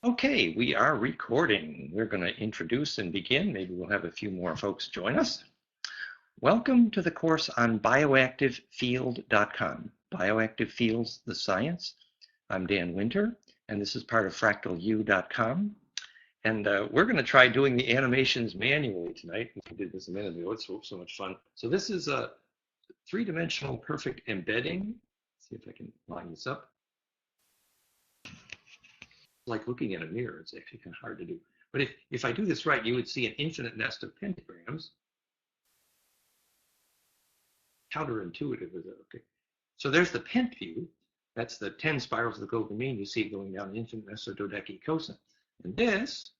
Okay, we are recording. We're going to introduce and begin. Maybe we'll have a few more folks join us. Welcome to the course on bioactivefield.com. Bioactive Fields, the Science. I'm Dan Winter, and this is part of fractalu.com. And we're going to try doing the animations manually tonight. We did this a minute ago. It's so much fun. So this is a three-dimensional perfect embedding. Let's see if I can line this up. Like looking at a mirror. It's actually kind of hard to do. But if I do this right, you would see an infinite nest of pentagrams. Counterintuitive, is it? Okay. So there's the pent view. That's the 10 spirals of the golden mean. You see it going down the infinite nest of dodecacosa. And this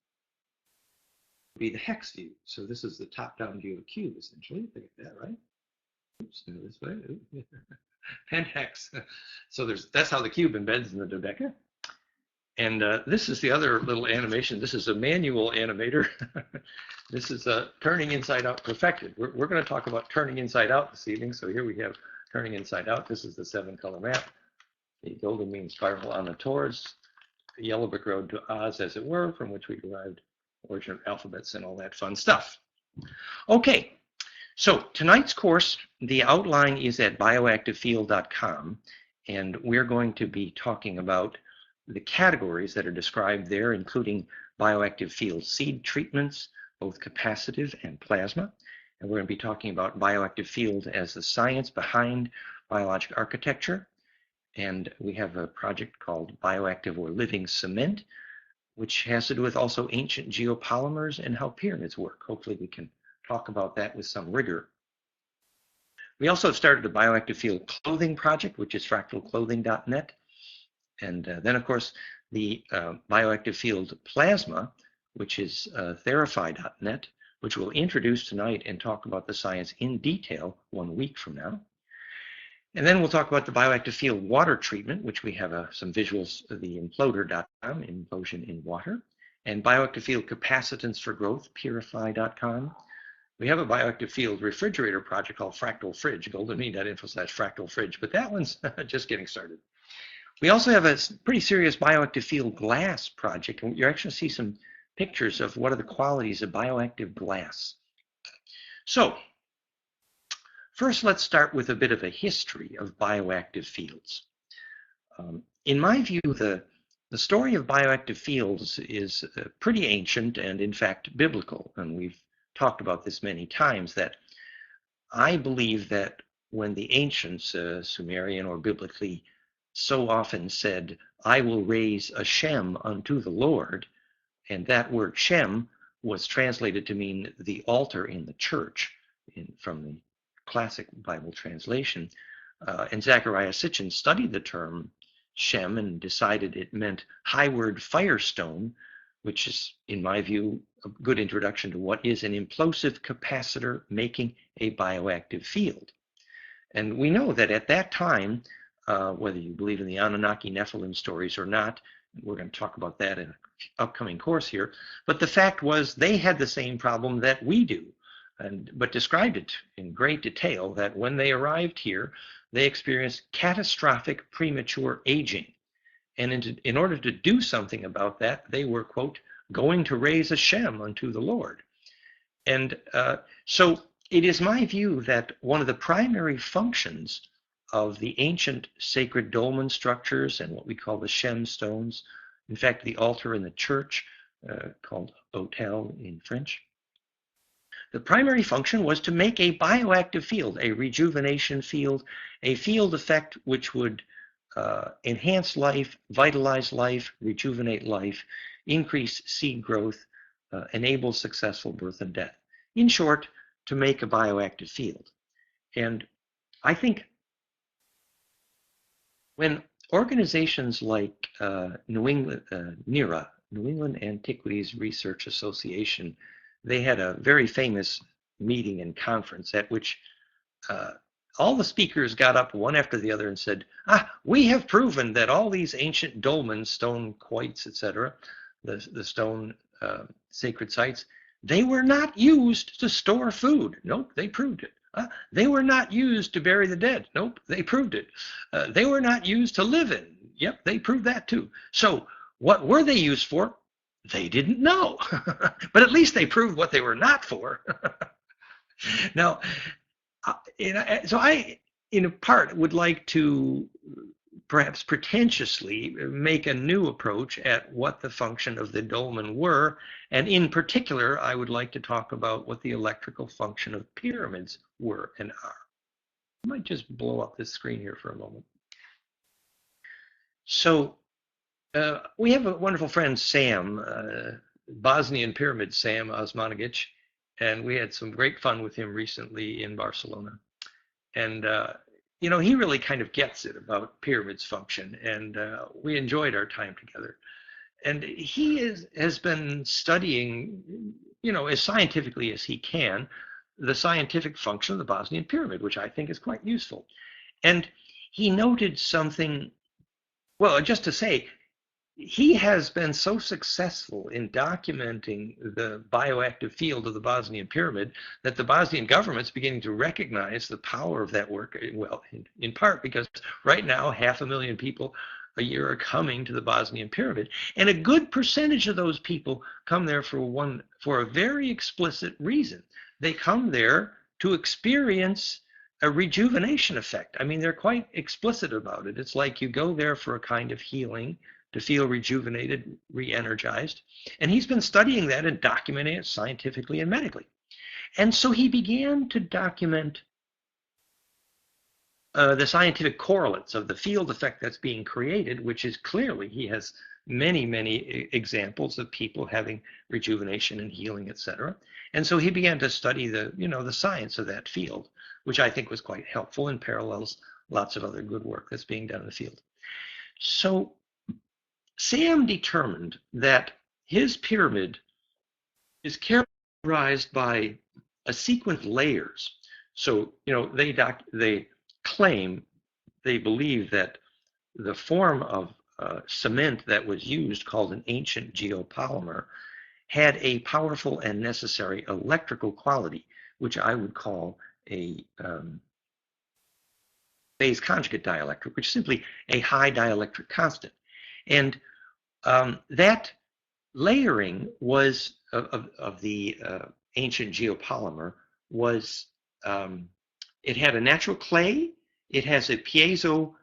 would be the hex view. So this is the top-down view of a cube, essentially. If I get that right. Oops, no, this way. Pent hex. So that's how the cube embeds in the dodeca. And this is the other little animation. This is a manual animator. This is turning inside out perfected. We're going to talk about turning inside out this evening. So here we have turning inside out. This is the 7-color map. The golden mean spiral on the torus, the yellow brick road to Oz, as it were, from which we derived origin of alphabets and all that fun stuff. Okay, so tonight's course, the outline is at bioactivefield.com, and we're going to be talking about the categories that are described there, including bioactive field seed treatments, both capacitive and plasma. And we're going to be talking about bioactive field as the science behind biologic architecture. And we have a project called Bioactive or Living Cement, which has to do with also ancient geopolymers and how pyramids work. Hopefully we can talk about that with some rigor. We also have started a bioactive field clothing project, which is fractalclothing.net. And then, of course, the bioactive field plasma, which is therify.net, which we'll introduce tonight and talk about the science in detail 1 week from now. And then we'll talk about the bioactive field water treatment, which we have some visuals of the imploder.com, implosion in water, and bioactive field capacitance for growth, purify.com. We have a bioactive field refrigerator project called Fractal Fridge, goldenmean.info/fractal fridge, but that one's just getting started. We also have a pretty serious bioactive field glass project, and you're actually going to see some pictures of what are the qualities of bioactive glass. So, first let's start with a bit of a history of bioactive fields. In my view, the story of bioactive fields is pretty ancient and in fact biblical, and we've talked about this many times, that I believe that when the ancients, Sumerian or biblically, so often said, I will raise a Shem unto the Lord, and that word Shem was translated to mean the altar in the church from the classic Bible translation. And Zechariah Sitchin studied the term Shem and decided it meant highward firestone, which is, in my view, a good introduction to what is an implosive capacitor making a bioactive field. And we know that at that time, whether you believe in the Anunnaki Nephilim stories or not, we're going to talk about that in an upcoming course here, but the fact was they had the same problem that we do, but described it in great detail, that when they arrived here, they experienced catastrophic premature aging. And in order to do something about that, they were, quote, going to raise a Shem unto the Lord. And so it is my view that one of the primary functions of the ancient sacred dolmen structures and what we call the Shem stones, in fact, the altar in the church, called autel in French, the primary function was to make a bioactive field, a rejuvenation field, a field effect which would enhance life, vitalize life, rejuvenate life, increase seed growth, enable successful birth and death. In short, to make a bioactive field. And I think when organizations like New England, NERA, New England Antiquities Research Association, they had a very famous meeting and conference at which all the speakers got up one after the other and said, we have proven that all these ancient dolmens, stone quoits, etc., the stone sacred sites, they were not used to store food. Nope, they proved it. They were not used to bury the dead. Nope, they proved it. They were not used to live in. Yep, they proved that too. So What were they used for? They didn't know. But at least they proved what they were not for. Now, so I, in part, would like to perhaps pretentiously make a new approach at what the function of the dolmen were. And in particular, I would like to talk about what the electrical function of pyramids were and are. I might just blow up this screen here for a moment. So we have a wonderful friend, Sam, Bosnian pyramid Sam Osmanagic, and we had some great fun with him recently in Barcelona. And you know, he really kind of gets it about pyramids function, and we enjoyed our time together. And he has been studying, you know, as scientifically as he can, the scientific function of the Bosnian pyramid, which I think is quite useful. And he noted something, well, just to say, he has been so successful in documenting the bioactive field of the Bosnian pyramid that the Bosnian government's beginning to recognize the power of that work. Well, in part because right now 500,000 people a year are coming to the Bosnian pyramid, and a good percentage of those people come there for a very explicit reason. They come there to experience a rejuvenation effect. I mean, they're quite explicit about it. It's like you go there for a kind of healing, to feel rejuvenated, re-energized. And he's been studying that and documenting it scientifically and medically. And so he began to document the scientific correlates of the field effect that's being created, which is clearly, he has many, many examples of people having rejuvenation and healing, etc. And so he began to study the science of that field, which I think was quite helpful and parallels lots of other good work that's being done in the field. So Sam determined that his pyramid is characterized by a sequence of layers. So, you know, they believe that the form of cement that was used, called an ancient geopolymer, had a powerful and necessary electrical quality, which I would call a phase conjugate dielectric, which is simply a high dielectric constant. And that layering was of the ancient geopolymer was it had a natural clay, it has a piezo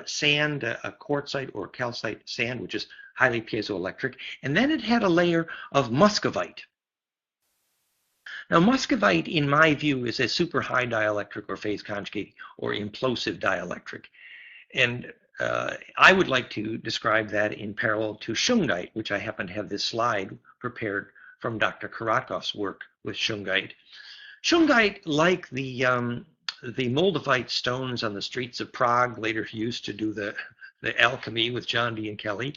sand, a quartzite or calcite sand, which is highly piezoelectric, and then it had a layer of muscovite. Now, muscovite, in my view, is a super high dielectric or phase conjugate or implosive dielectric. And I would like to describe that in parallel to shungite, which I happen to have this slide prepared from Dr. Karatkov's work with shungite. Shungite, like the moldavite stones on the streets of Prague, later used to do the alchemy with John D. and Kelly,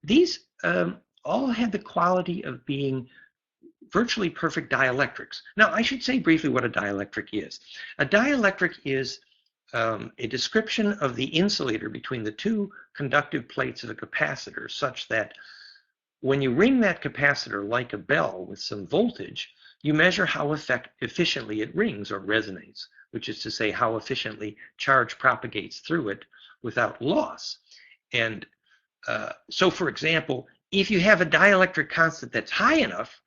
these all had the quality of being virtually perfect dielectrics. Now, I should say briefly what a dielectric is. A dielectric is a description of the insulator between the two conductive plates of a capacitor, such that when you ring that capacitor like a bell with some voltage, you measure how efficiently it rings or resonates, which is to say how efficiently charge propagates through it without loss. And so, for example, if you have a dielectric constant that's high enough,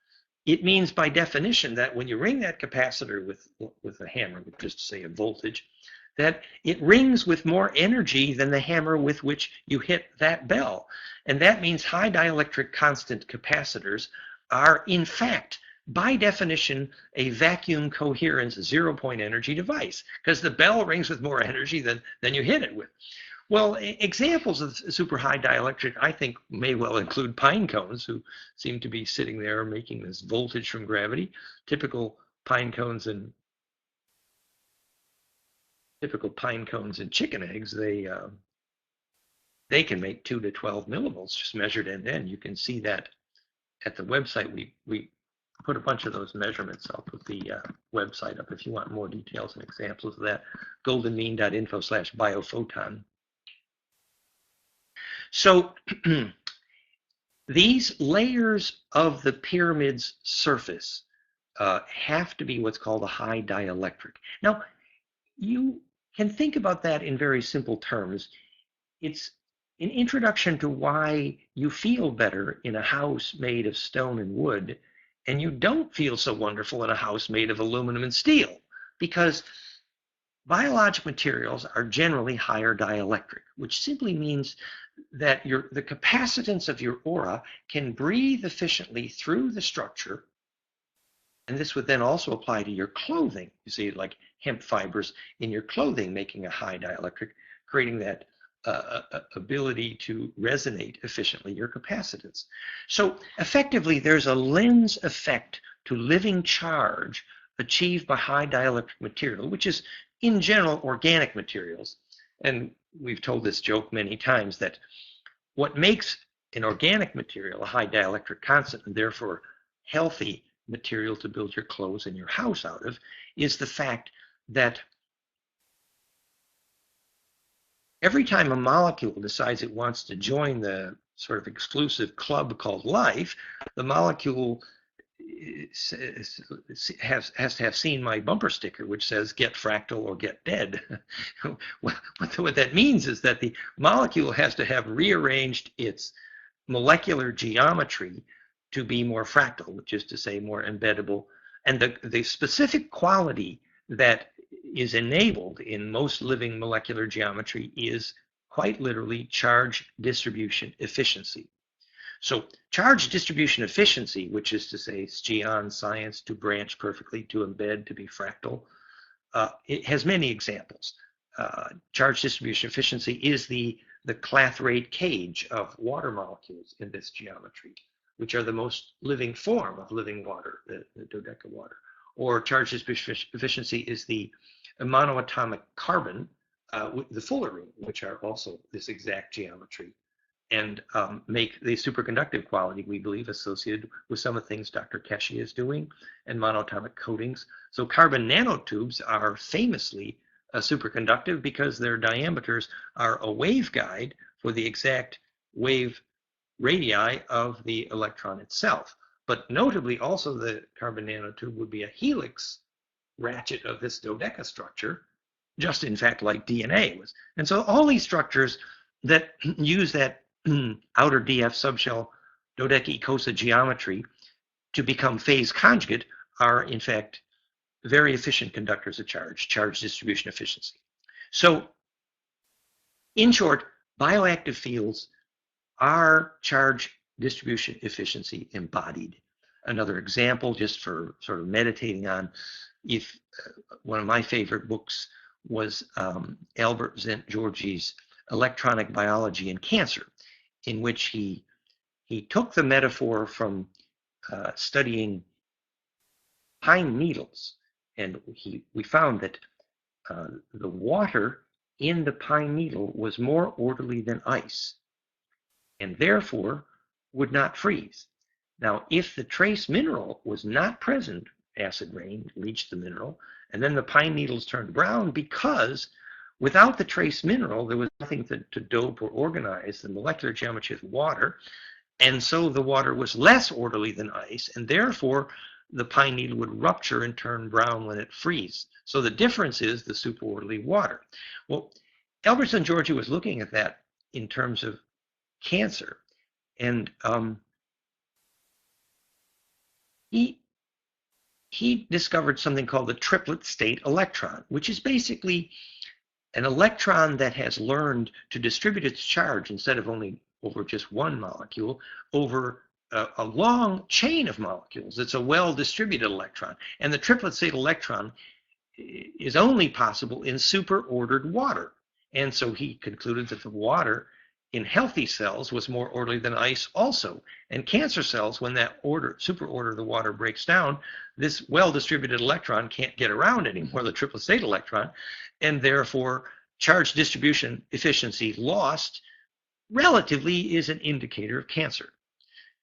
it means by definition that when you ring that capacitor with a hammer, just to say a voltage, that it rings with more energy than the hammer with which you hit that bell. And that means high dielectric constant capacitors are, in fact, by definition, a vacuum coherence zero-point energy device, because the bell rings with more energy than you hit it with. Well, examples of super high dielectric, I think, may well include pine cones, who seem to be sitting there making this voltage from gravity. Typical pine cones and chicken eggs, they can make 2 to 12 millivolts just measured end to end. You can see that at the website. We put a bunch of those measurements up with the website up if you want more details and examples of that. goldenmean.info/biophoton. So these layers of the pyramid's surface have to be what's called a high dielectric. Now, you can think about that in very simple terms. It's an introduction to why you feel better in a house made of stone and wood, and you don't feel so wonderful in a house made of aluminum and steel, because biologic materials are generally higher dielectric, which simply means that the capacitance of your aura can breathe efficiently through the structure. And this would then also apply to your clothing. You see, like hemp fibers in your clothing making a high dielectric, creating that ability to resonate efficiently your capacitance. So effectively, there's a lens effect to living charge achieved by high dielectric material, which is in general organic materials. And we've told this joke many times that what makes an organic material a high dielectric constant and therefore healthy material to build your clothes and your house out of is the fact that every time a molecule decides it wants to join the sort of exclusive club called life, the molecule has to have seen my bumper sticker, which says get fractal or get dead. What that means is that the molecule has to have rearranged its molecular geometry to be more fractal, which is to say more embeddable. And the specific quality that is enabled in most living molecular geometry is quite literally charge distribution efficiency. So charge distribution efficiency, which is to say Geon science, to branch perfectly, to embed, to be fractal, it has many examples. Charge distribution efficiency is the Clathrate cage of water molecules in this geometry, which are the most living form of living water, the dodeca water. Or charge distribution efficiency is the monoatomic carbon, the fullerene, which are also this exact geometry, and make the superconductive quality, we believe, associated with some of the things Dr. Keshi is doing, and monoatomic coatings. So carbon nanotubes are famously superconductive because their diameters are a waveguide for the exact wave radii of the electron itself. But notably, also the carbon nanotube would be a helix ratchet of this dodeca structure, just in fact like DNA was. And so all these structures that use that outer DF subshell dodeca-icosa geometry to become phase conjugate are in fact very efficient conductors of charge distribution efficiency. So in short, bioactive fields are charge distribution efficiency embodied. Another example, just for sort of meditating on, if one of my favorite books was Albert Szent-György's Electronic Biology in Cancer, in which he took the metaphor from studying pine needles, and we found that the water in the pine needle was more orderly than ice, and therefore would not freeze. Now, if the trace mineral was not present, acid rain leached the mineral, and then the pine needles turned brown because without the trace mineral, there was nothing to dope or organize the molecular geometry of water, and so the water was less orderly than ice, and therefore the pine needle would rupture and turn brown when it freezes. So the difference is the superorderly water. Well, Albert Szent-Györgyi was looking at that in terms of cancer, and he discovered something called the triplet state electron, which is basically an electron that has learned to distribute its charge instead of only over just one molecule, over a long chain of molecules. It's a well-distributed electron. And the triplet state electron is only possible in superordered water. And so he concluded that the water in healthy cells was more orderly than ice also. And cancer cells, when that superorder of the water breaks down, this well-distributed electron can't get around anymore, the triplet state electron, and therefore charge distribution efficiency lost relatively is an indicator of cancer.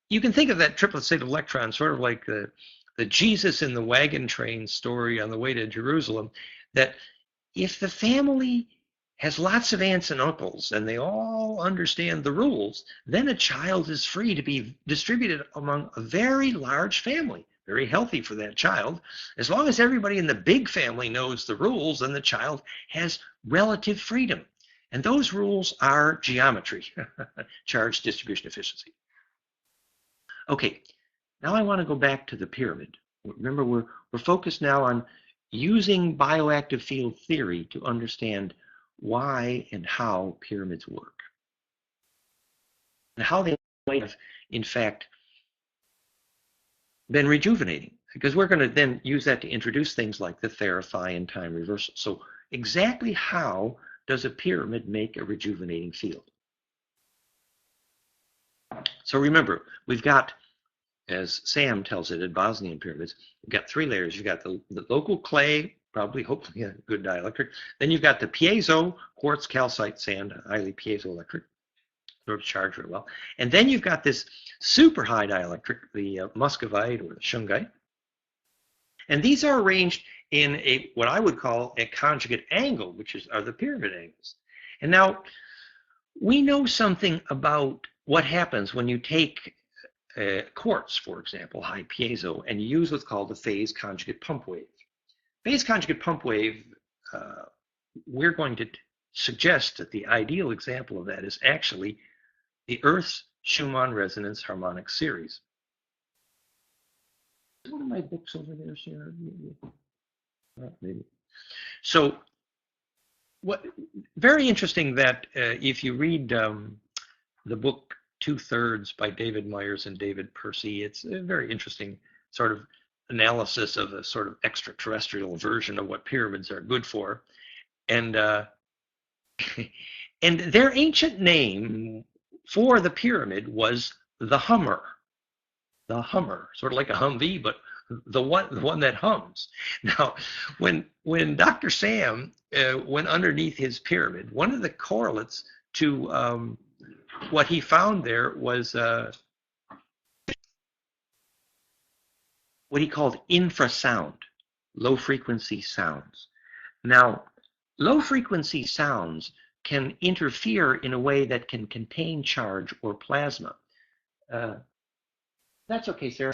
You can think of that triplet state electron sort of like the Jesus in the wagon train story on the way to Jerusalem, that if the family has lots of aunts and uncles and they all understand the rules, then a child is free to be distributed among a very large family, very healthy for that child. As long as everybody in the big family knows the rules, then the child has relative freedom. And those rules are geometry, charge distribution efficiency. Okay, now I want to go back to the pyramid. Remember, we're focused now on using bioactive field theory to understand why and how pyramids work. And how they might have, in fact, been rejuvenating. Because we're going to then use that to introduce things like the therapy and time reversal. So exactly how does a pyramid make a rejuvenating field? So remember, we've got, as Sam tells it at Bosnian pyramids, we've got three layers. You've got the local clay, probably, hopefully a good dielectric. Then you've got the piezo, quartz, calcite, sand, highly piezoelectric, absorbs charge very well. And then you've got this super high dielectric, the muscovite or the shungite. And these are arranged in a what I would call a conjugate angle, which are the pyramid angles. And now we know something about what happens when you take quartz, for example, high piezo, and you use what's called the phase conjugate pump wave. Phase conjugate pump wave, we're going to suggest that the ideal example of that is actually the Earth's Schumann resonance harmonic series. One of my books over there, Sarah? Maybe. So, very interesting that if you read the book 2/3 by David Myers and David Percy, it's a very interesting sort of analysis of a sort of extraterrestrial version of what pyramids are good for. And and their ancient name for the pyramid was the Hummer. The Hummer, sort of like a Humvee, but the one that hums. Now, when Dr. Sam went underneath his pyramid, one of the correlates to what he found there was what he called infrasound, low frequency sounds. Now, low frequency sounds can interfere in a way that can contain charge or plasma. That's okay, Sarah.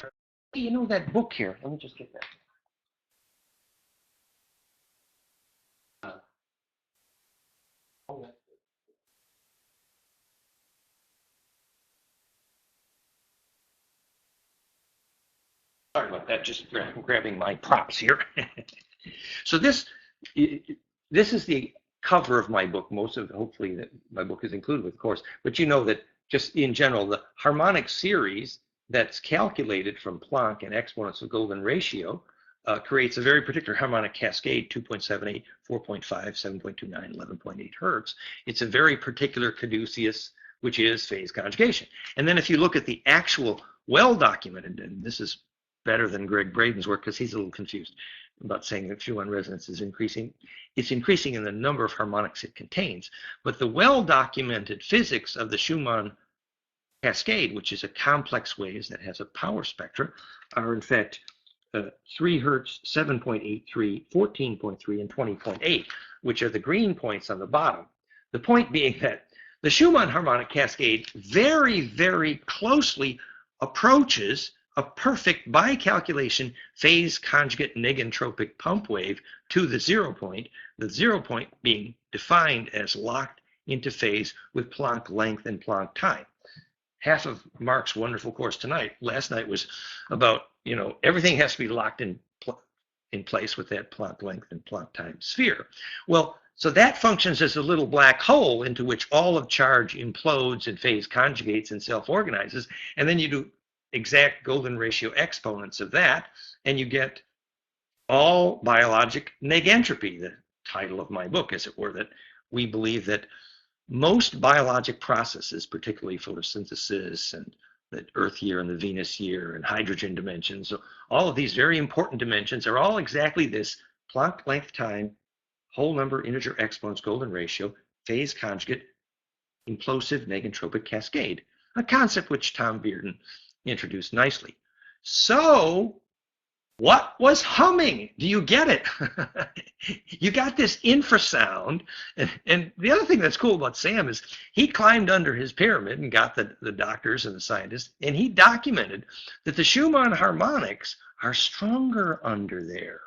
You know that book here. Let me just get that. Sorry about that. Just grabbing my props here. So this is the cover of my book. Most of, hopefully, that my book is included with, of course. But you know that just in general, the harmonic series that's calculated from Planck and exponents of golden ratio creates a very particular harmonic cascade, 2.78, 4.5, 7.29, 11.8 hertz. It's a very particular caduceus, which is phase conjugation. And then if you look at the actual well-documented, and this is better than Greg Braden's work because he's a little confused about saying that Schumann resonance is increasing. It's increasing in the number of harmonics it contains. But the well-documented physics of the Schumann cascade, which is a complex waves that has a power spectra, are in fact 3 hertz, 7.83, 14.3, and 20.8, which are the green points on the bottom. The point being that the Schumann harmonic cascade very, very closely approaches a perfect, by calculation, phase conjugate negentropic pump wave to the 0 point, the 0 point being defined as locked into phase with Planck length and Planck time. Half of Mark's wonderful course last night was about, everything has to be locked in place with that Planck length and Planck time sphere. Well, so that functions as a little black hole into which all of charge implodes and phase conjugates and self-organizes, and then you do exact golden ratio exponents of that, and you get all biologic negentropy, the title of my book, as it were, that we believe that most biologic processes, particularly photosynthesis and the Earth year and the Venus year and hydrogen dimensions, so all of these very important dimensions are all exactly this Planck length time, whole number integer exponents golden ratio, phase conjugate, implosive negentropic cascade, a concept which Tom Bearden introduced nicely. So what was humming? Do you get it? You got this infrasound. And the other thing that's cool about Sam is he climbed under his pyramid and got the doctors and the scientists, and he documented that the Schumann harmonics are stronger under there.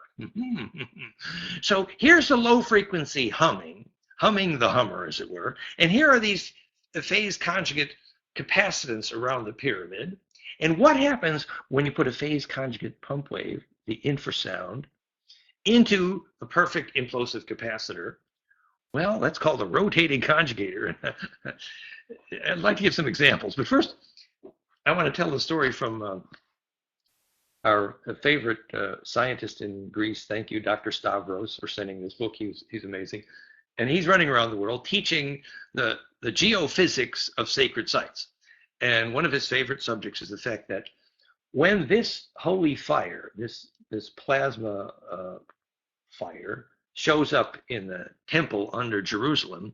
So here's the low frequency humming humming the hummer, as it were. And here are these phase conjugate capacitance around the pyramid. And what happens when you put a phase conjugate pump wave, the infrasound, into a perfect implosive capacitor? Well, that's called a rotating conjugator. I'd like to give some examples, but first, I want to tell the story from our favorite scientist in Greece. Thank you, Dr. Stavros, for sending this book. He's amazing. And he's running around the world teaching the geophysics of sacred sites. And one of his favorite subjects is the fact that when this holy fire, this plasma fire, shows up in the temple under Jerusalem,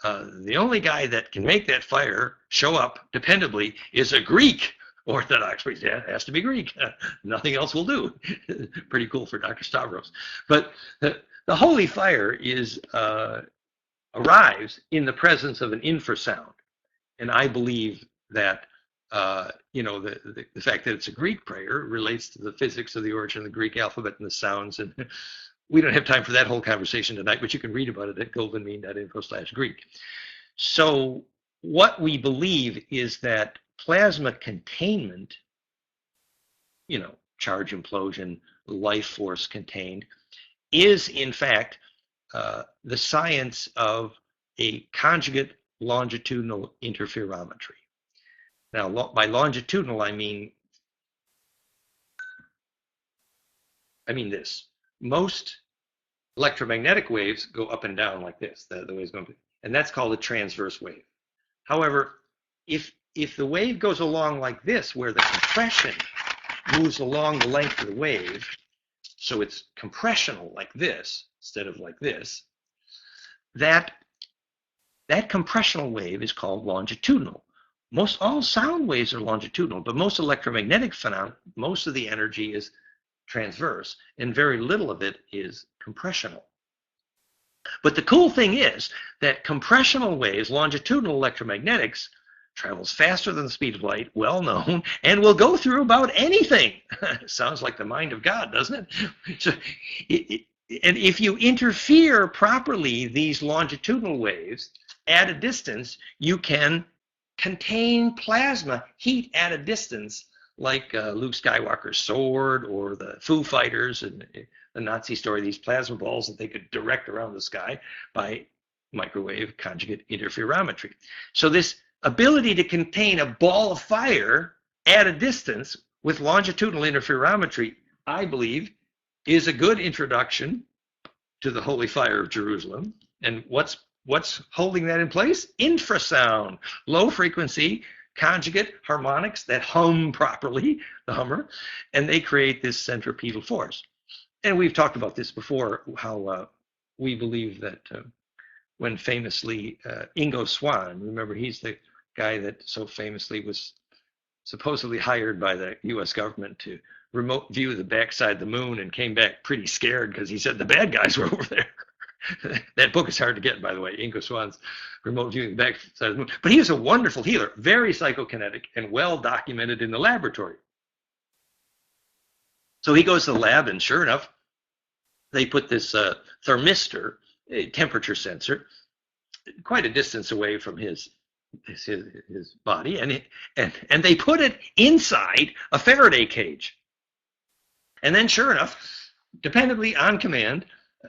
the only guy that can make that fire show up dependably is a Greek Orthodox priest. Yeah, it has to be Greek. Nothing else will do. Pretty cool for Dr. Stavros. But the holy fire arrives in the presence of an infrasound. And I believe that the fact that it's a Greek prayer relates to the physics of the origin of the Greek alphabet and the sounds. And we don't have time for that whole conversation tonight, but you can read about it at goldenmean.info/Greek. So what we believe is that plasma containment, charge implosion, life force contained, is in fact the science of a conjugate longitudinal interferometry. Now, by longitudinal, I mean this. Most electromagnetic waves go up and down like this, the waves going, and that's called a transverse wave. However, if the wave goes along like this, where the compression moves along the length of the wave, so it's compressional like this instead of like this, that compressional wave is called longitudinal. Most all sound waves are longitudinal, but most electromagnetic phenomena, most of the energy is transverse, and very little of it is compressional. But the cool thing is that compressional waves, longitudinal electromagnetics, travels faster than the speed of light, well known, and will go through about anything. Sounds like the mind of God, doesn't it? So, and if you interfere properly these longitudinal waves at a distance, you can contain plasma heat at a distance, like Luke Skywalker's sword or the Foo Fighters and the Nazi story, these plasma balls that they could direct around the sky by microwave conjugate interferometry. So this ability to contain a ball of fire at a distance with longitudinal interferometry, I believe, is a good introduction to the holy fire of Jerusalem. And what's holding that in place? Infrasound, low frequency conjugate harmonics that hum properly, the hummer, and they create this centripetal force. And we've talked about this before, how we believe that when famously Ingo Swann, remember he's the guy that so famously was supposedly hired by the US government to remote view the backside of the moon and came back pretty scared because he said the bad guys were over there. That book is hard to get, by the way, Ingo Swann's Remote Viewing the Backside of the Moon. But he was a wonderful healer, very psychokinetic, and well documented in the laboratory. So he goes to the lab, and sure enough, they put this thermistor, a temperature sensor, quite a distance away from his body, and they put it inside a Faraday cage. And then sure enough, dependably on command,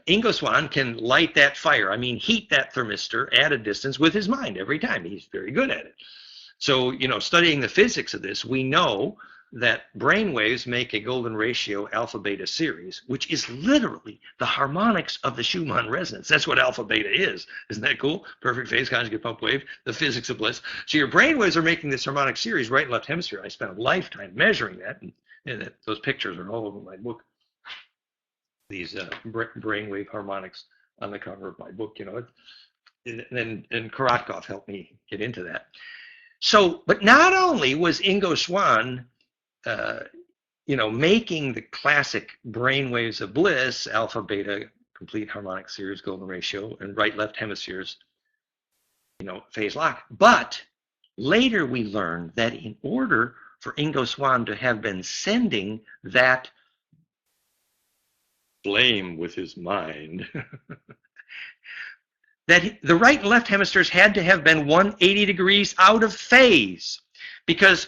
Ingo Swann can light that fire, heat that thermistor at a distance with his mind every time. He's very good at it. So, studying the physics of this, we know that brain waves make a golden ratio alpha-beta series, which is literally the harmonics of the Schumann resonance. That's what alpha-beta is. Isn't that cool? Perfect phase conjugate pump wave, the physics of bliss. So your brain waves are making this harmonic series right and left hemisphere. I spent a lifetime measuring that, and those pictures are all over my book. These brainwave harmonics on the cover of my book, and Korotkov helped me get into that. So, but not only was Ingo Swann, making the classic brainwaves of bliss, alpha, beta, complete harmonic series, golden ratio, and right, left hemispheres, phase lock. But later we learned that in order for Ingo Swann to have been sending that flame with his mind, that the right and left hemispheres had to have been 180 degrees out of phase. Because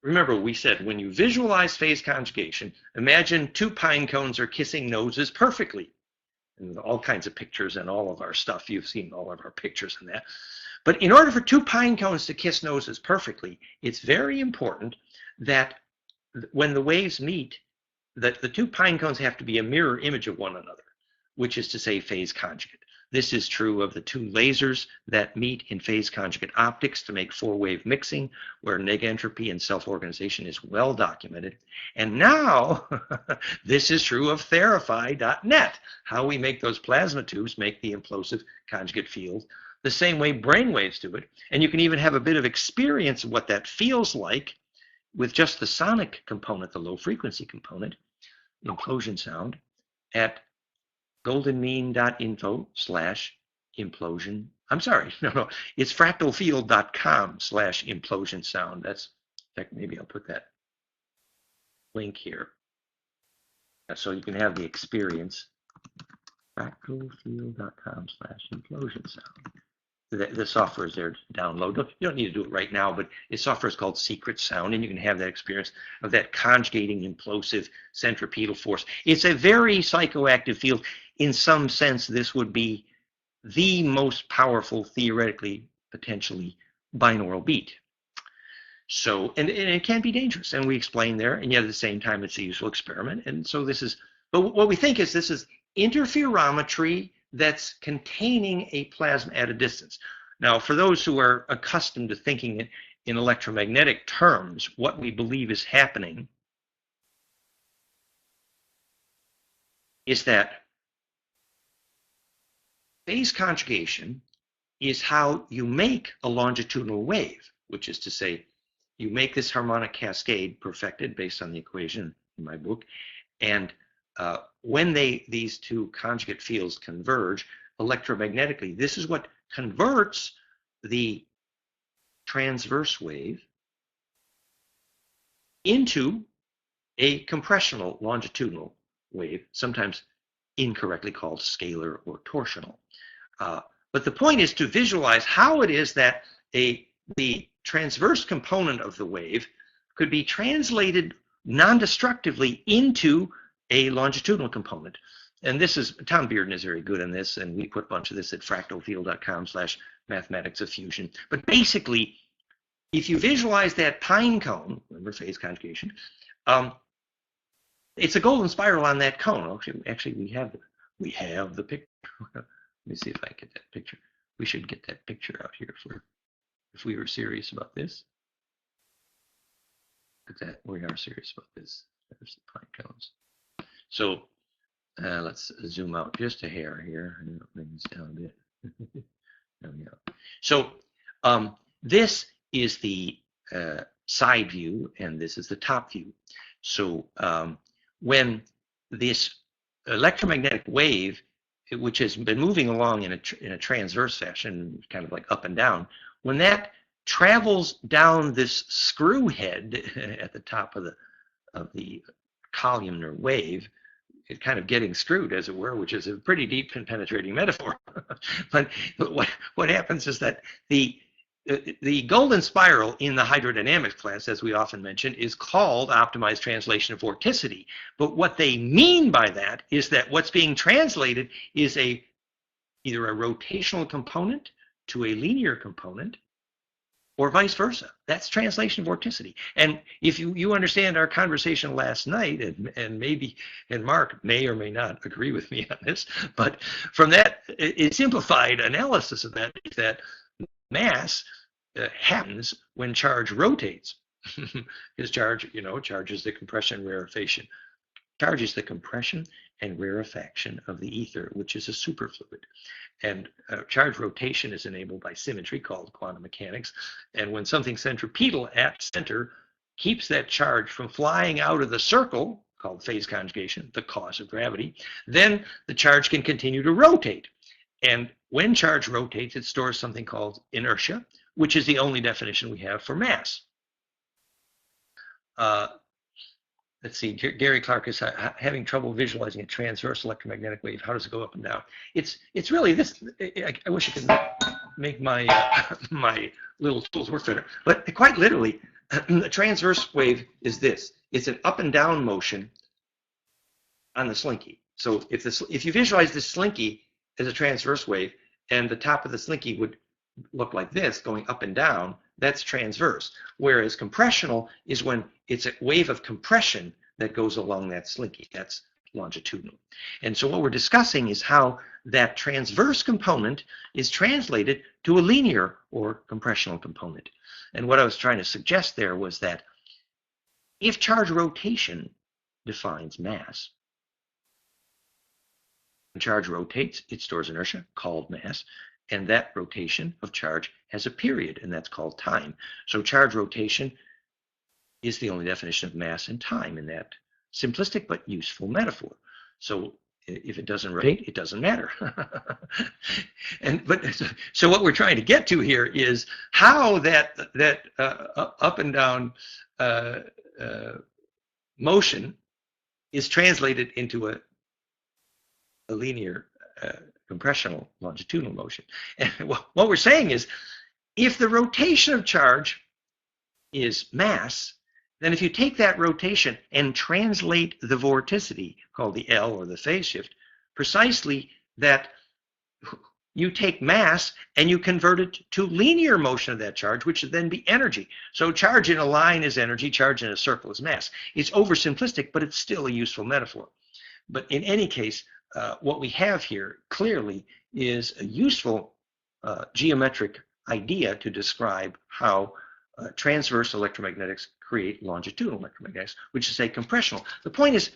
remember, we said when you visualize phase conjugation, imagine two pine cones are kissing noses perfectly. And all kinds of pictures and all of our stuff. You've seen all of our pictures and that. But in order for two pine cones to kiss noses perfectly, it's very important that when the waves meet, that the two pine cones have to be a mirror image of one another, which is to say phase conjugate. This is true of the two lasers that meet in phase conjugate optics to make four-wave mixing, where negentropy and self-organization is well documented. And now, this is true of Therify.net, how we make those plasma tubes make the implosive conjugate field the same way brainwaves do it. And you can even have a bit of experience of what that feels like with just the sonic component, the low-frequency component, implosion sound, at goldenmean.info/implosion. I'm sorry, no, it's fractalfield.com/implosion sound. That's, in fact, maybe I'll put that link here so you can have the experience. Fractalfield.com/implosion sound. The software is there to download. You don't need to do it right now, but this software is called Secret Sound, and you can have that experience of that conjugating implosive centripetal force. It's a very psychoactive field. In some sense, this would be the most powerful, theoretically, potentially, binaural beat. So, and it can be dangerous, and we explain there, and yet at the same time, it's a useful experiment. And so this is, but what we think is this is interferometry that's containing a plasma at a distance. Now, for those who are accustomed to thinking in electromagnetic terms, what we believe is happening is that phase conjugation is how you make a longitudinal wave, which is to say, you make this harmonic cascade perfected based on the equation in my book, and when these two conjugate fields converge electromagnetically, this is what converts the transverse wave into a compressional longitudinal wave, sometimes incorrectly called scalar or torsional. But the point is to visualize how it is that the transverse component of the wave could be translated non-destructively into a longitudinal component. And this is, Tom Bearden is very good in this, and we put a bunch of this at fractalfield.com/mathematics of fusion. But basically, if you visualize that pine cone, remember phase conjugation, it's a golden spiral on that cone. Actually, we have the picture. Let me see if I get that picture. We should get that picture out here if we were serious about this. Look at that. We are serious about this. There's the pine cones. So let's zoom out just a hair here. Bring this down a bit. There we go. So this is the side view, and this is the top view. So when this electromagnetic wave, which has been moving along in a transverse fashion, kind of like up and down, when that travels down this screw head at the top of the columnar wave, it's kind of getting screwed, as it were, which is a pretty deep and penetrating metaphor. but what happens is that the golden spiral in the hydrodynamics class, as we often mention, is called optimized translation of vorticity. But what they mean by that is that what's being translated is either a rotational component to a linear component, or vice versa. That's translation vorticity. And if you understand our conversation last night, and maybe, and Mark may or may not agree with me on this, but from that, a simplified analysis of that is that mass happens when charge rotates. Because charge is the compression rarefaction. Charge is the compression and rarefaction of the ether, which is a superfluid. And charge rotation is enabled by symmetry, called quantum mechanics. And when something centripetal at center keeps that charge from flying out of the circle, called phase conjugation, the cause of gravity, then the charge can continue to rotate. And when charge rotates, it stores something called inertia, which is the only definition we have for mass. let's see, Gary Clark is having trouble visualizing a transverse electromagnetic wave. How does it go up and down? It's really this. I wish I could make my my little tools work better. But quite literally, the transverse wave is this. It's an up and down motion on the slinky. So if you visualize this slinky as a transverse wave, and the top of the slinky would look like this, going up and down, that's transverse. Whereas compressional is when it's a wave of compression that goes along that slinky. That's longitudinal. And so what we're discussing is how that transverse component is translated to a linear or compressional component. And what I was trying to suggest there was that if charge rotation defines mass, when charge rotates, it stores inertia, called mass, and that rotation of charge has a period, and that's called time. So charge rotation is the only definition of mass and time in that simplistic but useful metaphor. So if it doesn't rotate, it doesn't matter. So what we're trying to get to here is how that up and down motion is translated into a linear compressional longitudinal motion. And what we're saying is, if the rotation of charge is mass, then if you take that rotation and translate the vorticity, called the L or the phase shift, precisely that you take mass and you convert it to linear motion of that charge, which would then be energy. So charge in a line is energy, charge in a circle is mass. It's oversimplistic, but it's still a useful metaphor. But in any case, what we have here clearly is a useful geometric idea to describe how transverse electromagnetics create longitudinal electromagnetics, which is a compressional. The point is,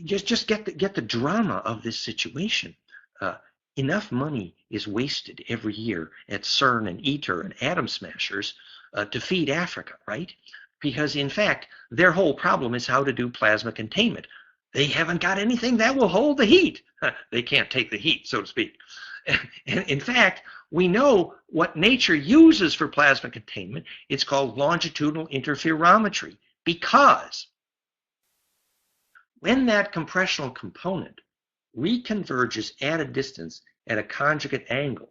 just get the drama of this situation. Enough money is wasted every year at CERN and ITER and atom smashers to feed Africa, right? Because in fact, their whole problem is how to do plasma containment. They haven't got anything that will hold the heat. They can't take the heat, so to speak. And in fact, we know what nature uses for plasma containment. It's called longitudinal interferometry, because when that compressional component reconverges at a distance at a conjugate angle,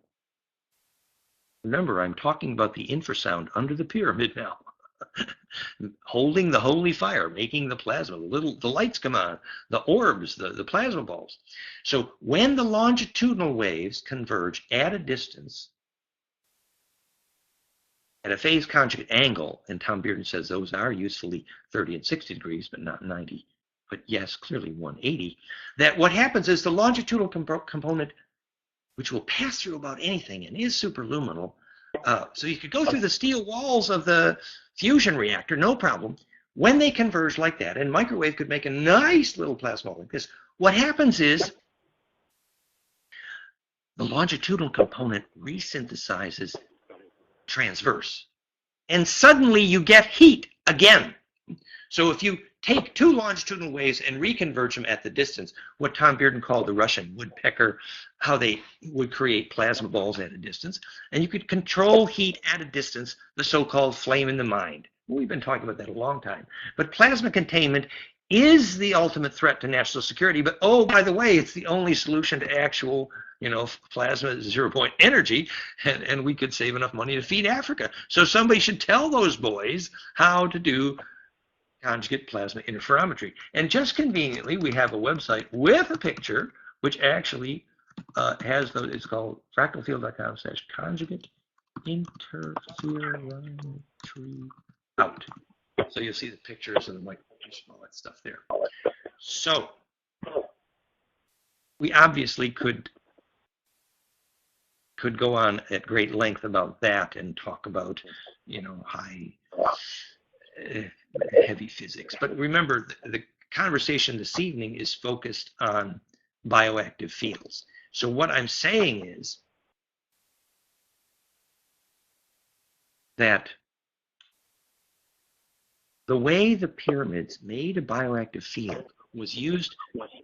remember, I'm talking about the infrasound under the pyramid now, holding the holy fire, making the plasma, the lights come on, the orbs, the plasma balls. So when the longitudinal waves converge at a distance at a phase conjugate angle, and Tom Bearden says those are usefully 30 and 60 degrees, but not 90, but yes, clearly 180, that what happens is the longitudinal component, which will pass through about anything and is superluminal, so you could go through the steel walls of the fusion reactor, no problem. When they converge like that, and microwave could make a nice little plasma like this, what happens is the longitudinal component resynthesizes transverse, and suddenly you get heat again. So if you take two longitudinal waves and reconverge them at the distance, what Tom Bearden called the Russian woodpecker, how they would create plasma balls at a distance, and you could control heat at a distance, the so-called flame in the mind. We've been talking about that a long time. But plasma containment is the ultimate threat to national security. But oh, by the way, it's the only solution to actual, plasma zero-point energy, and we could save enough money to feed Africa. So somebody should tell those boys how to do conjugate plasma interferometry. And just conveniently, we have a website with a picture, which actually has those. It's called fractalfield.com/conjugate interferometry out. So you'll see the pictures and the micrometers and all that stuff there. So we obviously could go on at great length about that and talk about, high heavy physics. But remember, the conversation this evening is focused on bioactive fields. So what I'm saying is that the way the pyramids made a bioactive field was used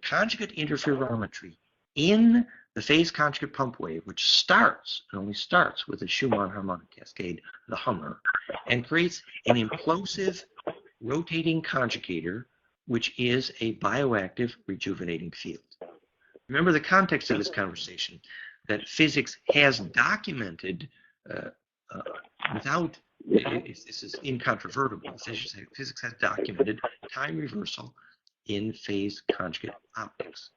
conjugate interferometry in the phase conjugate pump wave, which starts, and only starts, with a Schumann harmonic cascade, the Hummer, and creates an implosive rotating conjugator which is a bioactive rejuvenating field. Remember the context of this conversation, that physics has documented without, this is incontrovertible, physics has documented time reversal in phase conjugate optics.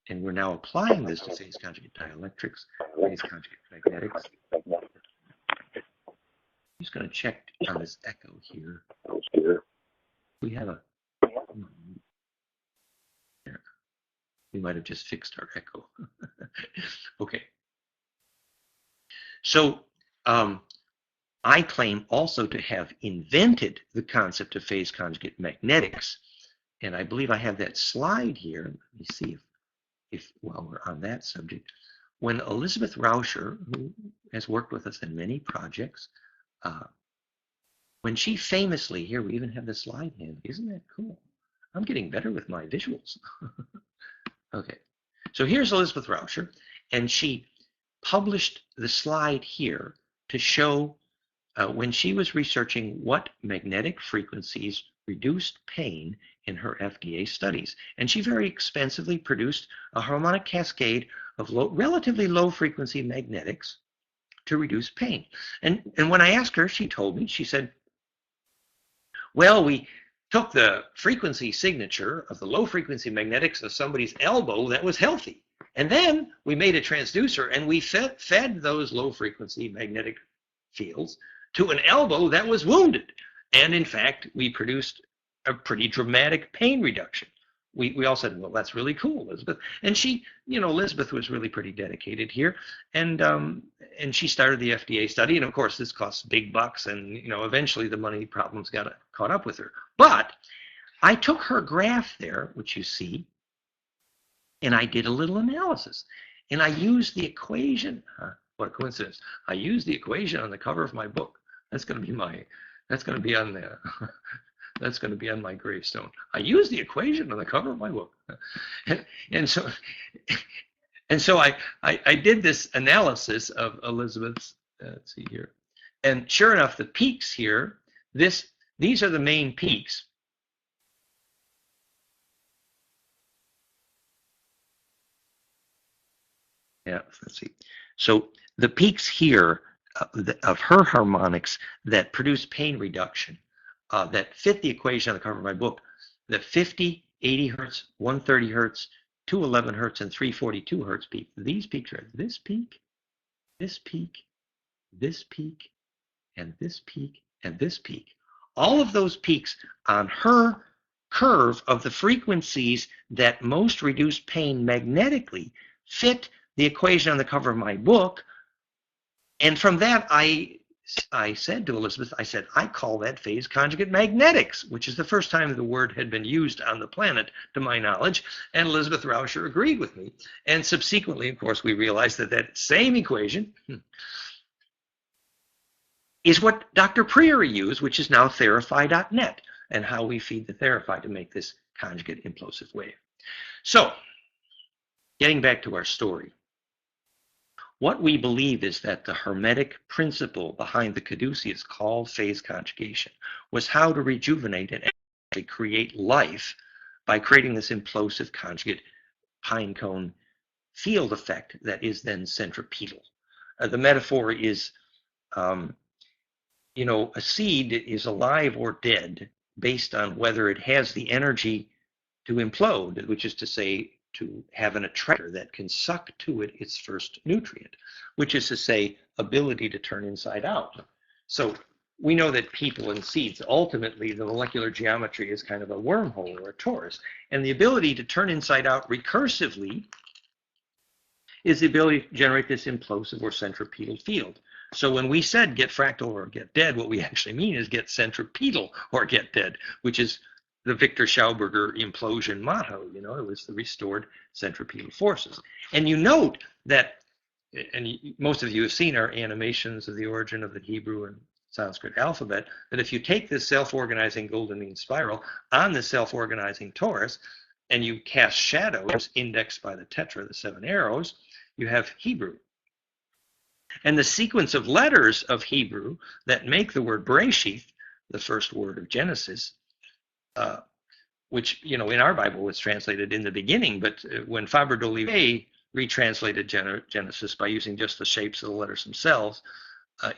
And we're now applying this to phase conjugate dielectrics, phase conjugate magnetics. I'm just going to check on this echo here. We have a, we might have just fixed our echo. Okay. So I claim also to have invented the concept of phase conjugate magnetics. And I believe I have that slide here. Let me see if while we're on that subject, when Elizabeth Rauscher, who has worked with us in many projects, when she famously, here we even have the slide hand, isn't that cool? I'm getting better with my visuals. Okay, so here's Elizabeth Rauscher, and she published the slide here to show when she was researching what magnetic frequencies reduced pain in her FDA studies. And she very expensively produced a harmonic cascade of relatively low frequency magnetics to reduce pain. And when I asked her, she told me, she said, well, we took the frequency signature of the low frequency magnetics of somebody's elbow that was healthy. And then we made a transducer and we fed those low frequency magnetic fields to an elbow that was wounded. And in fact, we produced a pretty dramatic pain reduction. We all said, well, that's really cool, Elizabeth. And she, Elizabeth was really pretty dedicated here. And she started the FDA study. And of course, this costs big bucks. And, eventually the money problems got caught up with her. But I took her graph there, which you see, and I did a little analysis. And I used the equation. What a coincidence. I used the equation on the cover of my book. That's going to be on the that's going to be on my gravestone. I used the equation on the cover of my book. And so I did this analysis of Elizabeth's, let's see here. And sure enough, the peaks here, these are the main peaks. Yeah, let's see. So the peaks here of her harmonics that produce pain reduction, that fit the equation on the cover of my book, the 50, 80 hertz, 130 hertz, 211 hertz, and 342 hertz peak. These peaks are this peak, this peak, this peak, and this peak, and this peak. All of those peaks on her curve of the frequencies that most reduce pain magnetically fit the equation on the cover of my book. And from that, I said to Elizabeth, I call that phase conjugate magnetics, which is the first time the word had been used on the planet, to my knowledge. And Elizabeth Rauscher agreed with me. And subsequently, of course, we realized that that same equation is what Dr. Priory used, which is now Therify.net, and how we feed the Therify to make this conjugate implosive wave. So, getting back to our story. What we believe is that the Hermetic principle behind the caduceus called phase conjugation was how to rejuvenate and actually create life by creating this implosive conjugate pine cone field effect that is then centripetal. The metaphor is, a seed is alive or dead based on whether it has the energy to implode, which is to say, to have an attractor that can suck to it its first nutrient, which is to say, ability to turn inside out. So we know that people and seeds, ultimately the molecular geometry is kind of a wormhole or a torus. And the ability to turn inside out recursively is the ability to generate this implosive or centripetal field. So when we said get fractal or get dead, what we actually mean is get centripetal or get dead, which is the Victor Schauberger implosion motto. It was the restored centripetal forces. And you note that, and most of you have seen our animations of the origin of the Hebrew and Sanskrit alphabet, that if you take this self-organizing golden mean spiral on the self-organizing torus, and you cast shadows indexed by the tetra, the 7 arrows, you have Hebrew. And the sequence of letters of Hebrew that make the word Bereshith, the first word of Genesis, which, in our Bible was translated in the beginning, but when Faber d'Olivet retranslated Genesis by using just the shapes of the letters themselves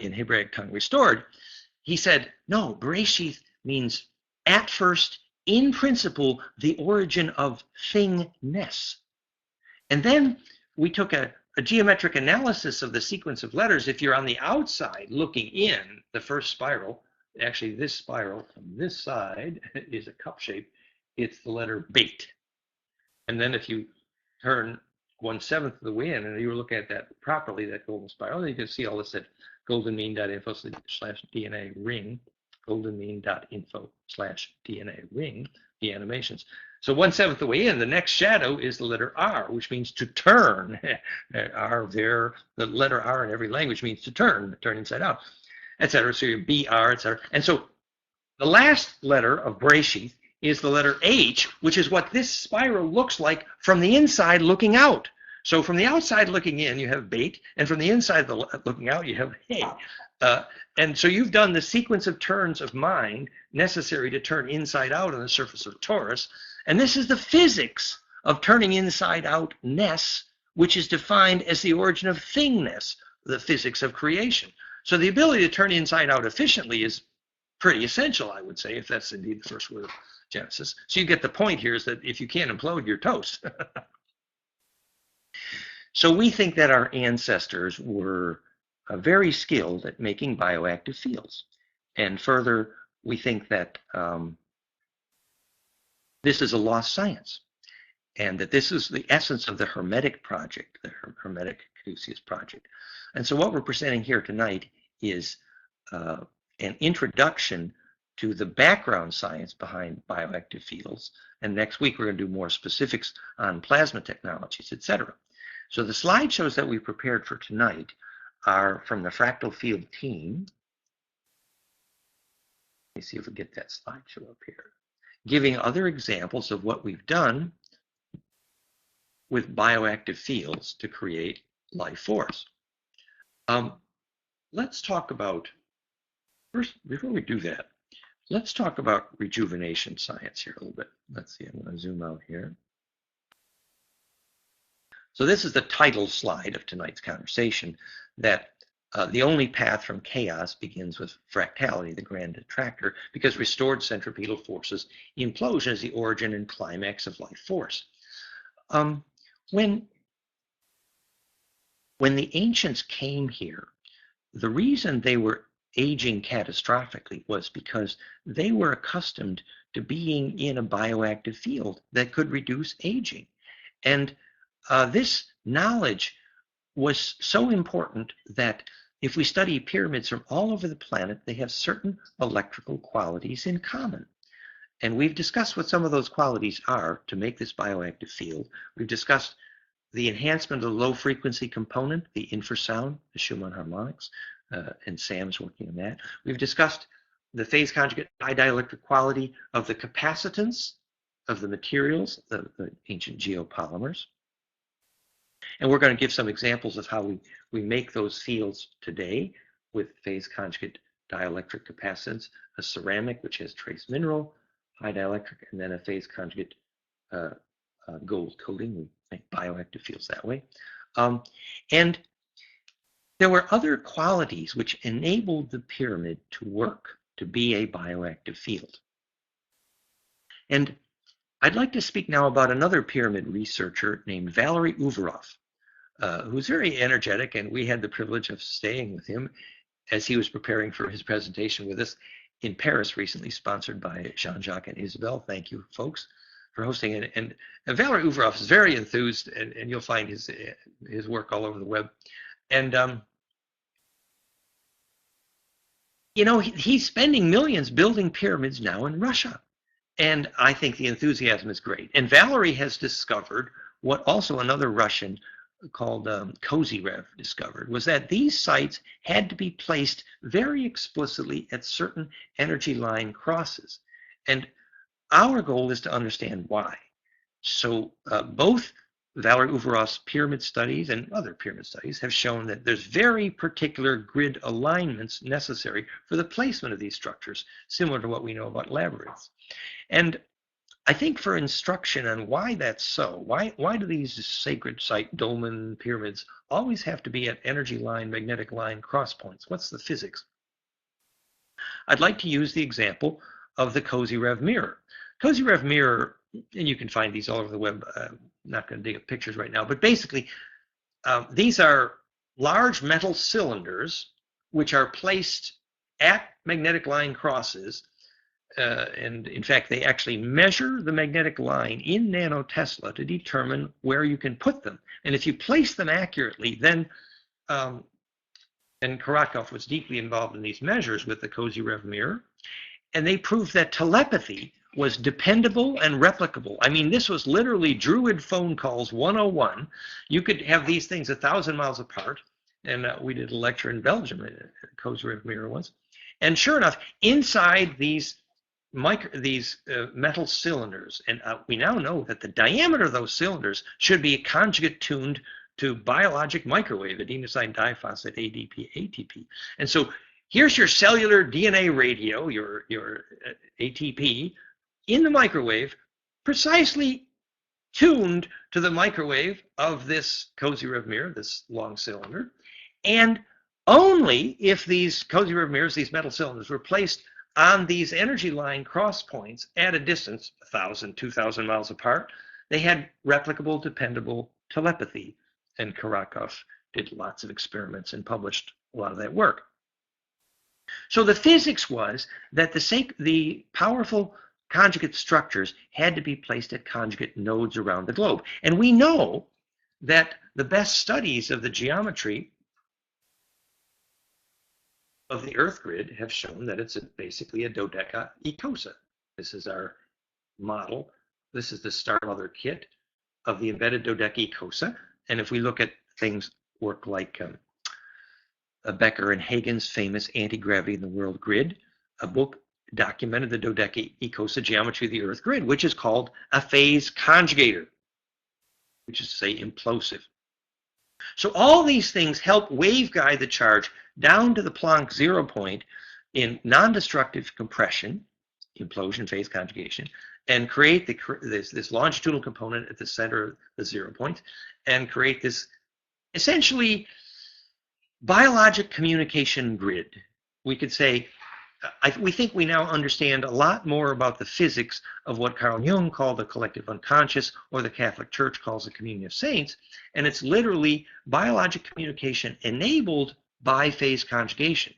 in Hebraic tongue restored, he said, no, Bereshith means at first, in principle, the origin of thingness. And then we took a geometric analysis of the sequence of letters. If you're on the outside looking in the first spiral, actually this spiral from this side is a cup shape. It's the letter bait. And then if you turn 1/7 of the way in, and you were looking at that properly, that golden spiral, you can see all this at goldenmean.info/DNA ring, goldenmean.info/DNA ring, the animations. So 1/7 of the way in, the next shadow is the letter R, which means to turn. The letter R in every language means to turn inside out, etc. So your BR, etc. And so the last letter of Bereshith is the letter H, which is what this spiral looks like from the inside looking out. So from the outside looking in, you have bait, and from the inside looking out, you have hay. And so you've done the sequence of turns of mind necessary to turn inside out on the surface of torus. And this is the physics of turning inside out-ness, which is defined as the origin of thingness, the physics of creation. So the ability to turn inside out efficiently is pretty essential, I would say, if that's indeed the first word of Genesis. So you get the point here is that if you can't implode, you're toast. So we think that our ancestors were very skilled at making bioactive fields. And further, we think that this is a lost science, and that this is the essence of the Hermetic project, the Hermetic Caduceus project. And so what we're presenting here tonight is an introduction to the background science behind bioactive fields. And next week, we're going to do more specifics on plasma technologies, etc. So the slideshows that we prepared for tonight are from the Fractal Field team. Let me see if we get that slideshow up here, giving other examples of what we've done with bioactive fields to create life force. Let's talk about, first, before we do that, let's talk about rejuvenation science here a little bit. Let's see, I'm going to zoom out here. So this is the title slide of tonight's conversation, that the only path from chaos begins with fractality, the grand attractor, because restored centripetal forces implosion is the origin and climax of life force. When the ancients came here, the reason they were aging catastrophically was because they were accustomed to being in a bioactive field that could reduce aging. And this knowledge was so important that if we study pyramids from all over the planet, they have certain electrical qualities in common. And we've discussed what some of those qualities are to make this bioactive field. We've discussed the enhancement of the low frequency component, the infrasound, the Schumann harmonics, and Sam's working on that. We've discussed the phase conjugate high dielectric quality of the capacitance of the materials, the ancient geopolymers. And we're going to give some examples of how we make those fields today with phase conjugate dielectric capacitance, a ceramic which has trace mineral, high dielectric, and then a phase conjugate gold coating. We make bioactive fields that way. And there were other qualities which enabled the pyramid to work, to be a bioactive field. And I'd like to speak now about another pyramid researcher named Valery Uvarov, who's very energetic, and we had the privilege of staying with him as he was preparing for his presentation with us in Paris recently, sponsored by Jean-Jacques and Isabel. Thank you, folks, for hosting it. And Valery Uvarov is very enthused, and you'll find his work all over the web. And he's spending millions building pyramids now in Russia. And I think the enthusiasm is great. And Valery has discovered what also another Russian called Kozyrev discovered, was that these sites had to be placed very explicitly at certain energy line crosses. And our goal is to understand why. So both Valery Uvarov's pyramid studies and other pyramid studies have shown that there's very particular grid alignments necessary for the placement of these structures, similar to what we know about labyrinths. And I think for instruction on why that's so, why do these sacred site dolmen pyramids always have to be at energy line, magnetic line cross points? What's the physics? I'd like to use the example of the Kozyrev mirror. Kozyrev mirror, and you can find these all over the web. I'm not going to dig up pictures right now, but basically these are large metal cylinders which are placed at magnetic line crosses. And in fact, they actually measure the magnetic line in nanotesla to determine where you can put them. And if you place them accurately, then, and Karakov was deeply involved in these measures with the Kozyrev mirror, and they proved that telepathy was dependable and replicable. I mean, this was literally Druid phone calls 101. You could have these things 1,000 miles apart, and we did a lecture in Belgium at Kozyrev mirror once. And sure enough, inside these metal cylinders, and we now know that the diameter of those cylinders should be conjugate tuned to biologic microwave, adenosine diphosphate, ADP, ATP. And so here's your cellular DNA radio, your ATP, in the microwave, precisely tuned to the microwave of this Kozyrev mirror, this long cylinder. And only if these Kozyrev mirrors, these metal cylinders, were placed on these energy line cross points at a distance, 1,000, 2,000 miles apart, they had replicable, dependable telepathy. And Karakov did lots of experiments and published a lot of that work. So the physics was that the powerful conjugate structures had to be placed at conjugate nodes around the globe. And we know that the best studies of the geometry of the Earth grid have shown that it's basically a dodecaecosa. This is our model. This is the star mother kit of the embedded dodecaecosa. And if we look at things work like Becker and Hagen's famous Anti-Gravity in the World Grid, a book documented the dodecaecosa geometry of the Earth grid, which is called a phase conjugator, which is to say implosive. So all these things help waveguide the charge down to the Planck zero point in non-destructive compression, implosion phase conjugation, and create this longitudinal component at the center of the 0 point, and create this essentially biologic communication grid. We could say, we think we now understand a lot more about the physics of what Carl Jung called the collective unconscious, or the Catholic Church calls the communion of saints, and it's literally biologic communication enabled by phase conjugation.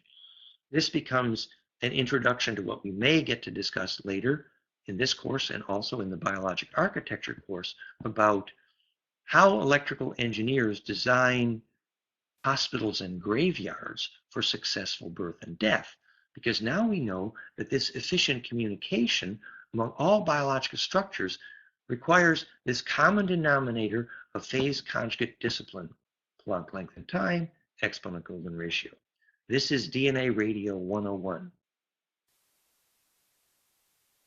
This becomes an introduction to what we may get to discuss later in this course and also in the biologic architecture course about how electrical engineers design hospitals and graveyards for successful birth and death. Because now we know that this efficient communication among all biological structures requires this common denominator of phase conjugate discipline, Planck length and time, exponent golden ratio. This is DNA radio 101.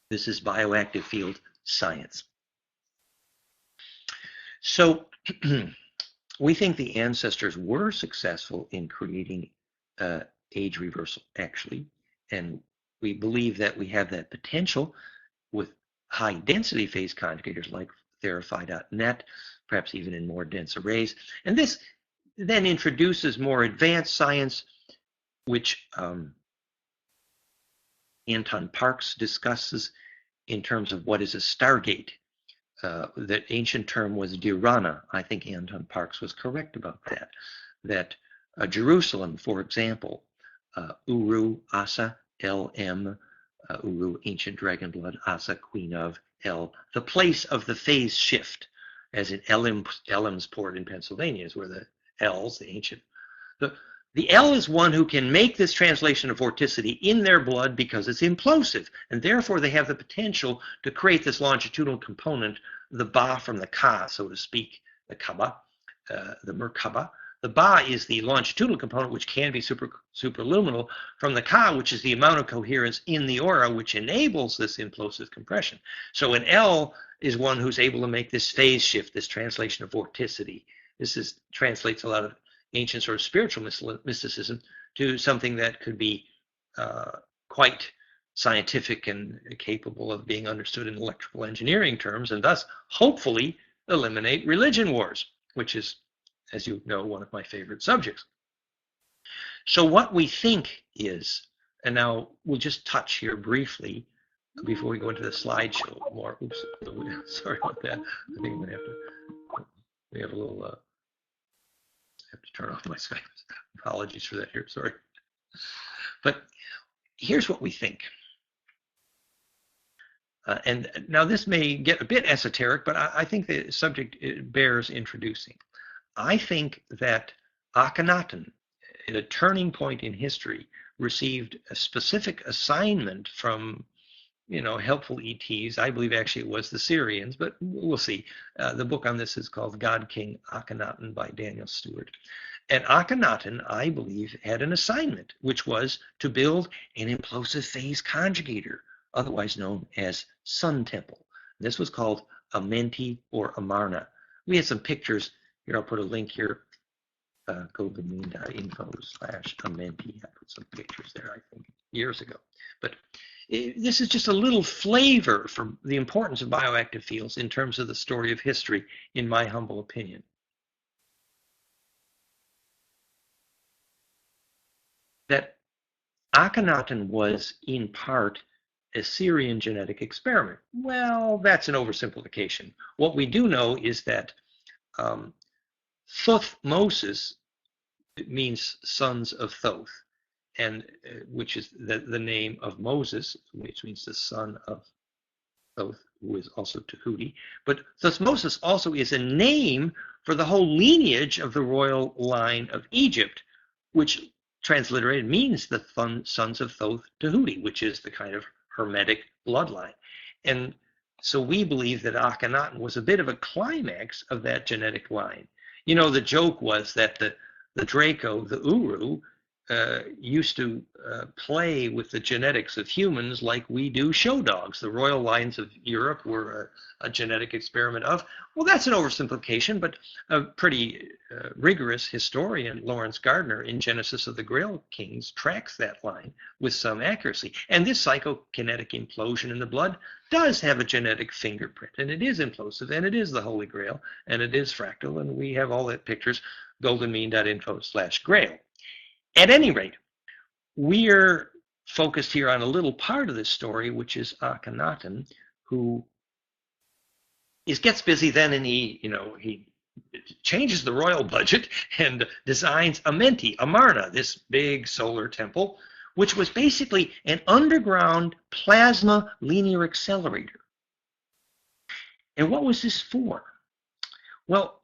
This is bioactive field science. So we think the ancestors were successful in creating age reversal, actually, and we believe that we have that potential with high density phase conjugators like Theraphi.net, perhaps even in more dense arrays. And this then introduces more advanced science, which Anton Parks discusses in terms of what is a stargate. That ancient term was Dirana. I think Anton Parks was correct about that. That Jerusalem, for example, Uru, Asa, El-M, Uru, ancient dragon blood, Asa, queen of, El, the place of the phase shift, as in Elmsport in Pennsylvania, is where the L's, the ancient. The L is one who can make this translation of vorticity in their blood because it's implosive, and therefore they have the potential to create this longitudinal component, the Ba from the Ka, so to speak, the Kaba, the Merkaba. The Ba is the longitudinal component, which can be superluminal, from the Ka, which is the amount of coherence in the aura, which enables this implosive compression. So an L is one who's able to make this phase shift, this translation of vorticity. This translates a lot of ancient sort of spiritual mysticism to something that could be quite scientific and capable of being understood in electrical engineering terms, and thus hopefully eliminate religion wars, which is, as you know, one of my favorite subjects. So what we think is, and now we'll just touch here briefly before we go into the slideshow more. Oops, sorry about that. I think I'm gonna have to. We have a little. Have to turn off my Skype. Apologies for that here. Sorry. But here's what we think. And now this may get a bit esoteric, but I think the subject bears introducing. I think that Akhenaten, at a turning point in history, received a specific assignment from, helpful ETs. I believe actually it was the Syrians, but we'll see. The book on this is called God King Akhenaten by Daniel Stewart. And Akhenaten, I believe, had an assignment, which was to build an implosive phase conjugator, otherwise known as Sun Temple. This was called Amenti or Amarna. We had some pictures. Here, I'll put a link here. GoBenin.info/Amenti. I put some pictures there, I think, years ago. But this is just a little flavor for the importance of bioactive fields in terms of the story of history, in my humble opinion. That Akhenaten was, in part, a Syrian genetic experiment. Well, that's an oversimplification. What we do know is that Thothmosis means sons of Thoth, and which is the name of Moses, which means the son of Thoth, who is also Tahuti. But Thothmosis also is a name for the whole lineage of the royal line of Egypt, which transliterated means the sons of Thoth Tahuti, which is the kind of Hermetic bloodline. And so we believe that Akhenaten was a bit of a climax of that genetic line. The joke was that the Draco, the Uru, used to play with the genetics of humans like we do show dogs. The royal lines of Europe were a genetic experiment of. Well, that's an oversimplification, but a pretty rigorous historian, Lawrence Gardner, in Genesis of the Grail Kings, tracks that line with some accuracy. And this psychokinetic implosion in the blood does have a genetic fingerprint, and it is implosive, and it is the Holy Grail, and it is fractal, and we have all that pictures, goldenmean.info/grail. At any rate, we're focused here on a little part of this story, which is Akhenaten, who gets busy then, and he changes the royal budget and designs Amenti, Amarna, this big solar temple, which was basically an underground plasma linear accelerator. And what was this for? Well,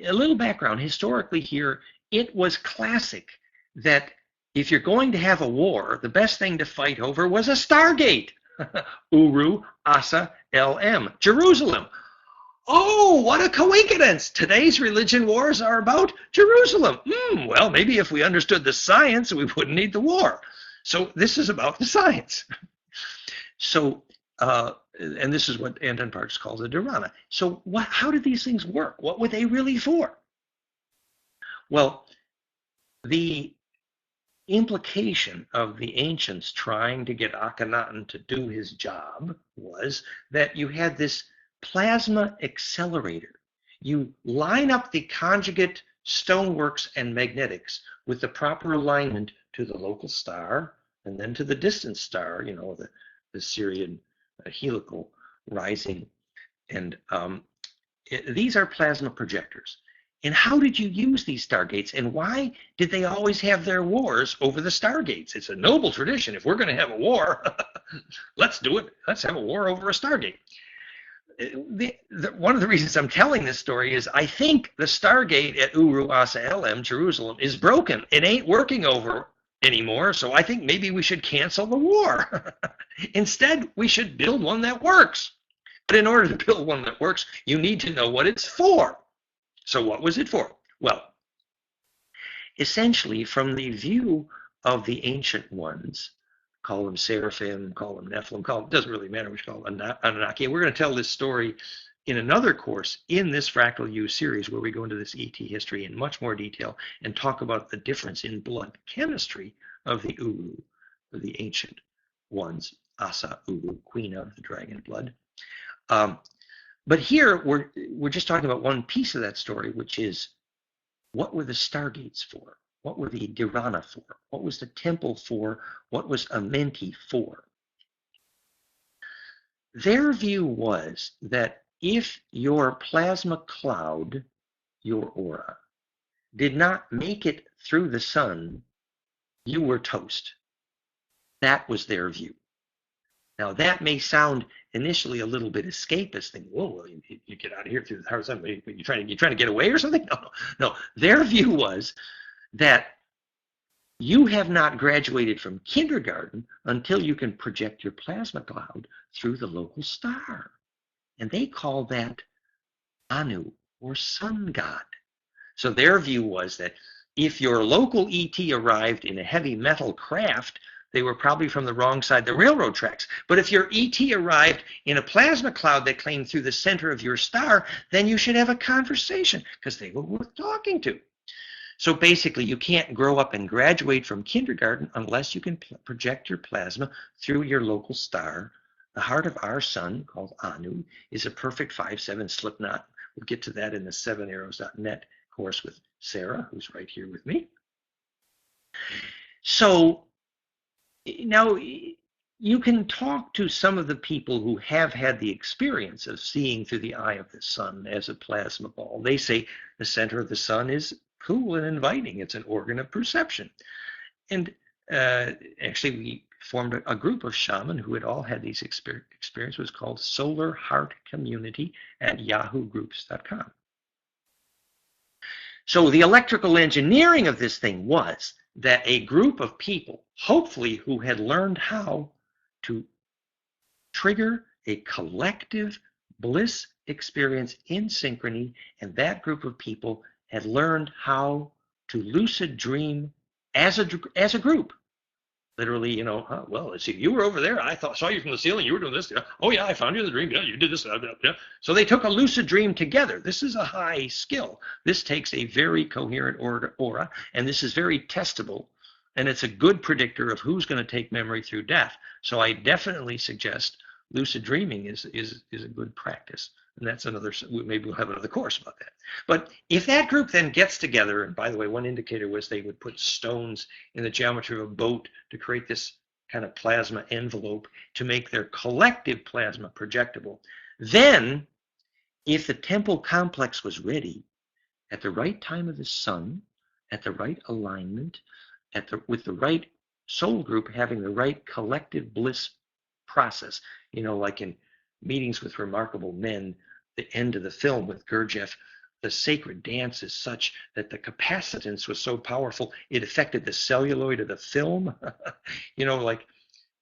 a little background. Historically here, it was classic that if you're going to have a war, the best thing to fight over was a stargate. Uru, Asa, LM, Jerusalem. Oh, what a coincidence! Today's religion wars are about Jerusalem. Well, maybe if we understood the science, we wouldn't need the war. So this is about the science. So, and this is what Anton Parks calls a dharana. So how did these things work? What were they really for? Well, the implication of the ancients trying to get Akhenaten to do his job was that you had this plasma accelerator. You line up the conjugate stoneworks and magnetics with the proper alignment to the local star and then to the distant star, the Syrian helical rising. And these are plasma projectors. And how did you use these stargates, and why did they always have their wars over the stargates? It's a noble tradition. If we're going to have a war, let's do it. Let's have a war over a stargate. One of the reasons I'm telling this story is I think the stargate at Uru Asa LM, Jerusalem, is broken. It ain't working over anymore, so I think maybe we should cancel the war. Instead, we should build one that works. But in order to build one that works, you need to know what it's for. So what was it for? Well, essentially from the view of the ancient ones, call them Seraphim, call them Nephilim, it doesn't really matter which call them Anunnaki. We're going to tell this story in another course in this Fractal U series where we go into this ET history in much more detail and talk about the difference in blood chemistry of the Uru, the ancient ones. Asa Uru, queen of the dragon blood. But here we're just talking about one piece of that story, which is what were the stargates for? What were the Dharana for? What was the temple for? What was Amenti for? Their view was that if your plasma cloud, your aura, did not make it through the sun, you were toast. That was their view. Now, that may sound initially a little bit escapist, thinking, whoa, you get out of here through the hard sun. You're trying to get away or something? No. Their view was that you have not graduated from kindergarten until you can project your plasma cloud through the local star. And they call that Anu, or sun god. So their view was that if your local ET arrived in a heavy metal craft, they were probably from the wrong side of the railroad tracks. But if your ET arrived in a plasma cloud that came through the center of your star, then you should have a conversation because they were worth talking to. So basically, you can't grow up and graduate from kindergarten unless you can project your plasma through your local star. The heart of our sun, called Anu, is a perfect 5-7 slip knot. We'll get to that in the 7arrows.net course with Sarah, who's right here with me. So now you can talk to some of the people who have had the experience of seeing through the eye of the sun as a plasma ball. They say the center of the sun is cool and inviting. It's an organ of perception. And actually, we formed a group of shaman who had all had these experiences. It was called Solar Heart Community at yahoogroups.com. So the electrical engineering of this thing was that a group of people, hopefully who had learned how to trigger a collective bliss experience in synchrony, and that group of people had learned how to lucid dream as a group. Literally, well, let's see, you were over there. I saw you from the ceiling. You were doing this. Oh, yeah, I found you in the dream. Yeah, you did this. Yeah. So they took a lucid dream together. This is a high skill. This takes a very coherent aura, and this is very testable. And it's a good predictor of who's going to take memory through death. So I definitely suggest lucid dreaming is a good practice. And that's another, maybe we'll have another course about that. But if that group then gets together, and by the way, one indicator was they would put stones in the geometry of a boat to create this kind of plasma envelope to make their collective plasma projectable. Then, if the temple complex was ready, at the right time of the sun, at the right alignment, with the right soul group having the right collective bliss process, like in Meetings with Remarkable Men, the end of the film with Gurdjieff, the sacred dance is such that the capacitance was so powerful it affected the celluloid of the film. Like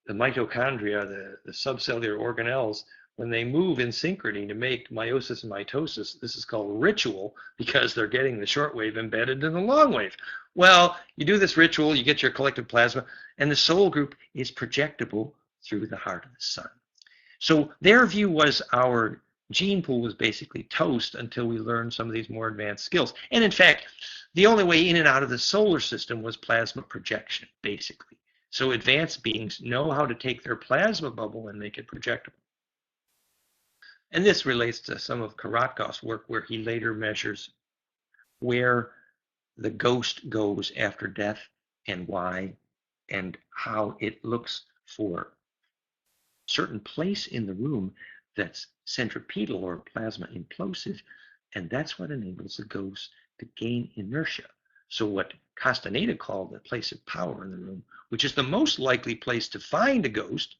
the mitochondria, the subcellular organelles, when they move in synchrony to make meiosis and mitosis, this is called ritual because they're getting the short wave embedded in the long wave. Well, you do this ritual, you get your collective plasma, and the soul group is projectable through the heart of the sun. So their view was our gene pool was basically toast until we learned some of these more advanced skills. And in fact, the only way in and out of the solar system was plasma projection, basically. So advanced beings know how to take their plasma bubble and make it projectable. And this relates to some of Karatkov's work where he later measures where the ghost goes after death and why and how it looks for certain place in the room that's centripetal or plasma implosive, and that's what enables the ghost to gain inertia. So what Castaneda called the place of power in the room, which is the most likely place to find a ghost.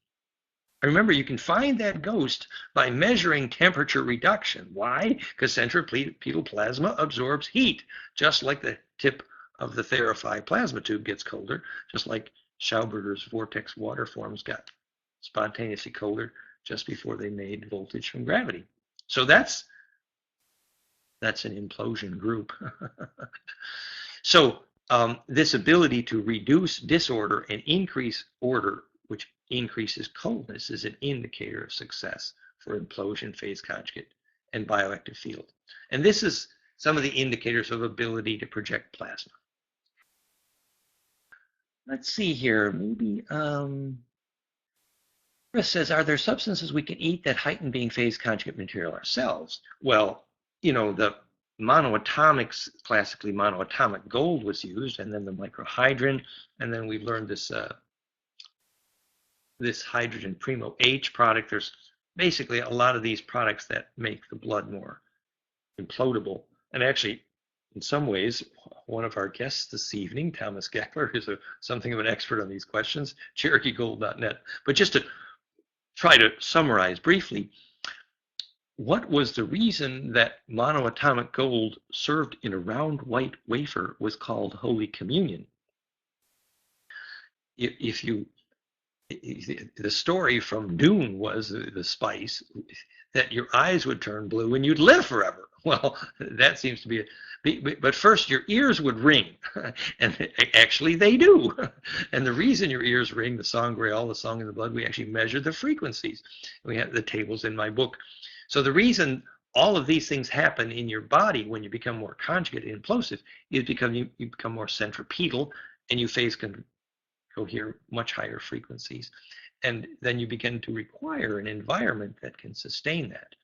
Remember, you can find that ghost by measuring temperature reduction. Why? Because centripetal plasma absorbs heat, just like the tip of the Therify plasma tube gets colder, just like Schauberger's vortex water forms got spontaneously colder just before they made voltage from gravity. So that's an implosion group. So this ability to reduce disorder and increase order, which increases coldness, is an indicator of success for implosion, phase conjugate, and bioactive field. And this is some of the indicators of ability to project plasma. Let's see here, maybe Chris says, are there substances we can eat that heighten being phase conjugate material ourselves? Well, the monoatomics, classically monoatomic gold was used, and then the microhydrin, and then we learned this hydrogen primo H product. There's basically a lot of these products that make the blood more implodable. And actually, in some ways, one of our guests this evening, Thomas Geckler, is something of an expert on these questions, CherokeeGold.net. But just to try to summarize briefly, what was the reason that monoatomic gold served in a round white wafer was called Holy Communion? If you, the story from Dune was the spice that your eyes would turn blue and you'd live forever. Well, that seems to be but first your ears would ring, and actually they do. And the reason your ears ring, the sangreal, the song in the blood, we actually measure the frequencies. We have the tables in my book. So the reason all of these things happen in your body when you become more conjugate and implosive is because you become more centripetal and you phase cohere much higher frequencies. And then you begin to require an environment that can sustain that.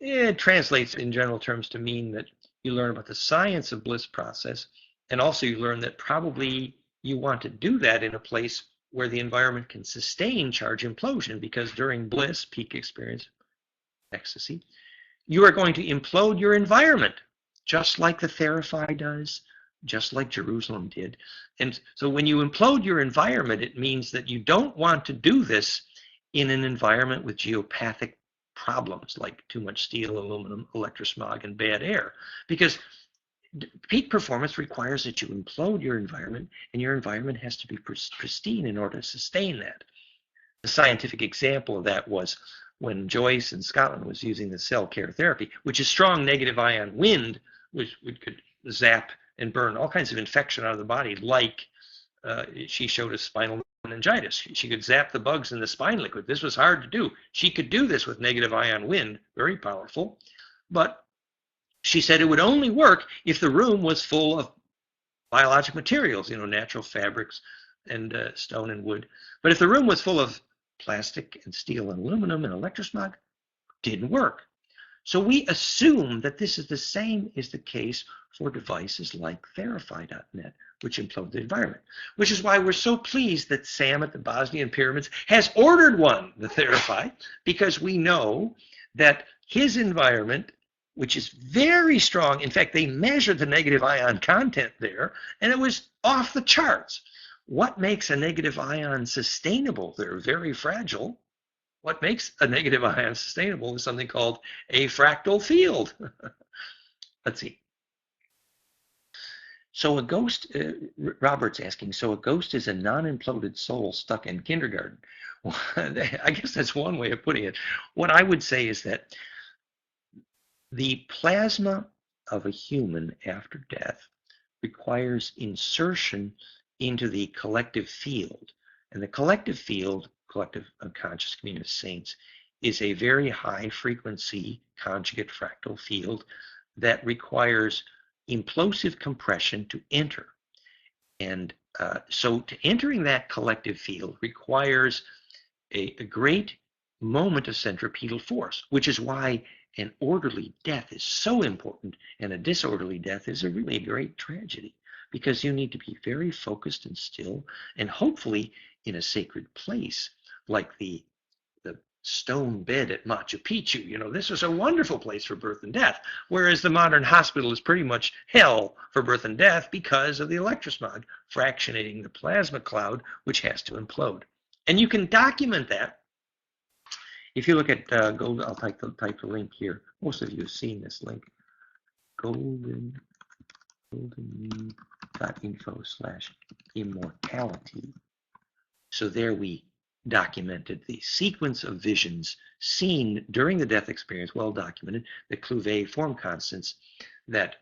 It translates in general terms to mean that you learn about the science of bliss process, and also you learn that probably you want to do that in a place where the environment can sustain charge implosion, because during bliss, peak experience, ecstasy, you are going to implode your environment, just like the Theraphi does, just like Jerusalem did. And so when you implode your environment, it means that you don't want to do this in an environment with geopathic problems like too much steel, aluminum, electrosmog, and bad air. Because peak performance requires that you implode your environment, and your environment has to be pristine in order to sustain that. The scientific example of that was when Joyce in Scotland was using the cell care therapy, which is strong negative ion wind, which could zap and burn all kinds of infection out of the body, like she showed us spinal meningitis. She could zap the bugs in the spine liquid. This was hard to do. She could do this with negative ion wind, very powerful, but she said it would only work if the room was full of biologic materials, natural fabrics and stone and wood. But if the room was full of plastic and steel and aluminum and electrosmog, didn't work. So we assume that this is the same is the case for devices like Theraphi.net, which implode the environment, which is why we're so pleased that Sam at the Bosnian Pyramids has ordered one, the Theraphi, because we know that his environment, which is very strong, in fact, they measured the negative ion content there, and it was off the charts. What makes a negative ion sustainable? They're very fragile. What makes a negative ion sustainable is something called a fractal field. Let's see. So a ghost, Robert's asking, so a ghost is a non-imploded soul stuck in kindergarten. Well, I guess that's one way of putting it. What I would say is that the plasma of a human after death requires insertion into the collective field. And the collective field, collective unconscious communion of saints, is a very high frequency conjugate fractal field that requires implosive compression to enter. And so entering that collective field requires a great moment of centripetal force, which is why an orderly death is so important, and a disorderly death is a really great tragedy, because you need to be very focused and still, and hopefully in a sacred place, like the stone bed at Machu Picchu. This was a wonderful place for birth and death, whereas the modern hospital is pretty much hell for birth and death because of the electrosmog fractionating the plasma cloud, which has to implode. And you can document that. If you look at Golden, I'll type the link here. Most of you have seen this link. golden.info/immortality. So there we documented the sequence of visions seen during the death experience, well documented, the Clouvet form constants, that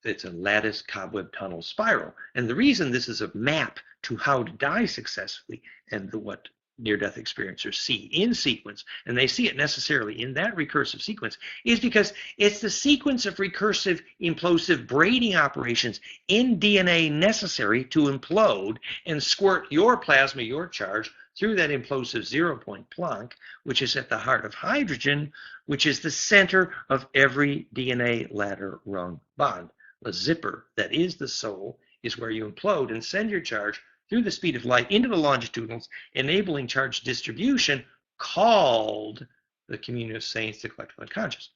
it's a lattice cobweb tunnel spiral. And the reason this is a map to how to die successfully and what near-death experiencers see in sequence, and they see it necessarily in that recursive sequence, is because it's the sequence of recursive implosive braiding operations in DNA necessary to implode and squirt your plasma, your charge, through that implosive zero-point Planck, which is at the heart of hydrogen, which is the center of every DNA ladder rung bond. The zipper, that is the soul, is where you implode and send your charge through the speed of light into the longitudinals, enabling charge distribution called the communion of saints, the collective unconscious.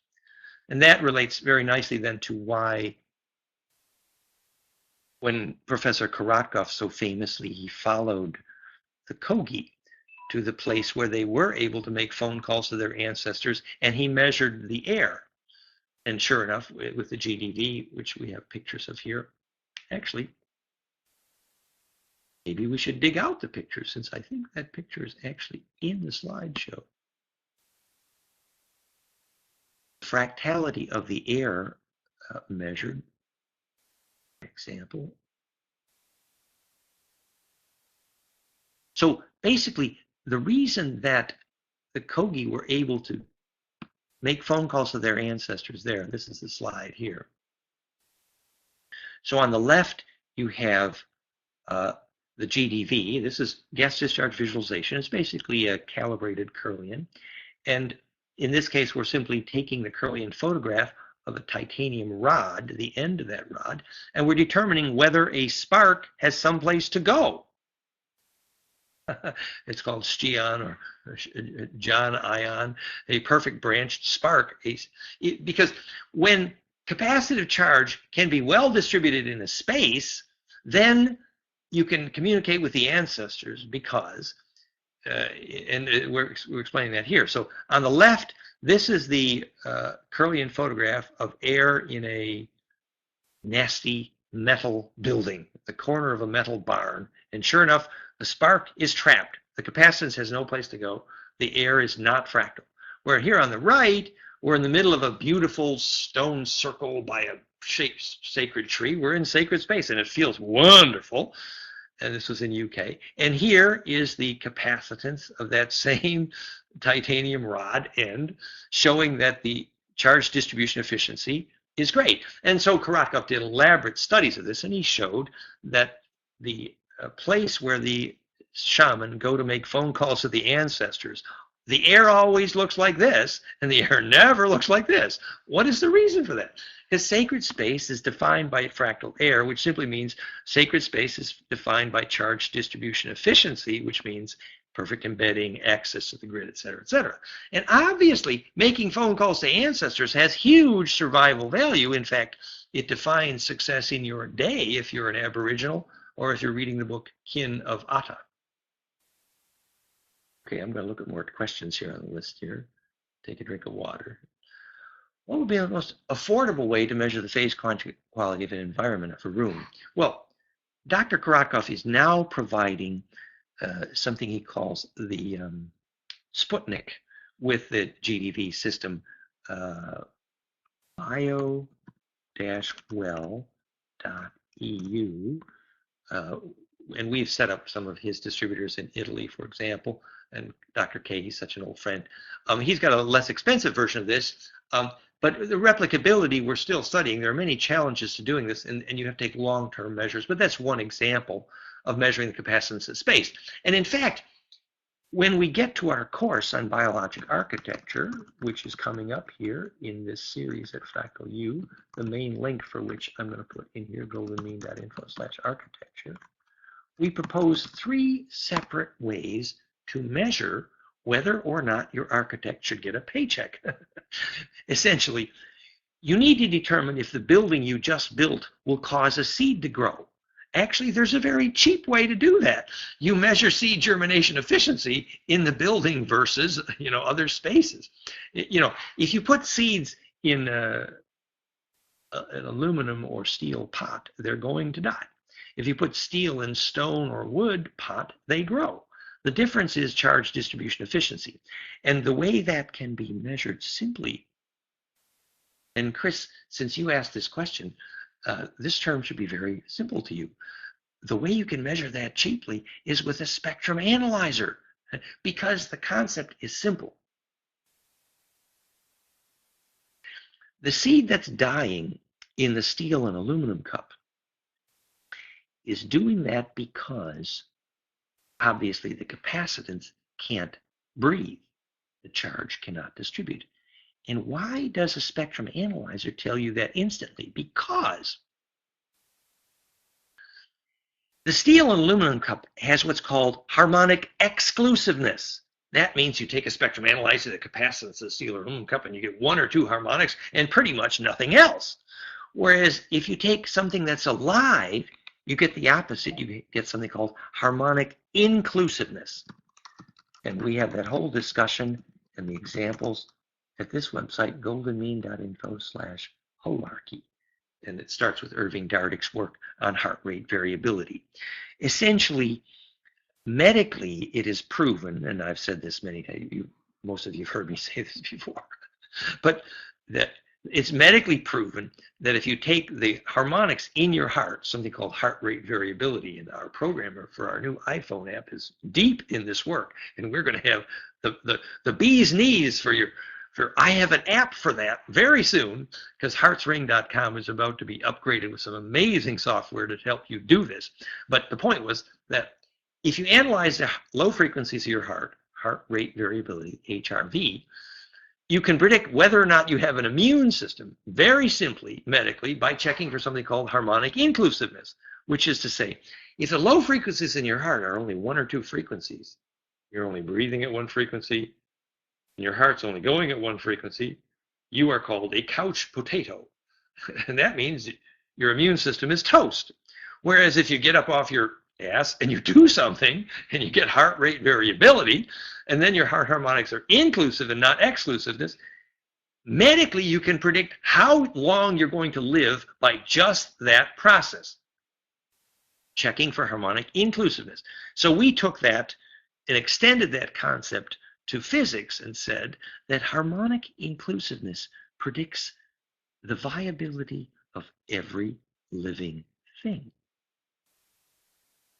And that relates very nicely then to why when Professor Korotkov so famously, he followed the Kogi to the place where they were able to make phone calls to their ancestors, and he measured the air. And sure enough, with the GDV, which we have pictures of here, actually, maybe we should dig out the picture, since I think that picture is actually in the slideshow. Fractality of the air measured, for example. So basically, the reason that the Kogi were able to make phone calls to their ancestors there, this is the slide here. So on the left, you have the GDV. This is gas discharge visualization. It's basically a calibrated Kirlian. And in this case, we're simply taking the Kirlian photograph of a titanium rod, the end of that rod, and we're determining whether a spark has someplace to go. It's called Stian or John ion, a perfect branched spark. Because when capacitive charge can be well distributed in a space, then you can communicate with the ancestors because, and we're explaining that here. So on the left, this is the Kirlian photograph of air in a nasty metal building, the corner of a metal barn. And sure enough, the spark is trapped. The capacitance has no place to go. The air is not fractal. Where here on the right, we're in the middle of a beautiful stone circle by a sacred tree. We're in sacred space, and it feels wonderful. And this was in UK. And here is the capacitance of that same titanium rod end, showing that the charge distribution efficiency is great. And so Korotkov did elaborate studies of this, and he showed that the place where the shaman go to make phone calls to the ancestors, the air always looks like this, and the air never looks like this. What is the reason for that? Because sacred space is defined by fractal air, which simply means sacred space is defined by charge distribution efficiency, which means perfect embedding, access to the grid, et cetera, et cetera. And obviously, making phone calls to ancestors has huge survival value. In fact, it defines success in your day if you're an Aboriginal or if you're reading the book Kin of Atta. Okay, I'm going to look at more questions here on the list here. Take a drink of water. What would be the most affordable way to measure the phase quality of an environment of a room? Well, Dr. Korotkov is now providing something he calls the Sputnik with the GDV system, bio-well.eu. And we've set up some of his distributors in Italy, for example, and Dr. K, he's such an old friend. He's got a less expensive version of this, but the replicability we're still studying. There are many challenges to doing this, and you have to take long-term measures, but that's one example of measuring the capacitance of space. And in fact, when we get to our course on biologic architecture, which is coming up here in this series at Fractal U, the main link for which I'm going to put in here, goldenmean.info/architecture, we propose 3 separate ways to measure whether or not your architect should get a paycheck. Essentially, you need to determine if the building you just built will cause a seed to grow. Actually, there's a very cheap way to do that. You measure seed germination efficiency in the building versus, other spaces. If you put seeds in an aluminum or steel pot, they're going to die. If you put steel in stone or wood pot, they grow. The difference is charge distribution efficiency. And the way that can be measured simply, and Chris, since you asked this question, this term should be very simple to you. The way you can measure that cheaply is with a spectrum analyzer, because the concept is simple. The seed that's dying in the steel and aluminum cup is doing that because Obviously, the capacitance can't breathe. The charge cannot distribute. And why does a spectrum analyzer tell you that instantly? Because the steel and aluminum cup has what's called harmonic exclusiveness. That means you take a spectrum analyzer, the capacitance of the steel or aluminum cup, and you get one or two harmonics and pretty much nothing else. Whereas if you take something that's alive, you get the opposite. You get something called harmonic inclusiveness. And we have that whole discussion and the examples at this website, goldenmean.info/holarchy. And it starts with Irving Dardich's work on heart rate variability. Essentially, medically, it is proven, and I've said this many times, most of you have heard me say this before, but that it's medically proven that if you take the harmonics in your heart, something called heart rate variability, and our programmer for our new iPhone app is deep in this work, and we're going to have the bee's knees for I have an app for that very soon, because heartsring.com is about to be upgraded with some amazing software to help you do this. But the point was that if you analyze the low frequencies of your heart rate variability, HRV, you can predict whether or not you have an immune system very simply, medically, by checking for something called harmonic inclusiveness, which is to say, if the low frequencies in your heart are only one or two frequencies, you're only breathing at one frequency, and your heart's only going at one frequency, you are called a couch potato. And that means your immune system is toast. Whereas if you get up off your ass and you do something and you get heart rate variability, and then your heart harmonics are inclusive and not exclusiveness, medically you can predict how long you're going to live by just that process, checking for harmonic inclusiveness. So we took that and extended that concept to physics and said that harmonic inclusiveness predicts the viability of every living thing.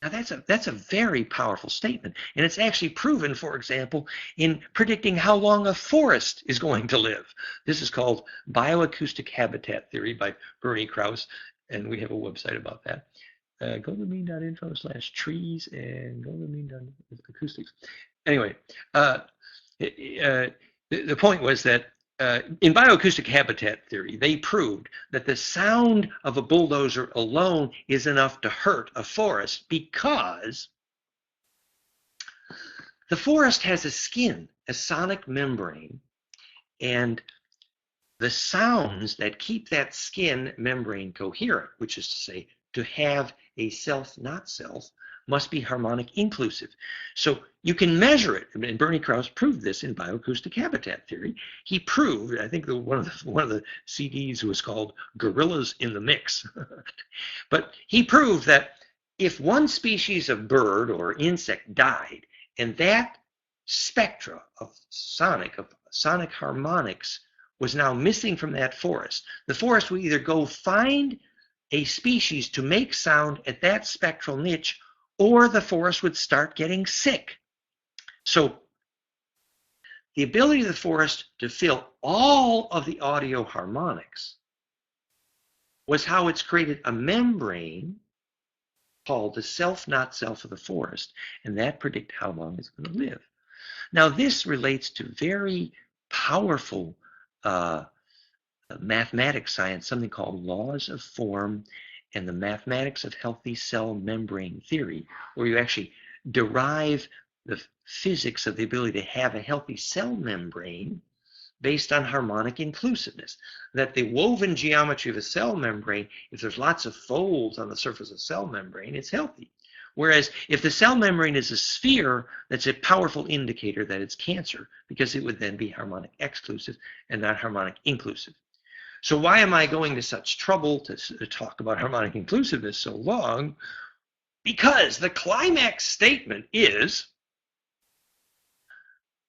Now that's a very powerful statement, and it's actually proven, for example, in predicting how long a forest is going to live. This is called bioacoustic habitat theory by Bernie Krause, and we have a website about that. goldenmean.info/trees and goldenmean.acoustics. Anyway, the point was that in bioacoustic habitat theory, they proved that the sound of a bulldozer alone is enough to hurt a forest because the forest has a skin, a sonic membrane, and the sounds that keep that skin membrane coherent, which is to say, to have a self, not self, must be harmonic inclusive. So you can measure it, and Bernie Krause proved this in bioacoustic habitat theory. He proved, I think one of the CDs was called Gorillas in the Mix, but he proved that if one species of bird or insect died, and that spectra of sonic harmonics was now missing from that forest, the forest would either go find a species to make sound at that spectral niche, or the forest would start getting sick. So the ability of the forest to fill all of the audio harmonics was how it's created a membrane called the self, not self of the forest, and that predict how long it's going to live. Now this relates to very powerful mathematics science, something called laws of form and the mathematics of healthy cell membrane theory, where you actually derive the physics of the ability to have a healthy cell membrane based on harmonic inclusiveness. That the woven geometry of a cell membrane, if there's lots of folds on the surface of the cell membrane, it's healthy. Whereas if the cell membrane is a sphere, that's a powerful indicator that it's cancer, because it would then be harmonic exclusive and not harmonic inclusive. So why am I going to such trouble to talk about harmonic inclusiveness so long? Because the climax statement is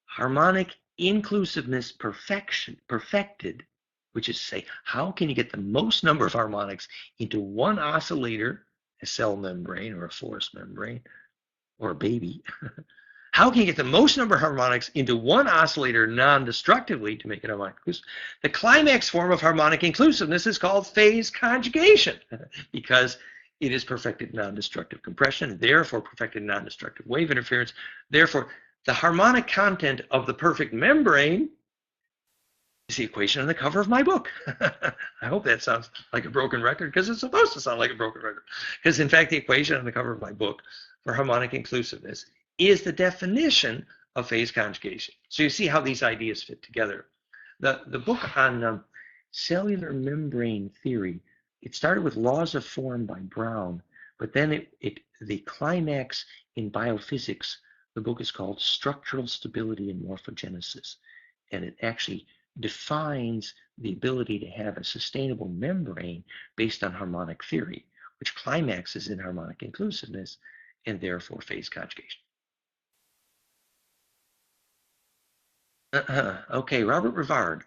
harmonic inclusiveness perfected, which is to say, how can you get the most number of harmonics into one oscillator, a cell membrane or a forest membrane, or a baby? How can you get the most number of harmonics into one oscillator non-destructively to make it harmonic inclusive? The climax form of harmonic inclusiveness is called phase conjugation, because It is perfected non-destructive compression, therefore perfected non-destructive wave interference. Therefore, the harmonic content of the perfect membrane is the equation on the cover of my book. I hope that sounds like a broken record, because it's supposed to sound like a broken record. Because in fact, the equation on the cover of my book for harmonic inclusiveness is the definition of phase conjugation. So you see how these ideas fit together. The book on cellular membrane theory, it started with laws of form by Brown, but then the climax in biophysics, the book is called Structural Stability and Morphogenesis. And it actually defines the ability to have a sustainable membrane based on harmonic theory, which climaxes in harmonic inclusiveness and therefore phase conjugation. Okay, Robert Rivard.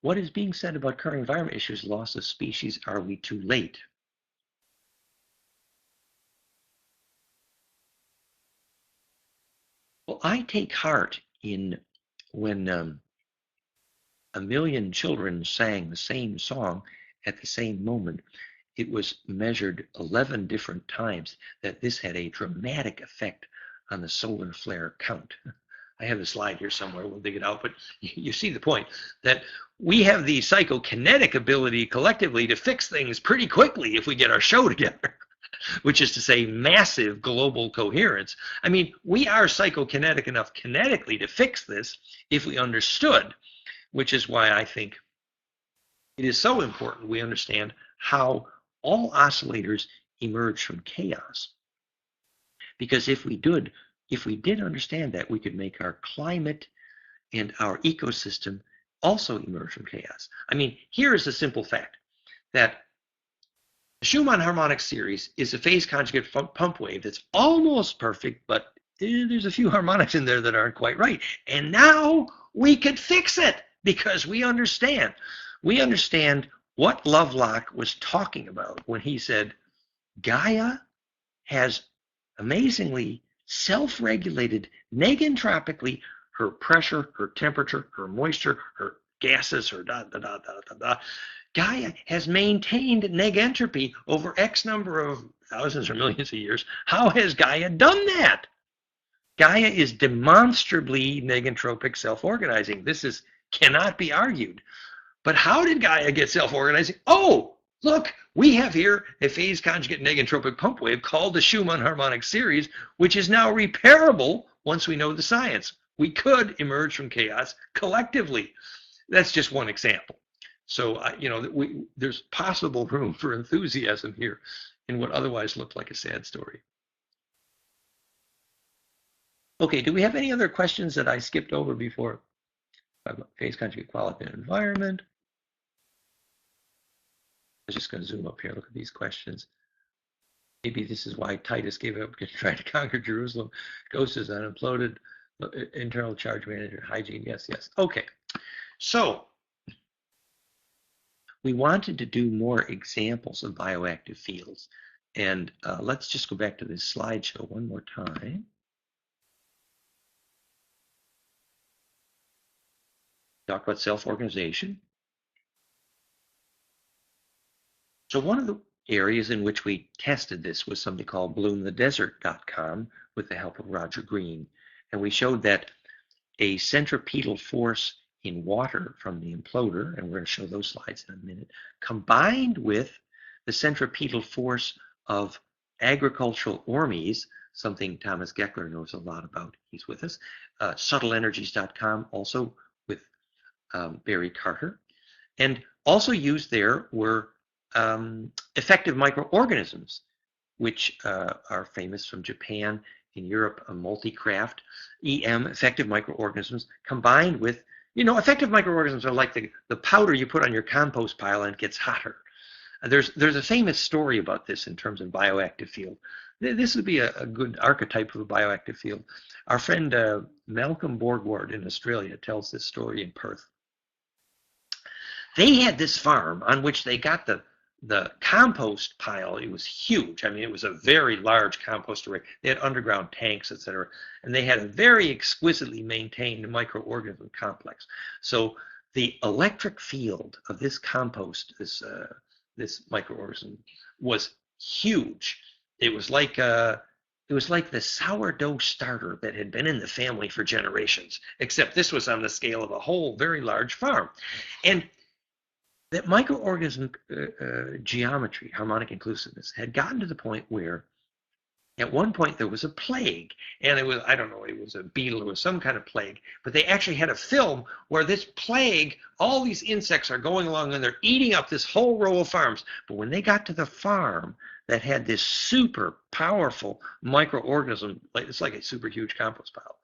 What is being said about current environment issues, loss of species? Are we too late? Well, I take heart in when a million children sang the same song at the same moment. It was measured 11 different times that this had a dramatic effect on the solar flare count. I have a slide here somewhere, we'll dig it out, but you see the point that we have the psychokinetic ability collectively to fix things pretty quickly if we get our show together, which is to say massive global coherence. I mean, we are psychokinetic enough kinetically to fix this if we understood, which is why I think it is so important we understand how all oscillators emerge from chaos. Because if we did understand that, we could make our climate and our ecosystem also emerge from chaos. I mean, here is a simple fact that the Schumann harmonic series is a phase conjugate pump wave that's almost perfect, but there's a few harmonics in there that aren't quite right. And now we could fix it because we understand. We understand what Lovelock was talking about when he said Gaia has amazingly self-regulated negentropically her pressure, her temperature, her moisture, her gases, her Gaia has maintained negentropy over X number of thousands or millions of years. How has Gaia done that? Gaia is demonstrably negentropic self-organizing. This cannot be argued. But how did Gaia get self-organizing? Oh, look, we have here a phase conjugate negentropic pump wave called the Schumann harmonic series, which is now repairable once we know the science. We could emerge from chaos collectively. That's just one example. So, there's possible room for enthusiasm here in what otherwise looked like a sad story. Okay, do we have any other questions that I skipped over before? Phase conjugate quality and environment. I'm just going to zoom up here. Look at these questions. Maybe this is why Titus gave up trying to conquer Jerusalem. Ghost is unimploded. Internal charge manager, hygiene. Yes, yes. Okay. So we wanted to do more examples of bioactive fields. And let's just go back to this slideshow one more time. Talk about self-organization. So one of the areas in which we tested this was something called bloomthedesert.com with the help of Roger Green. And we showed that a centripetal force in water from the imploder, and we're going to show those slides in a minute, combined with the centripetal force of agricultural ormes, something Thomas Geckler knows a lot about. He's with us. Subtleenergies.com, also with Barry Carter. And also used there were effective microorganisms, which are famous from Japan. In Europe, a multi-craft, EM, effective microorganisms, combined with, effective microorganisms are like the powder you put on your compost pile and it gets hotter. There's a famous story about this in terms of bioactive field. This would be a good archetype of a bioactive field. Our friend Malcolm Borgward in Australia tells this story in Perth. They had this farm on which they got the compost pile. It was huge. I mean, it was a very large compost array. They had underground tanks, etc. And they had a very exquisitely maintained microorganism complex. So the electric field of this compost, this microorganism, was huge. It was like the sourdough starter that had been in the family for generations, except this was on the scale of a whole very large farm. And that microorganism geometry, harmonic inclusiveness, had gotten to the point where at one point there was a plague, and it was, I don't know, it was a beetle, it was some kind of plague, but they actually had a film where this plague, all these insects are going along and they're eating up this whole row of farms. But when they got to the farm that had this super powerful microorganism, it's like a super huge compost pile,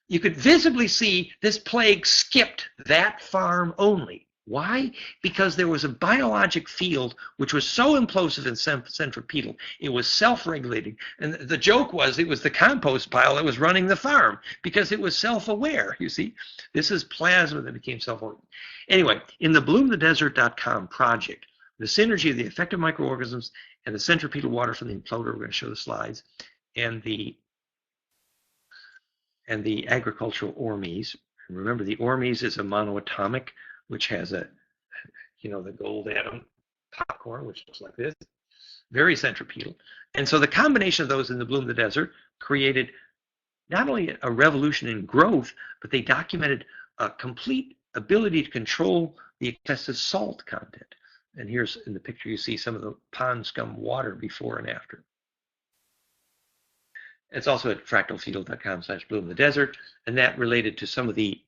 you could visibly see this plague skipped that farm only. Why? Because there was a biologic field which was so implosive and centripetal, it was self-regulating. And the joke was it was the compost pile that was running the farm because it was self-aware, you see. This is plasma that became self-aware. Anyway, in the bloomthedesert.com project, the synergy of the effective microorganisms and the centripetal water from the imploder, we're going to show the slides, and the agricultural ormes. Remember, the ormes is a monoatomic, which has the gold atom popcorn, which looks like this, very centripetal. And so the combination of those in the Bloom the Desert created not only a revolution in growth, but they documented a complete ability to control the excessive salt content. And here's in the picture, you see some of the pond scum water before and after. It's also at fractalfield.com/bloom the desert, and that related to some of the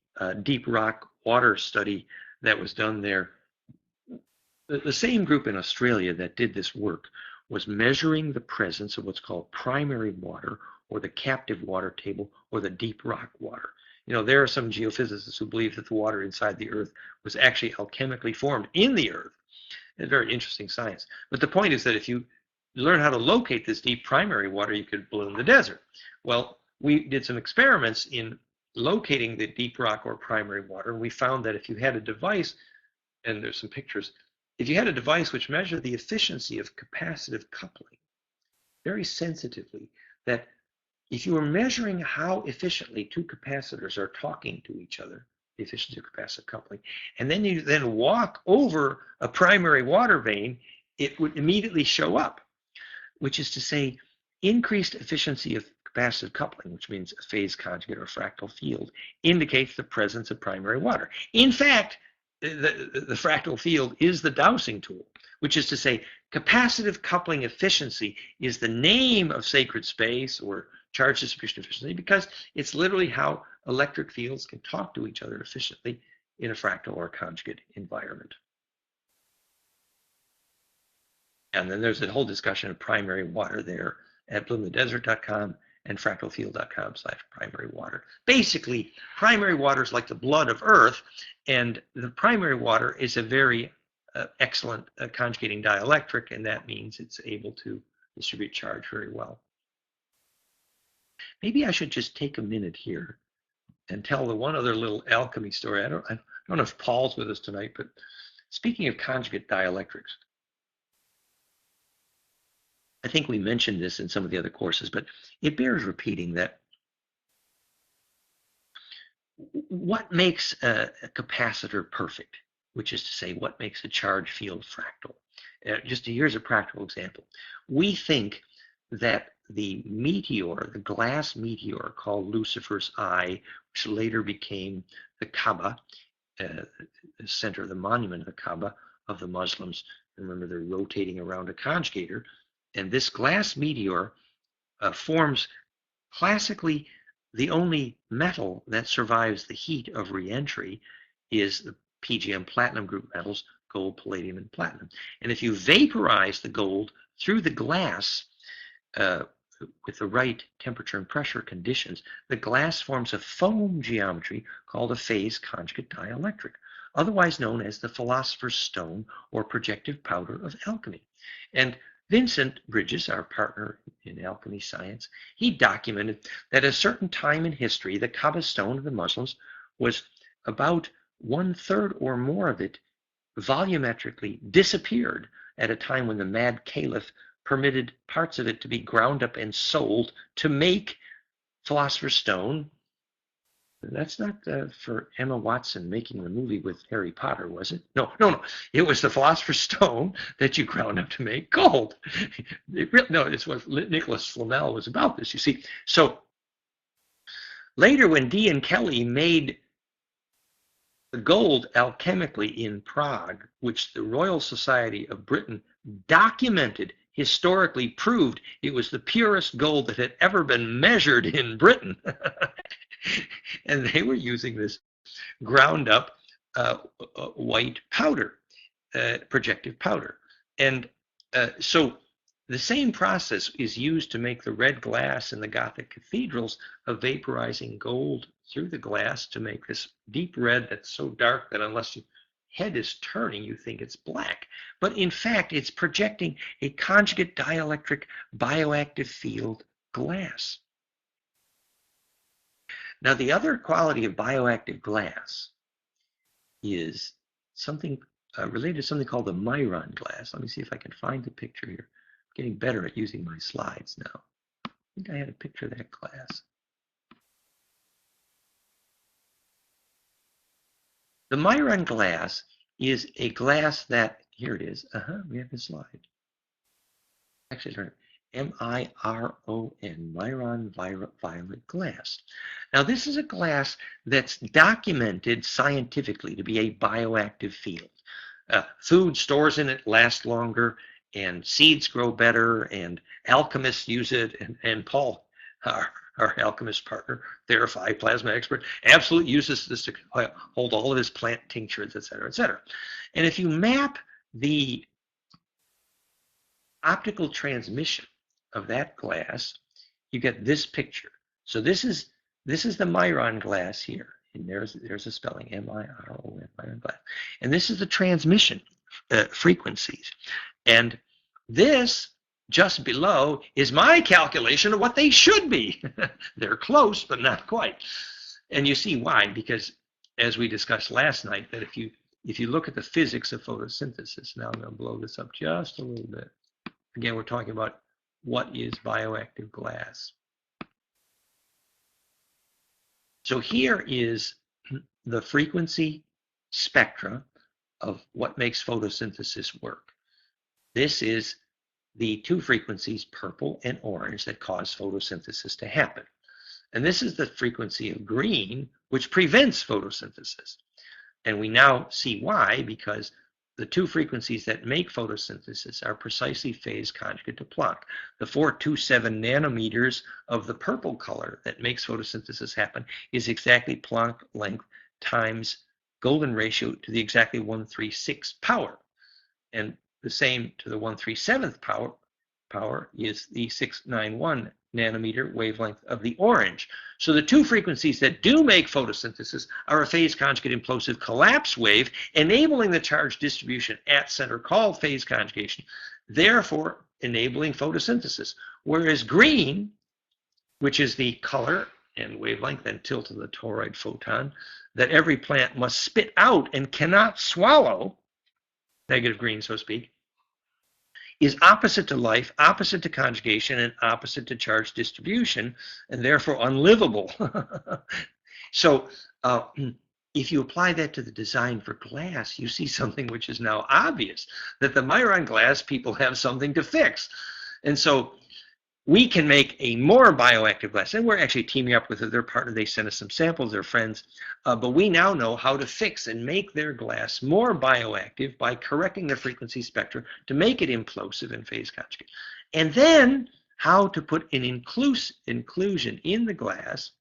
deep rock water study that was done there. The same group in Australia that did this work was measuring the presence of what's called primary water, or the captive water table, or the deep rock water. There are some geophysicists who believe that the water inside the earth was actually alchemically formed in the earth. It's very interesting science. But the point is that if you learn how to locate this deep primary water, you could bloom the desert. Well, we did some experiments in locating the deep rock or primary water, and we found that if you had a device, and there's some pictures, if you had a device which measured the efficiency of capacitive coupling very sensitively, that if you were measuring how efficiently two capacitors are talking to each other, the efficiency of capacitive coupling, and then you walk over a primary water vein, it would immediately show up, which is to say increased efficiency of capacitive coupling, which means a phase conjugate or fractal field, indicates the presence of primary water. In fact, the fractal field is the dowsing tool, which is to say capacitive coupling efficiency is the name of sacred space or charge distribution efficiency, because it's literally how electric fields can talk to each other efficiently in a fractal or conjugate environment. And then there's a whole discussion of primary water there at bloomthedesert.com and fractalfield.com/primary water. Basically, primary water is like the blood of Earth, and the primary water is a very excellent conjugating dielectric, and that means it's able to distribute charge very well. Maybe I should just take a minute here and tell the one other little alchemy story. I don't know if Paul's with us tonight, but speaking of conjugate dielectrics, I think we mentioned this in some of the other courses, but it bears repeating that what makes a capacitor perfect, which is to say what makes a charge field fractal. Here's a practical example. We think that the meteor, the glass meteor called Lucifer's Eye, which later became the Kaaba, the center of the monument of the Kaaba of the Muslims. Remember, they're rotating around a conjugator. And this glass meteor forms classically the only metal that survives the heat of reentry is the PGM platinum group metals, gold, palladium, and platinum. And if you vaporize the gold through the glass with the right temperature and pressure conditions, the glass forms a foam geometry called a phase conjugate dielectric, otherwise known as the philosopher's stone or projective powder of alchemy. And Vincent Bridges, our partner in alchemy science, he documented that at a certain time in history, the Kaaba stone of the Muslims was about 1/3 or more of it volumetrically disappeared at a time when the mad caliph permitted parts of it to be ground up and sold to make philosopher's stone, That's not for Emma Watson making the movie with Harry Potter, was it? No, no, no. It was the philosopher's stone that you ground up to make gold. No, it's what Nicholas Flamel was about this, you see. So later when Dee and Kelly made the gold alchemically in Prague, which the Royal Society of Britain documented, historically proved it was the purest gold that had ever been measured in Britain. And they were using this ground up white powder, projective powder. And so the same process is used to make the red glass in the Gothic cathedrals of vaporizing gold through the glass to make this deep red that's so dark that unless your head is turning, you think it's black. But in fact, it's projecting a conjugate dielectric bioactive field glass. Now, the other quality of bioactive glass is something related to something called the Myron glass. Let me see if I can find the picture here. I'm getting better at using my slides now. I think I had a picture of that glass. The Myron glass is a glass that, here it is. We have the slide. Actually, M-I-R-O-N, Myron violet glass. Now, this is a glass that's documented scientifically to be a bioactive field. Food stores in it last longer, and seeds grow better, and alchemists use it, and Paul, our alchemist partner, Therify plasma expert, absolutely uses this to hold all of his plant tinctures, et cetera, et cetera. And if you map the optical transmission of that glass, you get this picture. So this is the Myron glass here, and there's a spelling, M-I-R-O-N, Myron glass. And this is the transmission frequencies. And this just below is my calculation of what they should be. They're close, but not quite. And you see why, because as we discussed last night, that if you look at the physics of photosynthesis, now I'm going to blow this up just a little bit. Again, we're talking about what is bioactive glass. So here is the frequency spectra of what makes photosynthesis work. This is the two frequencies, purple and orange, that cause photosynthesis to happen. And this is the frequency of green, which prevents photosynthesis. And we now see why, because the two frequencies that make photosynthesis are precisely phase conjugate to Planck. The 427 nanometers of the purple color that makes photosynthesis happen is exactly Planck length times golden ratio to the exactly 136 power. And the same to the 137th power is the 691 nanometer wavelength of the orange. So the two frequencies that do make photosynthesis are a phase conjugate implosive collapse wave, enabling the charge distribution at center called phase conjugation, therefore enabling photosynthesis. Whereas green, which is the color and wavelength and tilt of the toroid photon that every plant must spit out and cannot swallow, negative green, so to speak, is opposite to life, opposite to conjugation, and opposite to charge distribution, and therefore unlivable. So if you apply that to the design for glass, you see something which is now obvious, that the Myron glass people have something to fix. And so we can make a more bioactive glass, and we're actually teaming up with their partner. They sent us some samples, they're friends, but we now know how to fix and make their glass more bioactive by correcting the frequency spectra to make it implosive and phase conjugate. And then how to put an inclusion in the glass.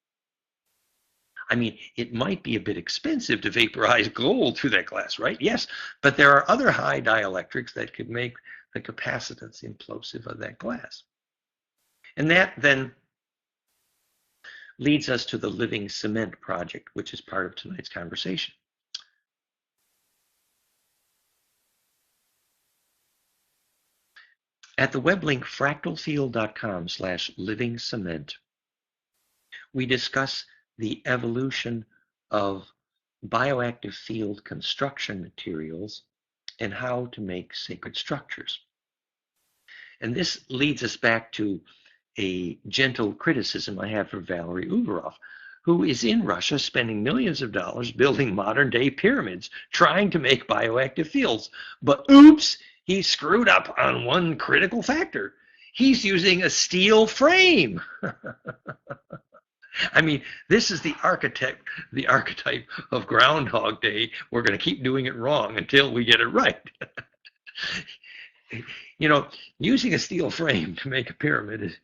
I mean, it might be a bit expensive to vaporize gold through that glass, right? Yes, but there are other high dielectrics that could make the capacitance implosive of that glass. And that then leads us to the Living Cement project, which is part of tonight's conversation. At the web link fractalfield.com/livingcement, we discuss the evolution of bioactive field construction materials and how to make sacred structures. And this leads us back to a gentle criticism I have for Valery Uvarov, who is in Russia spending millions of dollars building modern-day pyramids, trying to make bioactive fields. But oops, he screwed up on one critical factor. He's using a steel frame. I mean, this is the archetype of Groundhog Day. We're going to keep doing it wrong until we get it right. You know, using a steel frame to make a pyramid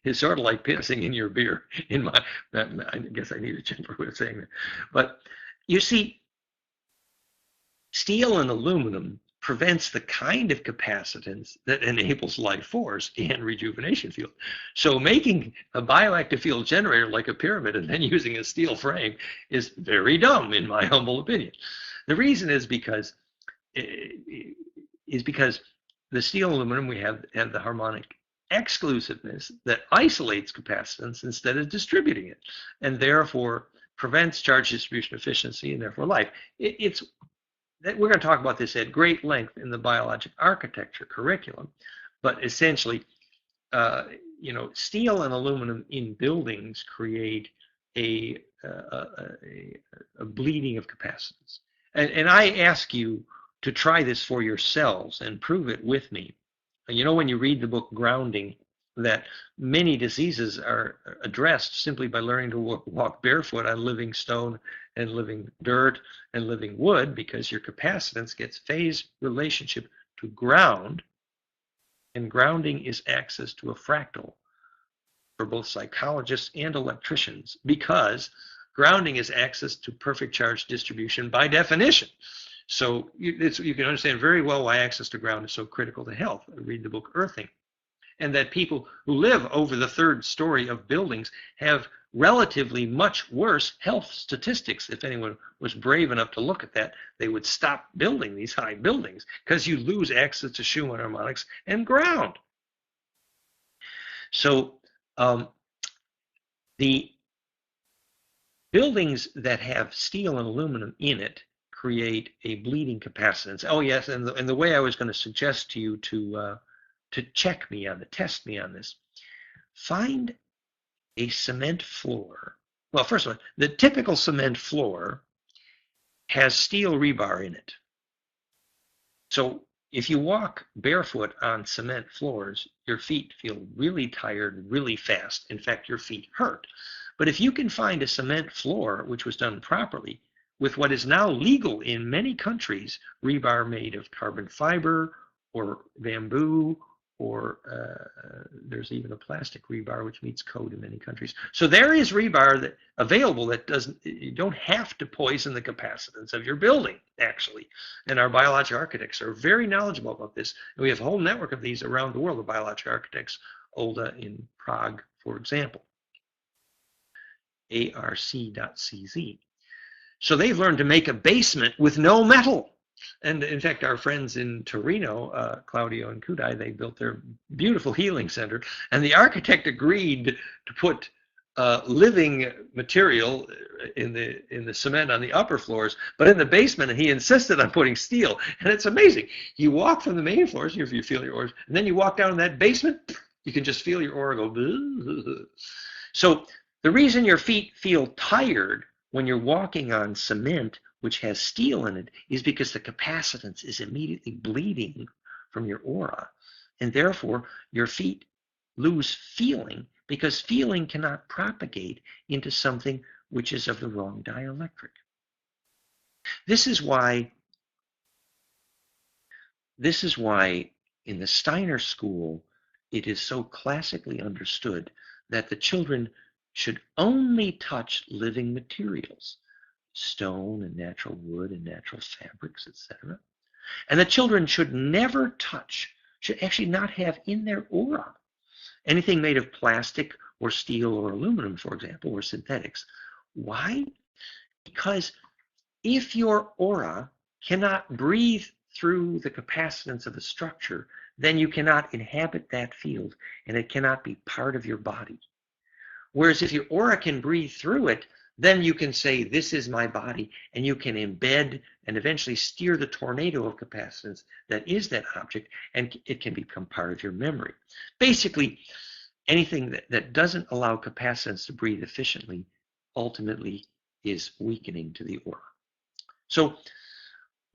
is sort of like pissing in your beer. I guess I need a gentler way of saying that. But you see, steel and aluminum prevents the kind of capacitance that enables life force and rejuvenation field. So making a bioactive field generator like a pyramid and then using a steel frame is very dumb, in my humble opinion. The reason is because the steel and aluminum, we have the harmonic exclusiveness that isolates capacitance instead of distributing it, and therefore prevents charge distribution efficiency and therefore life. We're going to talk about this at great length in the biologic architecture curriculum, but essentially, steel and aluminum in buildings create a bleeding of capacitance. And I ask you to try this for yourselves and prove it with me. You know, when you read the book Grounding, that many diseases are addressed simply by learning to walk barefoot on living stone and living dirt and living wood, because your capacitance gets phase relationship to ground, and grounding is access to a fractal for both psychologists and electricians, because grounding is access to perfect charge distribution by definition. So you can understand very well why access to ground is so critical to health. Read the book Earthing. And that people who live over the third story of buildings have relatively much worse health statistics. If anyone was brave enough to look at that, they would stop building these high buildings, because you lose access to Schumann harmonics and ground. So the buildings that have steel and aluminum in it create a bleeding capacitance. Oh yes, and the way I was going to suggest to you to test me on this, find a cement floor. Well, first of all, the typical cement floor has steel rebar in it. So if you walk barefoot on cement floors, your feet feel really tired really fast. In fact, your feet hurt. But if you can find a cement floor which was done properly with what is now legal in many countries, rebar made of carbon fiber or bamboo, or there's even a plastic rebar which meets code in many countries. So there is rebar that available that you don't have to poison the capacitance of your building, actually. And our biologic architects are very knowledgeable about this. And we have a whole network of these around the world, the biologic architects, OLDA in Prague, for example, arc.cz. So they've learned to make a basement with no metal. And in fact, our friends in Torino, Claudio and Kudai, they built their beautiful healing center, and the architect agreed to put living material in the cement on the upper floors, but in the basement he insisted on putting steel. And it's amazing. You walk from the main floors, if you feel your auras, and then you walk down in that basement, you can just feel your aura go. Bleh. So the reason your feet feel tired when you're walking on cement which has steel in it is because the capacitance is immediately bleeding from your aura, and therefore your feet lose feeling, because feeling cannot propagate into something which is of the wrong dielectric. This is why in the Steiner school it is so classically understood that the children should only touch living materials, stone and natural wood and natural fabrics, etc. And the children should never touch, should actually not have in their aura anything made of plastic or steel or aluminum, for example, or synthetics. Why? Because if your aura cannot breathe through the capacitance of the structure, then you cannot inhabit that field, and it cannot be part of your body. Whereas if your aura can breathe through it, then you can say, this is my body, and you can embed and eventually steer the tornado of capacitance that is that object, and it can become part of your memory. Basically, anything that doesn't allow capacitance to breathe efficiently ultimately is weakening to the aura. So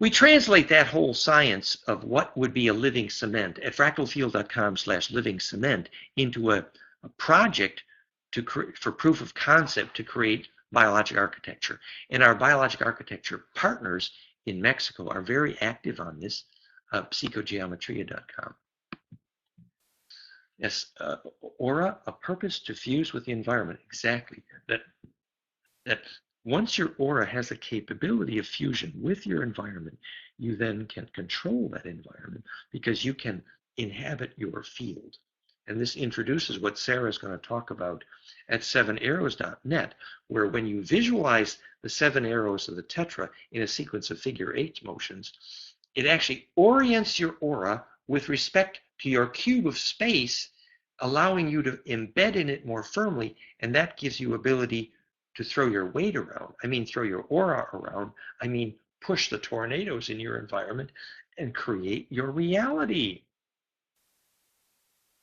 we translate that whole science of what would be a living cement at fractalfield.com/living cement into a project for proof of concept to create biologic architecture. And our biologic architecture partners in Mexico are very active on this, psychogeometria.com. Yes, aura, a purpose to fuse with the environment. Exactly. That once your aura has a capability of fusion with your environment, you then can control that environment because you can inhabit your field. And this introduces what Sarah is going to talk about at 7arrows.net, where when you visualize the 7 arrows of the tetra in a sequence of figure 8 motions, it actually orients your aura with respect to your cube of space, allowing you to embed in it more firmly, and that gives you ability to throw your weight around. I mean, throw your aura around. I mean, push the tornadoes in your environment and create your reality.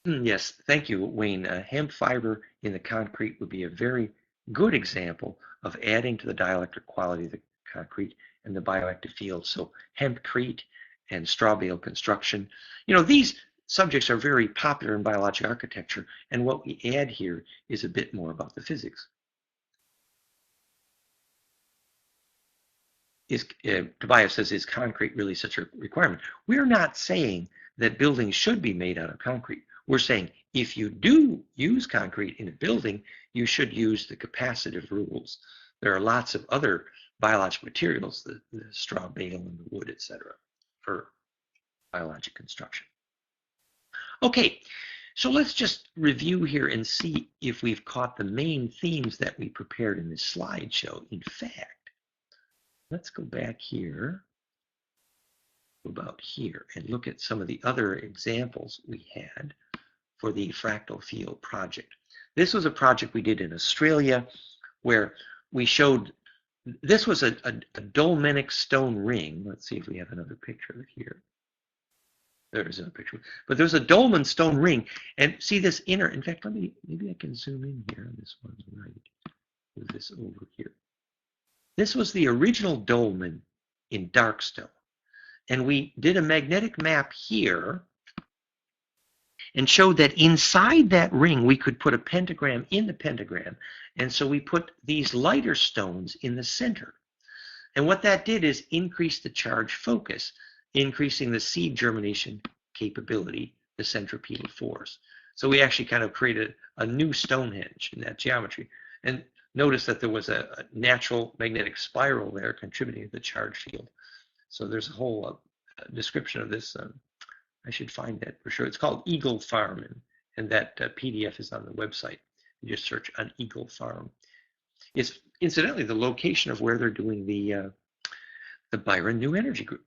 Yes, thank you, Wayne. Hemp fiber in the concrete would be a very good example of adding to the dielectric quality of the concrete and the bioactive field. So hempcrete and straw bale construction. You know, these subjects are very popular in biologic architecture, and what we add here is a bit more about the physics. Tobias says, is concrete really such a requirement? We're not saying that buildings should be made out of concrete. We're saying if you do use concrete in a building, you should use the capacitive rules. There are lots of other biologic materials, the straw bale and the wood, etc., for biologic construction. Okay, so let's just review here and see if we've caught the main themes that we prepared in this slideshow. In fact, let's go back here, about here, and look at some of the other examples we had for the fractal field project. This was a project we did in Australia where we showed, this was a dolmenic stone ring. Let's see if we have another picture of it here. There's a picture. But there's a dolmen stone ring, and see this inner, in fact, maybe I can zoom in here. This one's right. Move this over here. This was the original dolmen in dark stone. And we did a magnetic map here and showed that inside that ring we could put a pentagram in the pentagram. And so we put these lighter stones in the center. And what that did is increase the charge focus, increasing the seed germination capability, the centripetal force. So we actually kind of created a new Stonehenge in that geometry. And notice that there was a natural magnetic spiral there contributing to the charge field. So there's a whole description of this. I should find that for sure. It's called Eagle Farm, and that PDF is on the website. You just search on Eagle Farm. It's incidentally the location of where they're doing the Byron New Energy Group.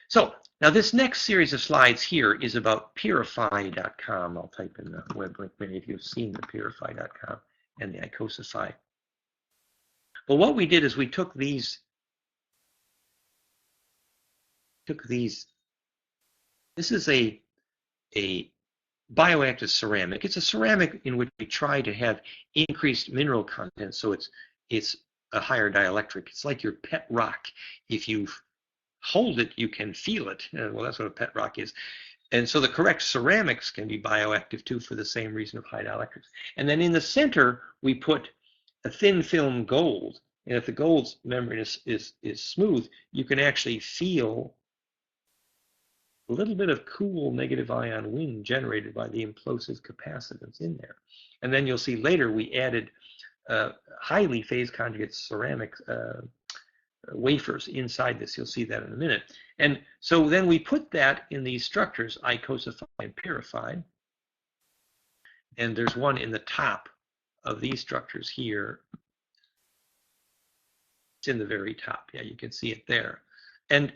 So now this next series of slides here is about purify.com. I'll type in the web link. Many of you have seen the purify.com and the Icosify. But what we did is we took these. This is a bioactive ceramic. It's a ceramic in which we try to have increased mineral content, so it's a higher dielectric. It's like your pet rock. If you hold it, you can feel it. Well, that's what a pet rock is. And so the correct ceramics can be bioactive too for the same reason of high dielectrics. And then in the center, we put a thin film gold. And if the gold's membrane is smooth, you can actually feel a little bit of cool negative ion wind generated by the implosive capacitance in there. And then you'll see later we added highly phase conjugate ceramic wafers inside this. You'll see that in a minute. And so then we put that in these structures, Icosify and Purify. And there's one in the top of these structures here. It's in the very top. Yeah, you can see it there. And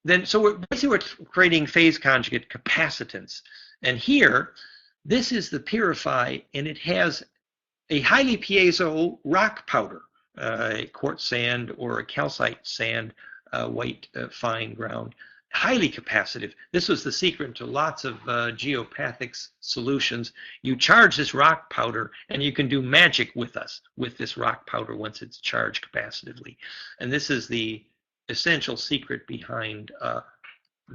then, so we're creating phase conjugate capacitance. And here, this is the Purify, and it has a highly piezo rock powder, a quartz sand or a calcite sand, white fine ground. highly capacitive. This was the secret to lots of geopathic solutions. You charge this rock powder, and you can do magic with this rock powder once it's charged capacitively. And this is the essential secret behind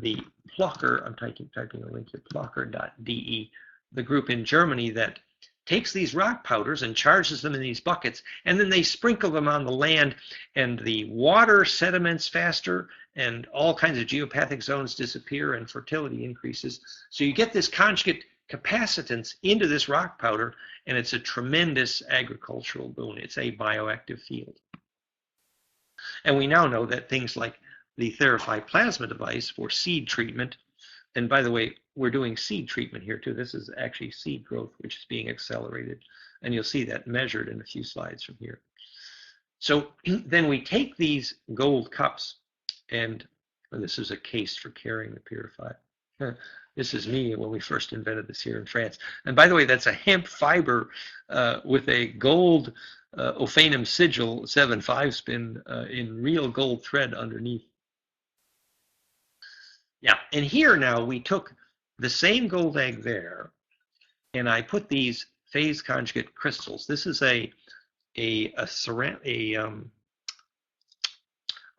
the Plocker. I'm typing a link here, plocker.de, the group in Germany that takes these rock powders and charges them in these buckets, and then they sprinkle them on the land, and the water sediments faster, and all kinds of geopathic zones disappear, and fertility increases. So you get this conjugate capacitance into this rock powder, and it's a tremendous agricultural boon. It's a bioactive field. And we now know that things like the Therify plasma device for seed treatment, and by the way, we're doing seed treatment here too. This is actually seed growth, which is being accelerated. And you'll see that measured in a few slides from here. So then we take these gold cups, and this is a case for carrying the purified. This is me when we first invented this here in France. And by the way, that's a hemp fiber with a gold Ophanum sigil 7/5 spin in real gold thread underneath. Yeah, and here now we took the same gold egg there, and I put these phase conjugate crystals. This is a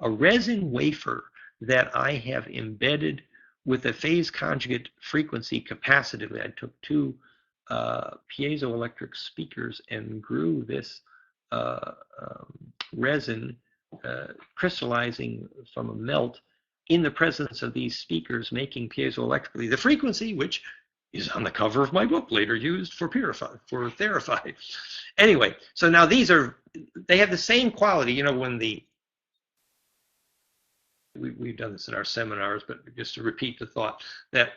resin wafer that I have embedded with a phase conjugate frequency capacitively. I took two piezoelectric speakers and grew this resin crystallizing from a melt in the presence of these speakers, making piezoelectrically the frequency, which is on the cover of my book, later used for Therify. Anyway, so now they have the same quality. You know, when we've done this in our seminars, but just to repeat the thought, that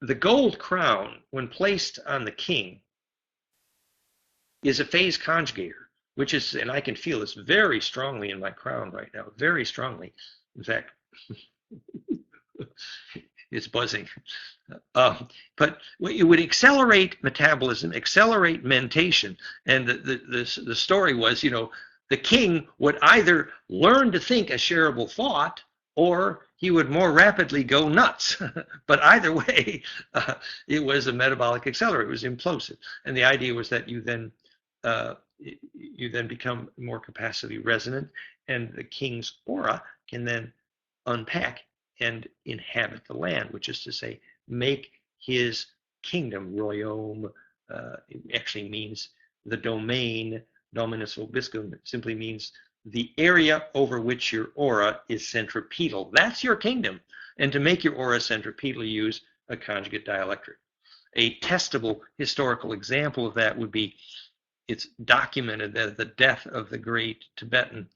the gold crown, when placed on the king, is a phase conjugator, which is, and I can feel this very strongly in my crown right now, very strongly. In fact, it's buzzing. But it would accelerate metabolism, accelerate mentation. And the story was, you know, the king would either learn to think a shareable thought, or he would more rapidly go nuts. But either way, it was a metabolic accelerator. It was implosive. And the idea was that you then become more capacity resonant, and the king's aura can then unpack and inhabit the land, which is to say, make his kingdom, royaume, it actually means the domain. Dominus vobiscum simply means the area over which your aura is centripetal. That's your kingdom. And to make your aura centripetal, you use a conjugate dielectric. A testable historical example of that would be, it's documented that at the death of the great Tibetan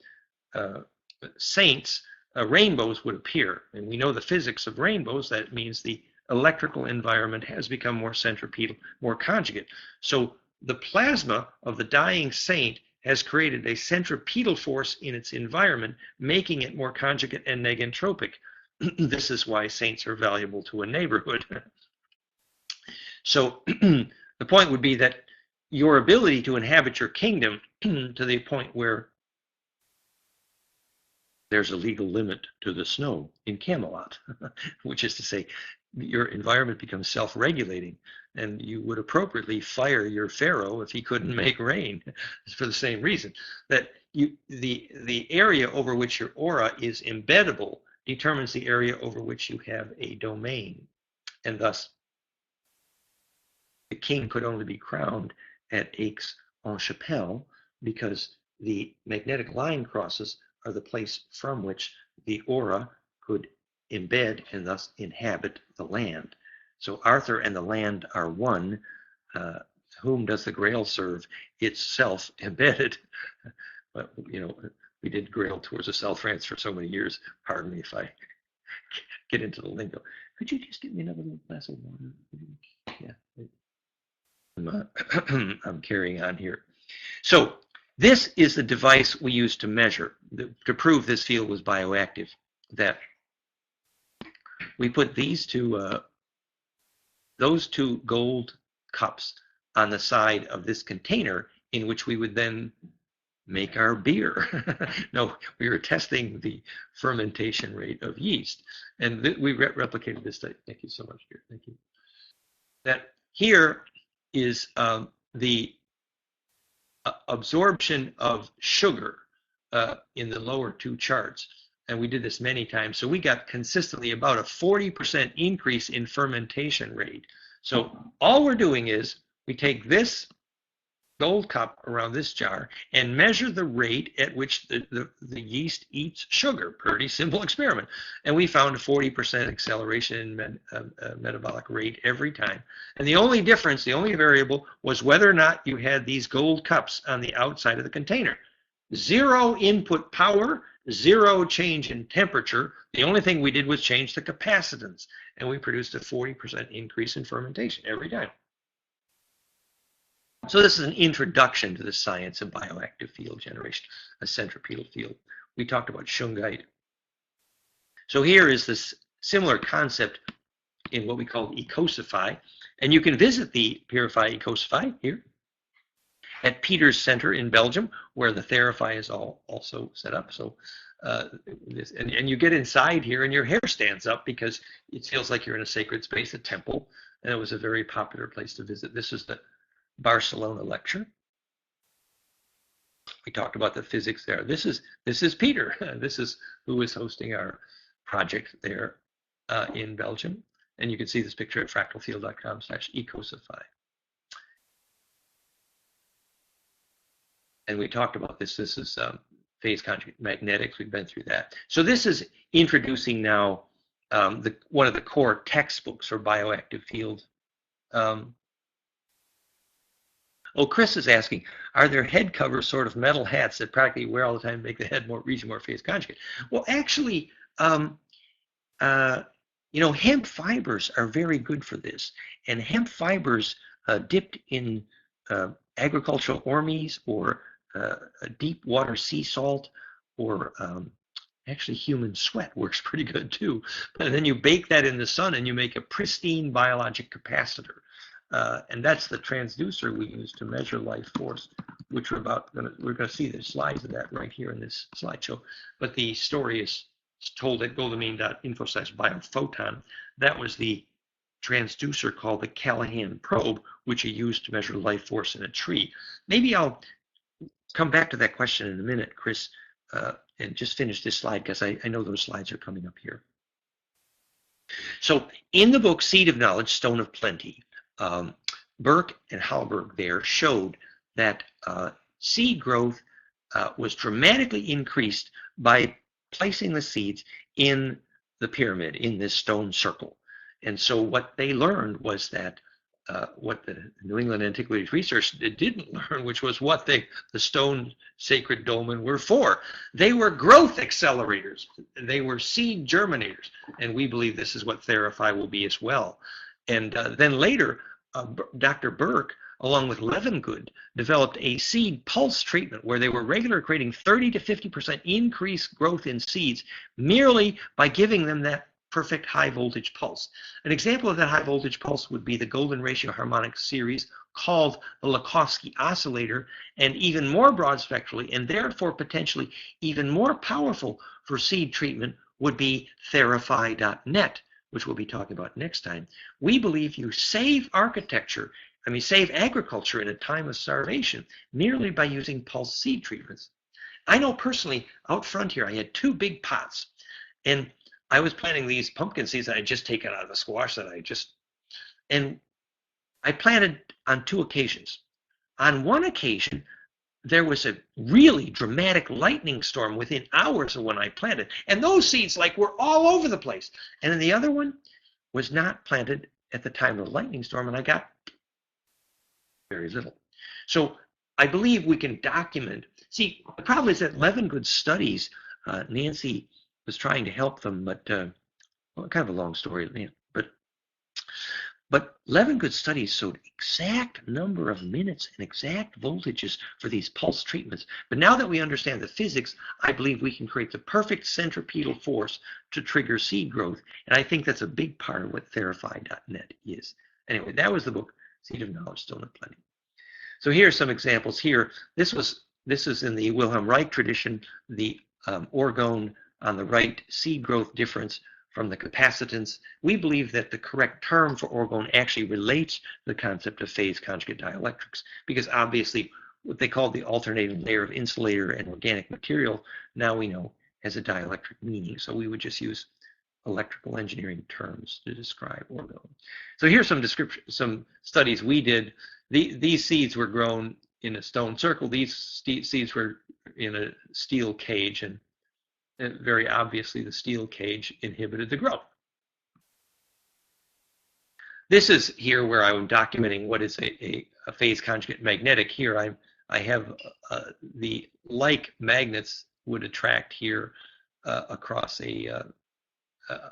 saints, rainbows would appear. And we know the physics of rainbows. That means the electrical environment has become more centripetal, more conjugate. So the plasma of the dying saint has created a centripetal force in its environment, making it more conjugate and negentropic. This is why saints are valuable to a neighborhood. So the point would be that your ability to inhabit your kingdom to the point where there's a legal limit to the snow in Camelot, which is to say, your environment becomes self-regulating, and you would appropriately fire your pharaoh if he couldn't make rain, for the same reason. That the area over which your aura is embeddable determines the area over which you have a domain, and thus the king could only be crowned at Aix-en-Chapelle because the magnetic line crosses are the place from which the aura could embed and thus inhabit the land. So Arthur and the land are one. Whom does the Grail serve? It's self-embedded. But, you know, we did Grail tours of South France for so many years. Pardon me if I get into the lingo. Could you just give me another little glass of water? Yeah. I'm carrying on here. So this is the device we used to measure, to prove this field was bioactive, that we put those two gold cups on the side of this container, in which we would then make our beer. No, we were testing the fermentation rate of yeast. And we replicated this study. Thank you so much, dear. Thank you. That here is the absorption of sugar in the lower two charts. And we did this many times. So we got consistently about a 40% increase in fermentation rate. So all we're doing is we take this gold cup around this jar and measure the rate at which the yeast eats sugar. Pretty simple experiment. And we found a 40% acceleration in metabolic rate every time. And the only difference, the only variable, was whether or not you had these gold cups on the outside of the container. Zero input power, zero change in temperature. The only thing we did was change the capacitance. And we produced a 40% increase in fermentation every time. So this is an introduction to the science of bioactive field generation, a centripetal field. We talked about shungite. So here is this similar concept in what we call Ecosify. And you can visit the Purify Ecosify here at Peter's Center in Belgium, where the Therify is also set up. So and you get inside here and your hair stands up because it feels like you're in a sacred space, a temple. And it was a very popular place to visit. This is the Barcelona lecture. We talked about the physics there. This is Peter. This is who is hosting our project there in Belgium. And you can see this picture at fractalfield.com/ecosify. And we talked about this. This is phase conjugate magnetics. We've been through that. So this is introducing now one of the core textbooks for bioactive field. Oh, Chris is asking, are there head covers, sort of metal hats that practically wear all the time to make the head more phase conjugate? Well, actually, hemp fibers are very good for this. And hemp fibers dipped in agricultural ormes or deep water sea salt or actually human sweat works pretty good too. And then you bake that in the sun and you make a pristine biologic capacitor. And that's the transducer we use to measure life force, which we're going to see the slides of that right here in this slideshow. But the story is told at goldamine.info/biophoton. That was the transducer called the Callahan probe, which you use to measure life force in a tree. Maybe I'll come back to that question in a minute, Chris, and just finish this slide because I know those slides are coming up here. So in the book Seed of Knowledge, Stone of Plenty, Burke and Hallberg there showed that seed growth was dramatically increased by placing the seeds in the pyramid, in this stone circle. And so what they learned was that what the New England Antiquities Research didn't learn, which was what the stone sacred dolmen were for. They were growth accelerators. They were seed germinators. And we believe this is what Therify will be as well. And then later, Dr. Burke, along with Levengood, developed a seed pulse treatment where they were regularly creating 30 to 50% increased growth in seeds merely by giving them that perfect high voltage pulse. An example of that high voltage pulse would be the golden ratio harmonic series called the Lakhovsky oscillator, and even more broad spectrally and therefore potentially even more powerful for seed treatment would be Therify.net, which we'll be talking about next time. We believe you save save agriculture in a time of starvation merely by using pulse seed treatments. I know personally, out front here, I had 2 big pots, and I was planting these pumpkin seeds that I had just taken out of the squash and I planted on 2 occasions. On one occasion, there was a really dramatic lightning storm within hours of when I planted. And those seeds were all over the place. And then the other one was not planted at the time of the lightning storm, and I got very little. So I believe we can document. See, the problem is that Levengood studies, Nancy was trying to help them, but kind of a long story. But Levengood studies showed exact number of minutes and exact voltages for these pulse treatments. But now that we understand the physics, I believe we can create the perfect centripetal force to trigger seed growth. And I think that's a big part of what Therify.net is. Anyway, that was the book, Seed of Knowledge, Stone of Plenty. So here are some examples here. This was This is in the Wilhelm Reich tradition, the orgone on the right seed growth difference from the capacitance. We believe that the correct term for orgone actually relates to the concept of phase conjugate dielectrics, because obviously what they call the alternating layer of insulator and organic material, now we know has a dielectric meaning. So we would just use electrical engineering terms to describe orgone. So here's some studies we did. These seeds were grown in a stone circle. These seeds were in a steel cage, and very obviously the steel cage inhibited the growth. This is here where I'm documenting what is a phase conjugate magnetic. Here I have the like magnets would attract here across a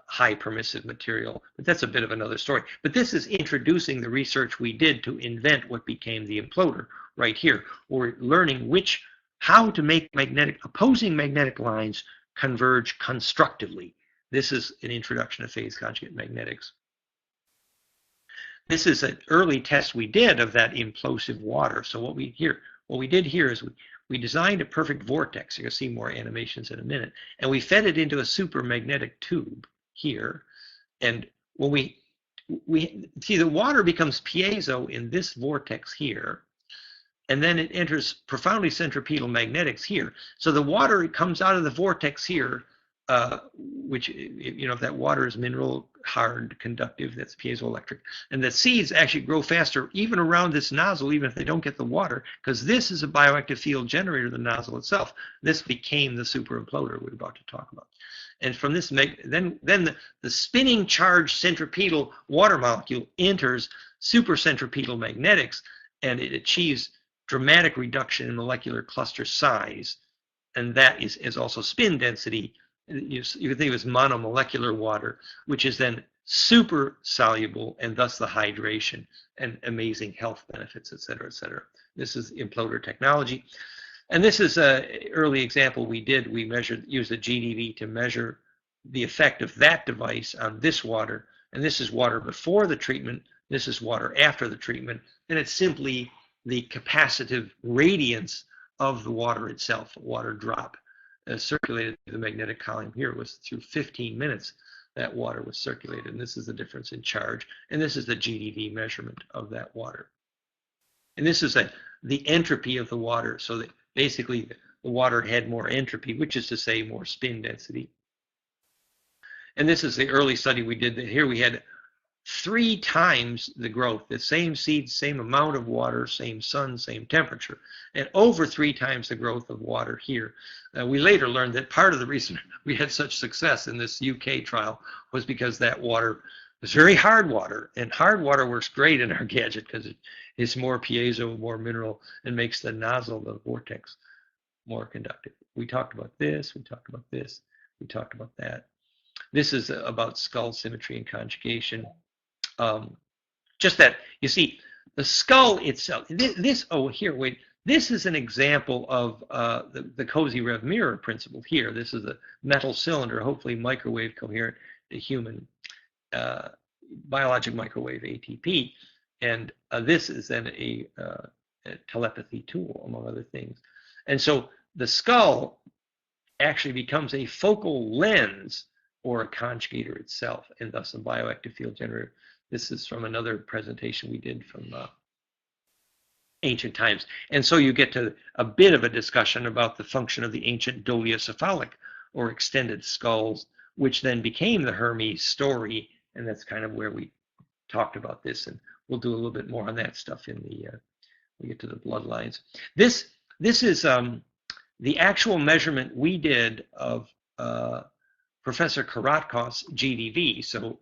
high permissive material, but that's a bit of another story. But this is introducing the research we did to invent what became the imploder right here. We're learning how to make opposing magnetic lines converge constructively. This is an introduction to phase conjugate magnetics. This is an early test we did of that implosive water. So what we did here is we designed a perfect vortex. You're going to see more animations in a minute. And we fed it into a supermagnetic tube here. And when we see, the water becomes piezo in this vortex here. And then it enters profoundly centripetal magnetics here. So the water comes out of the vortex here, which, if that water is mineral, hard, conductive, that's piezoelectric. And the seeds actually grow faster even around this nozzle, even if they don't get the water, because this is a bioactive field generator, the nozzle itself. This became the super imploder we're about to talk about. And from this, then the spinning charged centripetal water molecule enters supercentripetal magnetics, and it achieves dramatic reduction in molecular cluster size, and that is also spin density. You can think of it as monomolecular water, which is then super soluble, and thus the hydration and amazing health benefits, et cetera, et cetera. This is imploder technology. And this is an early example we did. We used a GDV to measure the effect of that device on this water. And this is water before the treatment. This is water after the treatment. And it's simply the capacitive radiance of the water itself, water drop. Circulated through the magnetic column here was through 15 minutes that water was circulated, and this is the difference in charge, and this is the GDV measurement of that water. And this is the entropy of the water, so that basically the water had more entropy, which is to say more spin density. And this is the early study we did. Here we had 3 times the growth, the same seeds, same amount of water, same sun, same temperature, and over 3 times the growth of water here. We later learned that part of the reason we had such success in this UK trial was because that water was very hard water, and hard water works great in our gadget because it's more piezo, more mineral, and makes the nozzle, the vortex, more conductive. We talked about this, we talked about this, we talked about that. This is about skull symmetry and conjugation. Just that, you see, the skull itself, this is an example of the Cozy-Rev mirror principle here. This is a metal cylinder, hopefully microwave coherent to human biologic microwave ATP. And this is then a telepathy tool, among other things. And so the skull actually becomes a focal lens or a conjugator itself, and thus a bioactive field generator. This is from another presentation we did from ancient times. And so you get to a bit of a discussion about the function of the ancient dolichocephalic or extended skulls, which then became the Hermes story. And that's kind of where we talked about this. And we'll do a little bit more on that stuff in we get to the bloodlines. This is the actual measurement we did of Professor Karatkov's GDV. So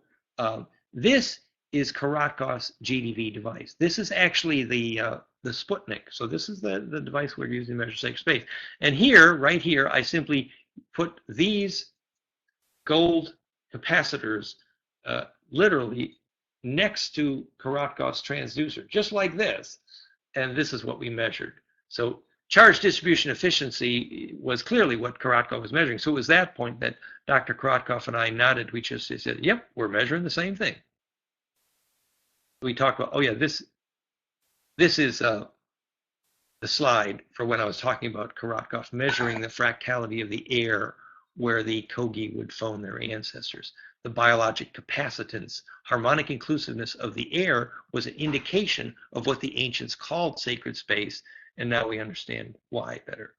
this is Karatkov's GDV device. This is actually the Sputnik. So this is the device we're using to measure sacred space. And here, right here, I simply put these gold capacitors literally next to Karatkov's transducer, just like this. And this is what we measured. So charge distribution efficiency was clearly what Karatkov was measuring. So it was that point that Dr. Karatkov and I nodded. We just said, yep, we're measuring the same thing. We talked about, oh yeah, this is the slide for when I was talking about Korotkov measuring the fractality of the air where the Kogi would phone their ancestors. The biologic capacitance, harmonic inclusiveness of the air was an indication of what the ancients called sacred space, and now we understand why better.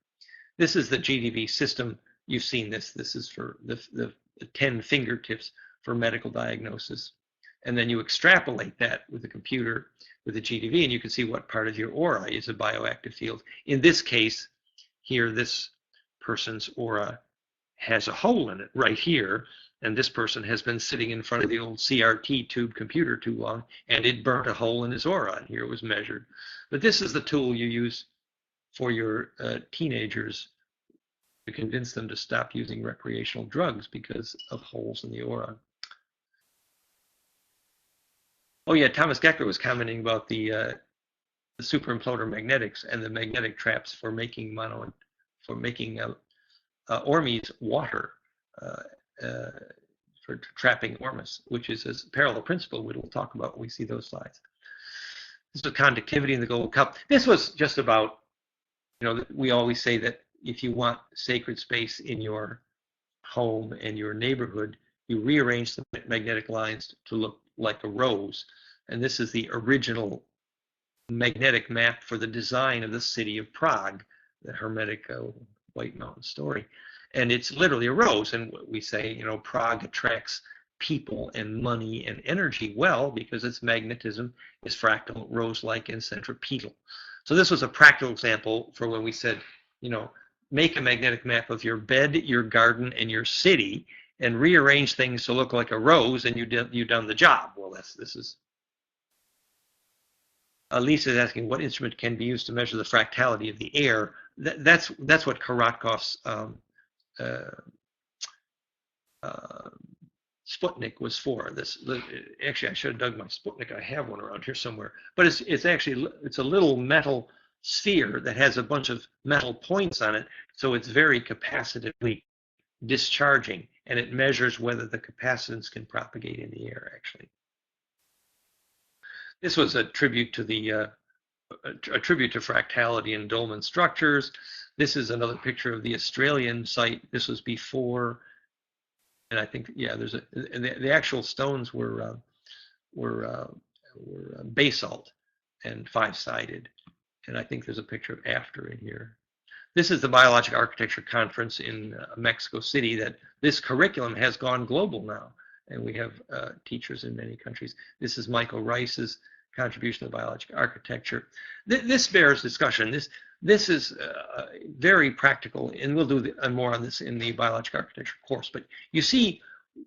This is the GDV system. You've seen this. This is for the 10 fingertips for medical diagnosis. And then you extrapolate that with the computer, with the GDV, and you can see what part of your aura is a bioactive field. In this case, here, this person's aura has a hole in it right here, and this person has been sitting in front of the old CRT tube computer too long, and it burnt a hole in his aura, and here it was measured. But this is the tool you use for your teenagers to convince them to stop using recreational drugs because of holes in the aura. Oh yeah, Thomas Gecker was commenting about the superimploder magnetics and the magnetic traps for making Ormes water for trapping Ormus, which is a parallel principle we'll talk about when we see those slides. This was conductivity in the gold cup. This was just about, we always say that if you want sacred space in your home and your neighborhood, you rearrange the magnetic lines to look like a rose. And this is the original magnetic map for the design of the city of Prague, the Hermetic White Mountain story. And it's literally a rose. And we say, Prague attracts people and money and energy well because its magnetism is fractal, rose-like, and centripetal. So this was a practical example for when we said, make a magnetic map of your bed, your garden, and your city, and rearrange things to look like a rose, and you've done the job. Well, this is. Lisa is asking what instrument can be used to measure the fractality of the air. That's what Korotkov's Sputnik was for. Actually, I should have dug my Sputnik. I have one around here somewhere. But it's a little metal sphere that has a bunch of metal points on it, so it's very capacitively discharging, and it measures whether the capacitance can propagate in the air. Actually, this was a tribute to fractality in dolmen structures. This is another picture of the Australian site. This was before, and I think the actual stones were basalt and 5-sided. And I think there's a picture of after in here. This is the Biologic Architecture Conference in Mexico City. That this curriculum has gone global now, and we have teachers in many countries. This is Michael Rice's contribution to biologic architecture. This bears discussion. This is very practical, and we'll do more on this in the biologic architecture course. But you see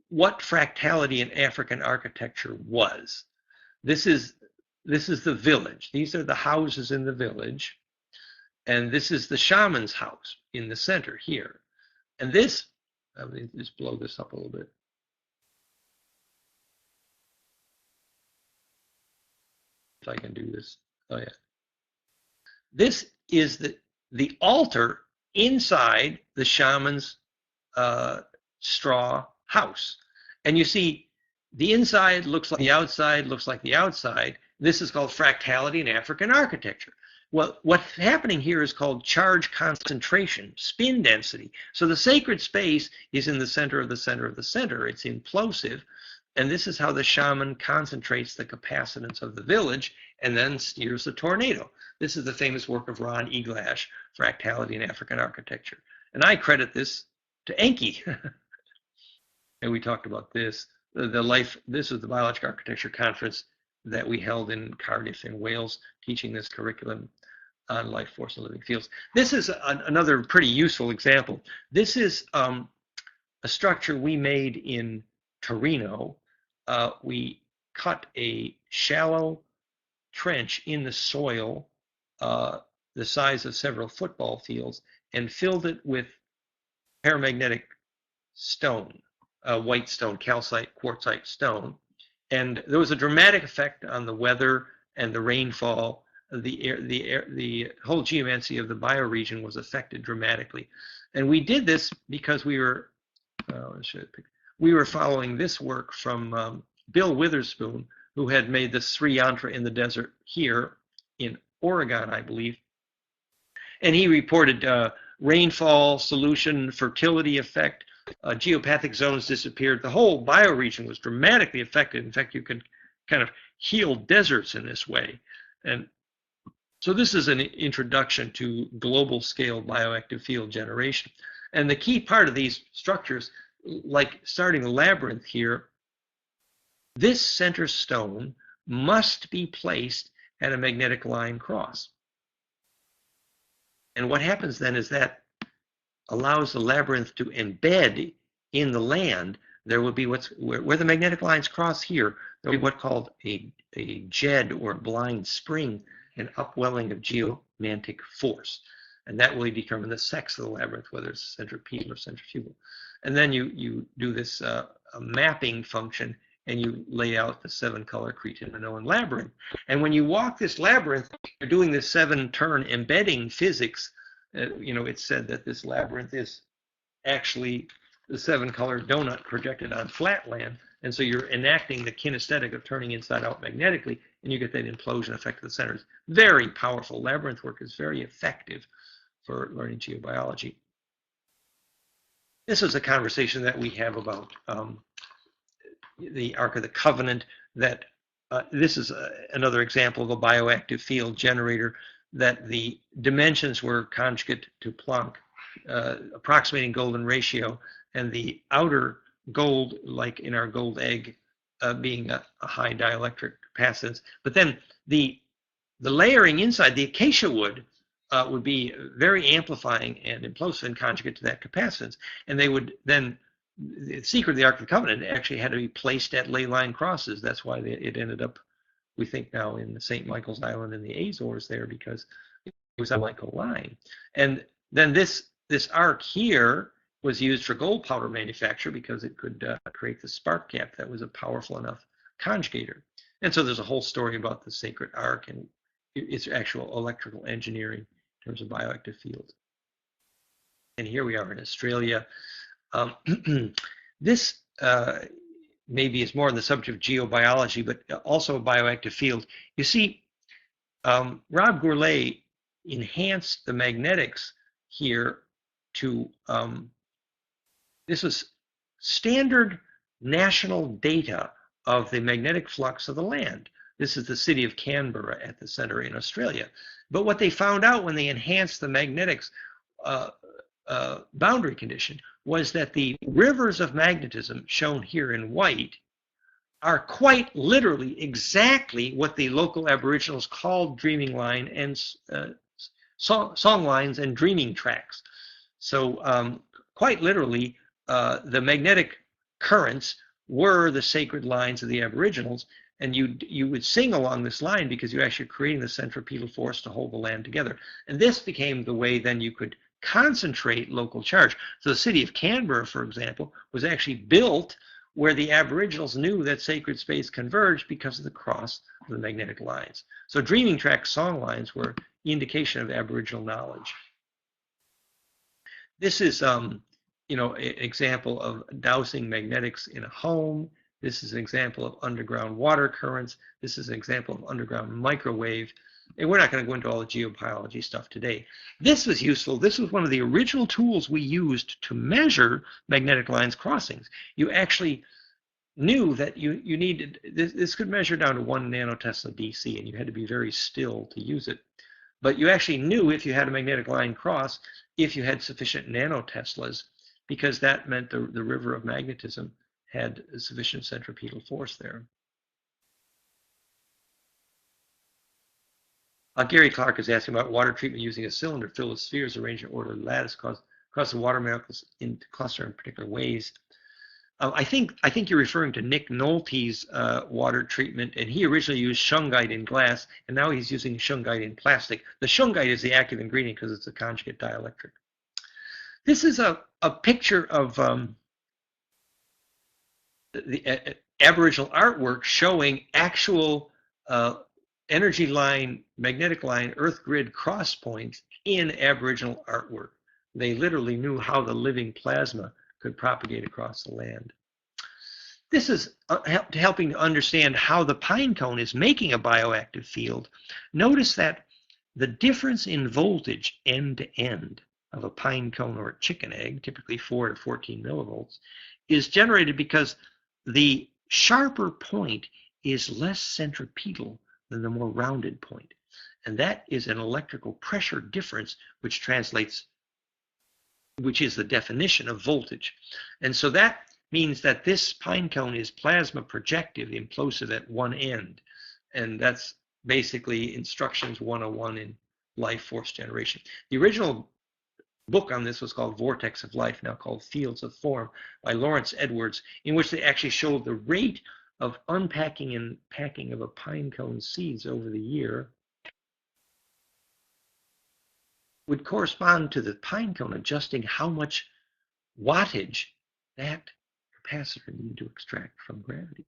what fractality in African architecture was. This is the village. These are the houses in the village. And this is the shaman's house in the center here. And this, let me just blow this up a little bit. If I can do this. Oh, yeah. This is the altar inside the shaman's straw house. And you see the inside looks like the outside, looks like the outside. This is called fractality in African architecture. Well, what's happening here is called charge concentration, spin density. So the sacred space is in the center of the center of the center. It's implosive. And this is how the shaman concentrates the capacitance of the village and then steers the tornado. This is the famous work of Ron Eglash, Fractality in African Architecture. And I credit this to Enki. And we talked about this. This is the Biologic Architecture Conference that we held in Cardiff in Wales, teaching this curriculum on life force and living fields. This is another pretty useful example. This is a structure we made in Torino. We cut a shallow trench in the soil, the size of several football fields, and filled it with paramagnetic stone, white stone, calcite, quartzite stone. And there was a dramatic effect on the weather and the rainfall. The whole geomancy of the bioregion was affected dramatically. And we did this because we were following this work from Bill Witherspoon, who had made the Sri Yantra in the desert here in Oregon, I believe. And he reported rainfall, solution, fertility effect, geopathic zones disappeared. The whole bioregion was dramatically affected. In fact, you can kind of heal deserts in this way. And so this is an introduction to global scale bioactive field generation. And the key part of these structures, like starting a labyrinth here, this center stone must be placed at a magnetic line cross. And what happens then is that allows the labyrinth to embed in the land. There will be where the magnetic lines cross here, there will be what's called a jed or blind spring, an upwelling of geomantic force. And that will determine the sex of the labyrinth, whether it's centripetal or centrifugal. And then you do this mapping function, and you lay out the 7-color Cretan Minoan labyrinth. And when you walk this labyrinth, you're doing this 7-turn embedding physics. It's said that this labyrinth is actually the 7-color donut projected on flat land. And so you're enacting the kinesthetic of turning inside out magnetically, and you get that implosion effect of the centers. Very powerful. Labyrinth work is very effective for learning geobiology. This is a conversation that we have about the Ark of the Covenant, that this is another example of a bioactive field generator, that the dimensions were conjugate to Planck, approximating golden ratio, and the outer gold, like in our gold egg, being a high dielectric capacitance. But then the layering inside, the acacia wood, would be very amplifying and implosive and conjugate to that capacitance. And they would then, the secret of the Ark of the Covenant actually had to be placed at ley line crosses. That's why it ended up, we think now, in the St. Michael's Island in the Azores there, because it was a Michael line. And then this arc here was used for gold powder manufacture because it could create the spark gap that was a powerful enough conjugator. And so there's a whole story about the sacred arc and its actual electrical engineering in terms of bioactive fields. And here we are in Australia. This maybe is more on the subject of geobiology, but also a bioactive field. You see, Rob Gourlay enhanced the magnetics here to, this is standard national data of the magnetic flux of the land. This is the city of Canberra at the center in Australia. But what they found out when they enhanced the magnetics boundary condition was that the rivers of magnetism, shown here in white, are quite literally exactly what the local Aboriginals called dreaming line and song lines and dreaming tracks. So quite literally, the magnetic currents were the sacred lines of the Aboriginals, and you would sing along this line because you're actually creating the centripetal force to hold the land together. And this became the way then you could concentrate local charge. So the city of Canberra, for example, was actually built where the Aboriginals knew that sacred space converged because of the cross of the magnetic lines. So dreaming track song lines were indication of Aboriginal knowledge. This is an example of dowsing magnetics in a home. This is an example of underground water currents. This is an example of underground microwave. And we're not going to go into all the geobiology stuff today. This was useful. This was one of the original tools we used to measure magnetic lines crossings. You actually knew that you needed, this could measure down to 1 nanotesla DC, and you had to be very still to use it. But you actually knew if you had a magnetic line cross, if you had sufficient nanoteslas, because that meant the river of magnetism had sufficient centripetal force there. Gary Clark is asking about water treatment using a cylinder filled with spheres arranged in orderly lattice across the water molecules in cluster in particular ways. I think you're referring to Nick Nolte's water treatment, and he originally used shungite in glass, and now he's using shungite in plastic. The shungite is the active ingredient because it's a conjugate dielectric. This is a picture of the Aboriginal artwork showing actual energy line, magnetic line, earth grid cross points in Aboriginal artwork. They literally knew how the living plasma could propagate across the land. This is helping to understand how the pine cone is making a bioactive field. Notice that the difference in voltage end to end of a pine cone or a chicken egg, typically 4 to 14 millivolts, is generated because the sharper point is less centripetal than the more rounded point. And that is an electrical pressure difference, which is the definition of voltage. And so that means that this pine cone is plasma projective, implosive at one end. And that's basically instructions 101 in life force generation. The original book on this was called Vortex of Life, now called Fields of Form, by Lawrence Edwards, in which they actually showed the rate of unpacking and packing of a pine cone seeds over the year would correspond to the pine cone adjusting how much wattage that capacitor needed to extract from gravity.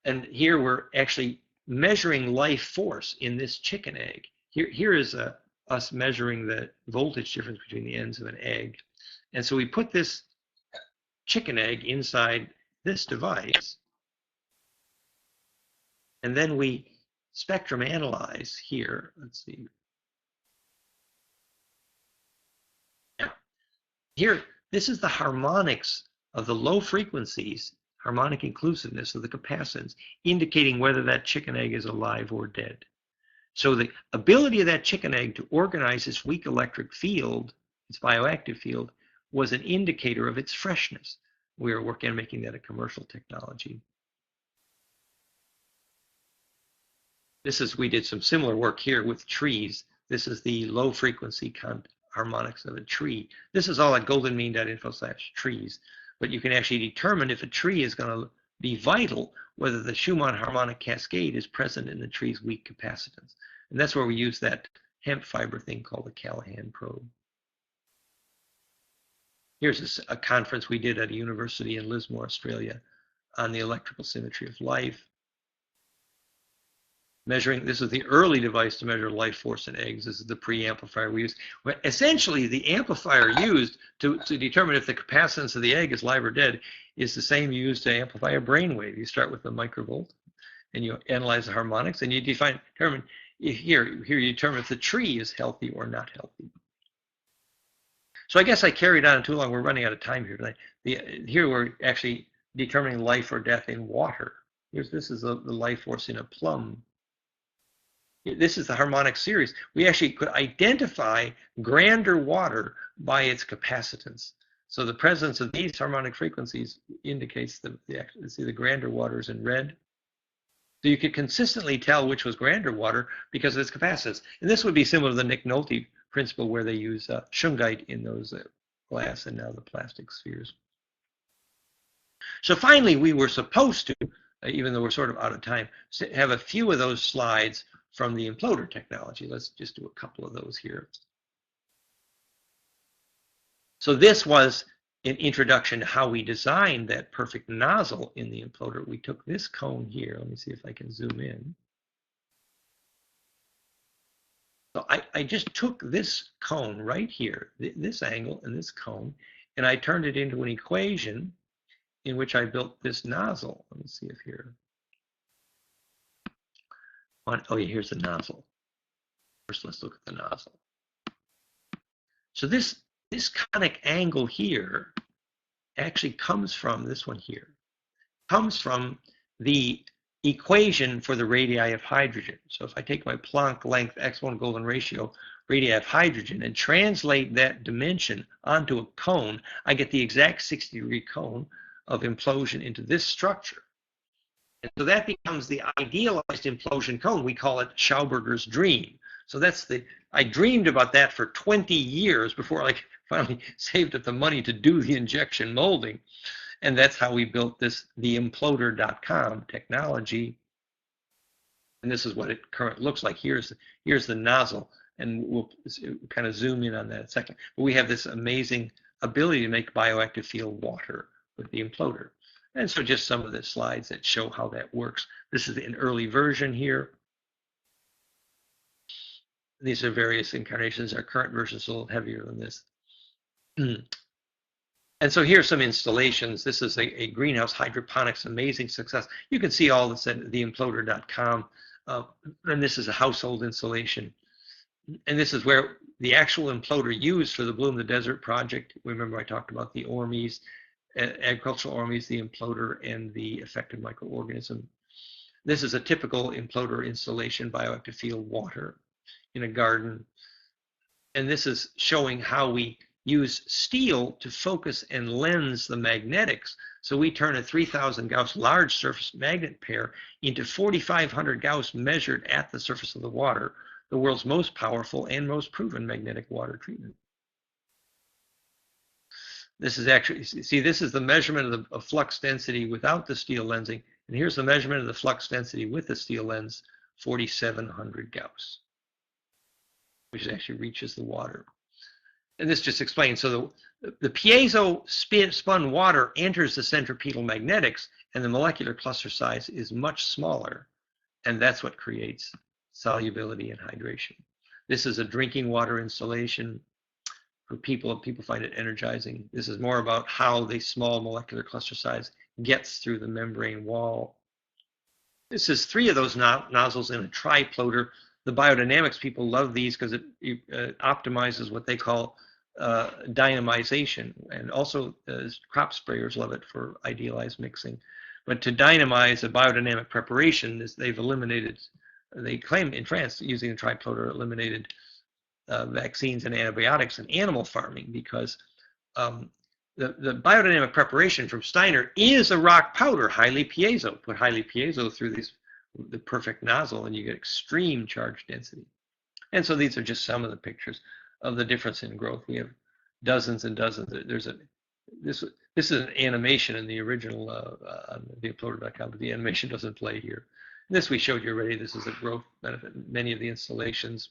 And here we're actually measuring life force in this chicken egg. Here is us measuring the voltage difference between the ends of an egg. And so we put this chicken egg inside this device, and then we spectrum analyze here. Let's see. Now, here, this is the harmonics of the low frequencies, harmonic inclusiveness of the capacitance, indicating whether that chicken egg is alive or dead. So the ability of that chicken egg to organize this weak electric field, its bioactive field, was an indicator of its freshness. We are working on making that a commercial technology. We did some similar work here with trees. This is the low frequency harmonics of a tree. This is all at goldenmean.info/trees. But you can actually determine if a tree is going to be vital, whether the Schumann harmonic cascade is present in the tree's weak capacitance. And that's where we use that hemp fiber thing called the Callahan probe. Here's a conference we did at a university in Lismore, Australia, on the electrical symmetry of life. Measuring, this is the early device to measure life force in eggs. This is the preamplifier we used. Essentially, the amplifier used to determine if the capacitance of the egg is live or dead is the same used to amplify a brainwave. You start with the microvolt, and you analyze the harmonics, and you determine if here you determine if the tree is healthy or not healthy. So I guess I carried on too long. We're running out of time here tonight. Here we're actually determining life or death in water. This is the life force in a plum. This is the harmonic series. We actually could identify grander water by its capacitance. So the presence of these harmonic frequencies indicates the grander waters in red. So you could consistently tell which was grander water because of its capacitance. And this would be similar to the Nick Nolte principle, where they use shungite in those glass and now the plastic spheres. So finally, we were supposed to, even though we're sort of out of time, have a few of those slides from the imploder technology. Let's just do a couple of those here. So this was an introduction to how we designed that perfect nozzle in the imploder. We took this cone here. Let me see if I can zoom in. So I just took this cone right here, this angle and this cone, and I turned it into an equation in which I built this nozzle. Let me see if here. Oh yeah, here's the nozzle. First, let's look at the nozzle. So this conic angle here actually comes from this one here. Comes from the equation for the radii of hydrogen. So if I take my Planck length x1 golden ratio radii of hydrogen and translate that dimension onto a cone, I get the exact 60-degree cone of implosion into this structure. And so that becomes the idealized implosion cone. We call it Schauberger's dream. So I dreamed about that for 20 years before I finally saved up the money to do the injection molding. And that's how we built the imploder.com technology. And this is what it currently looks like. Here's the nozzle, and we'll kind of zoom in on that in a second. But we have this amazing ability to make bioactive field water with the imploder. And so just some of the slides that show how that works. This is an early version here. These are various incarnations. Our current version is a little heavier than this. And so here's some installations. This is a greenhouse hydroponics, amazing success. You can see all this at theimploder.com. And this is a household installation and this is where the actual imploder used for the Bloom the Desert project, remember I talked about the ORMEs, agricultural ORMEs, the imploder, and the effective microorganism. This is a typical imploder installation, bioactive field water in a garden. And this is showing how we use steel to focus and lens the magnetics. So we turn a 3,000 Gauss large surface magnet pair into 4,500 Gauss measured at the surface of the water, the world's most powerful and most proven magnetic water treatment. This is actually, see, this is the measurement of the flux density without the steel lensing. And here's the measurement of the flux density with the steel lens, 4,700 Gauss, which actually reaches the water. And this just explains, so the piezo spun water enters the centripetal magnetics, and the molecular cluster size is much smaller, and that's what creates solubility and hydration. This is a drinking water installation for people. People find it energizing. This is more about how the small molecular cluster size gets through the membrane wall. This is 3 of those nozzles in a triploder. The biodynamics people love these because it optimizes what they call dynamization, and also crop sprayers love it for idealized mixing. But to dynamize a biodynamic preparation, they've eliminated, they claim in France, using a triploder eliminated vaccines and antibiotics in animal farming, because the biodynamic preparation from Steiner is a rock powder, highly piezo. Put highly piezo through the perfect nozzle and you get extreme charge density. And so these are just some of the pictures of the difference in growth. We have dozens and dozens. This is an animation in the original on theuploader.com, but the animation doesn't play here. This we showed you already. This is a growth benefit. Many of the installations.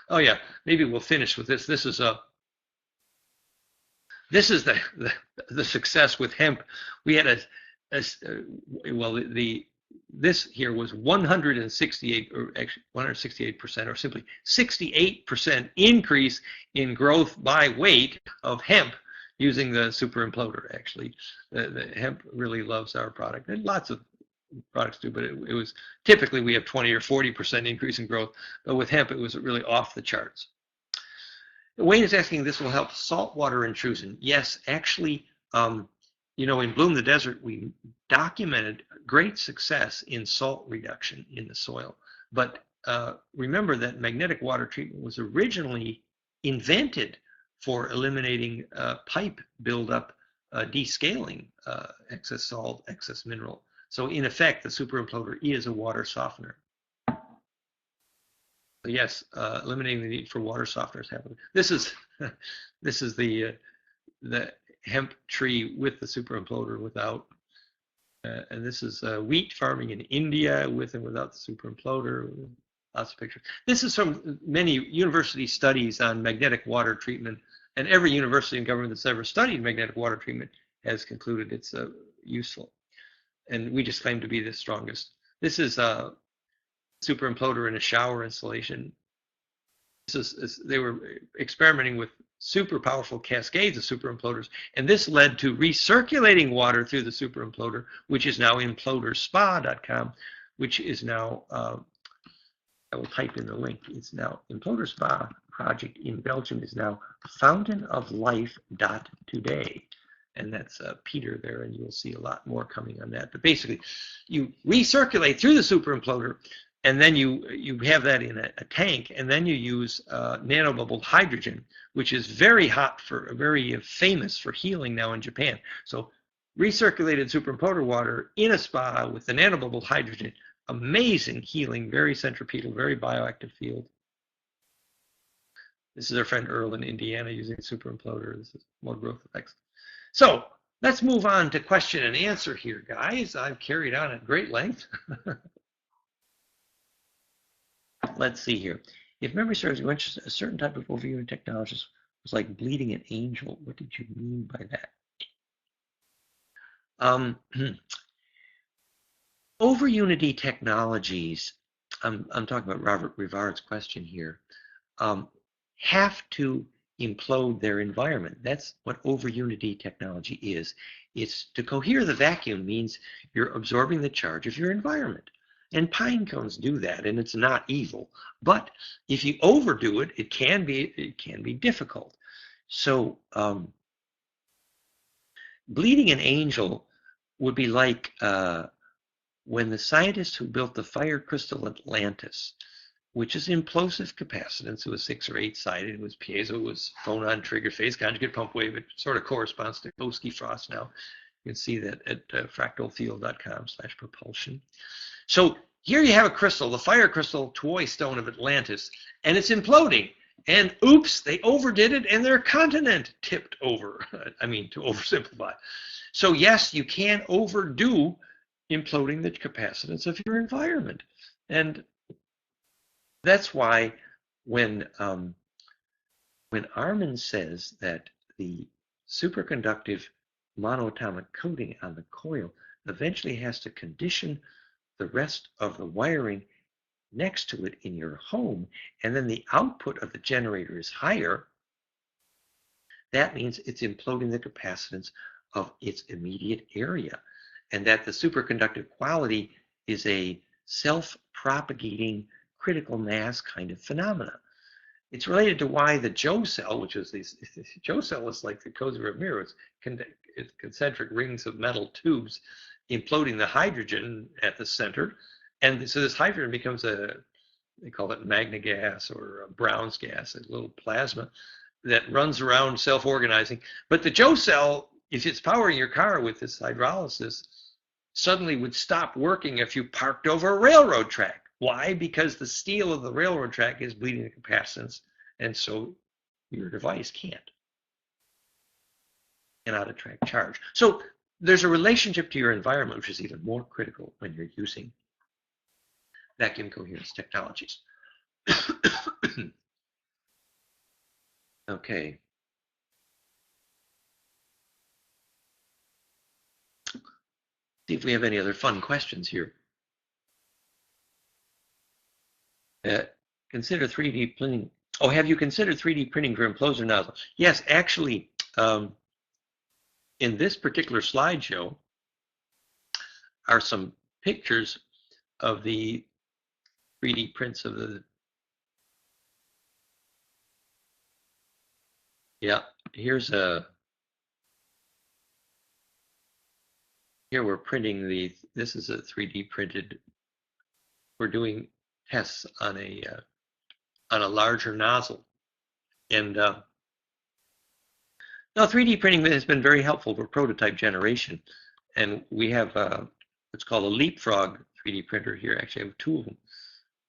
Oh yeah, maybe we'll finish with this. This is the success with hemp. We had this here was 168, or actually 168%, or simply 68% increase in growth by weight of hemp using the super imploder. Actually, the hemp really loves our product, and lots of products do, but it was typically we have 20 or 40% increase in growth, but with hemp it was really off the charts. Wayne is asking, this will help saltwater intrusion. Yes, actually, you know, in Bloom the Desert, we documented great success in salt reduction in the soil. But remember that magnetic water treatment was originally invented for eliminating pipe buildup, descaling excess salt, excess mineral. So in effect, the super imploder is a water softener. Yes, eliminating the need for water softeners happening. This is the hemp tree with the super imploder without, and this is wheat farming in India with and without the super imploder. Lots of pictures. This is from many university studies on magnetic water treatment, and every university and government that's ever studied magnetic water treatment has concluded it's useful. And we just claim to be the strongest. This is a super imploder in a shower installation. They were experimenting with super powerful cascades of super imploders, and this led to recirculating water through the super imploder, which is now imploderspa.com, which is now, I will type in the link, it's now Imploder Spa project in Belgium is now fountainoflife.today. And that's Peter there, and you'll see a lot more coming on that. But basically, you recirculate through the super imploder, and then you have that in a tank, and then you use nanobubbled hydrogen, which is very hot very famous for healing now in Japan. So recirculated super imploder water in a spa with the nanobubbled hydrogen, amazing healing, very centripetal, very bioactive field. This is our friend Earl in Indiana using super imploder. This is more growth effects. So let's move on to question and answer here, guys. I've carried on at great length. Let's see here. If memory serves, you mentioned a certain type of overunity technologist was like bleeding an angel. What did you mean by that? Overunity technologies, I'm talking about Robert Rivard's question here, have to implode their environment. That's what overunity technology is. It's to cohere the vacuum means you're absorbing the charge of your environment. And pine cones do that, and it's not evil. But if you overdo it, it can be difficult. So bleeding an angel would be like when the scientists who built the fire crystal Atlantis, which is implosive capacitance, it was 6 or 8 sided, it was piezo, it was phonon trigger phase conjugate pump wave, it sort of corresponds to Boski frost now. You can see that at fractalfield.com/propulsion. So here you have a crystal, the fire crystal toy stone of Atlantis, and it's imploding. And oops, they overdid it, and their continent tipped over. I mean, to oversimplify. So yes, you can overdo imploding the capacitance of your environment. And that's why when Armin says that the superconductive monoatomic coating on the coil eventually has to condition the rest of the wiring next to it in your home, and then the output of the generator is higher, that means it's imploding the capacitance of its immediate area, and that the superconductive quality is a self-propagating critical mass kind of phenomena. It's related to why the Joe cell, which is these, Joe cell is like the Kozyrev mirror, it's concentric rings of metal tubes imploding the hydrogen at the center. And so this hydrogen becomes they call it magna gas or a Brown's gas, a little plasma that runs around self-organizing. But the Joe cell, if it's powering your car with this hydrolysis, suddenly would stop working if you parked over a railroad track. Why? Because the steel of the railroad track is bleeding the capacitance, and so your device cannot attract charge. So there's a relationship to your environment, which is even more critical when you're using vacuum coherence technologies. Okay. See if we have any other fun questions here. Consider 3D printing. Oh, have you considered 3D printing for implosion nozzle? Yes, actually, in this particular slideshow are some pictures of the 3D prints of the. Yeah, here we're printing this is a 3D printed. We're doing tests on a larger nozzle, and now 3D printing has been very helpful for prototype generation, and we have what's called a leapfrog 3D printer here. Actually, I have 2 of them.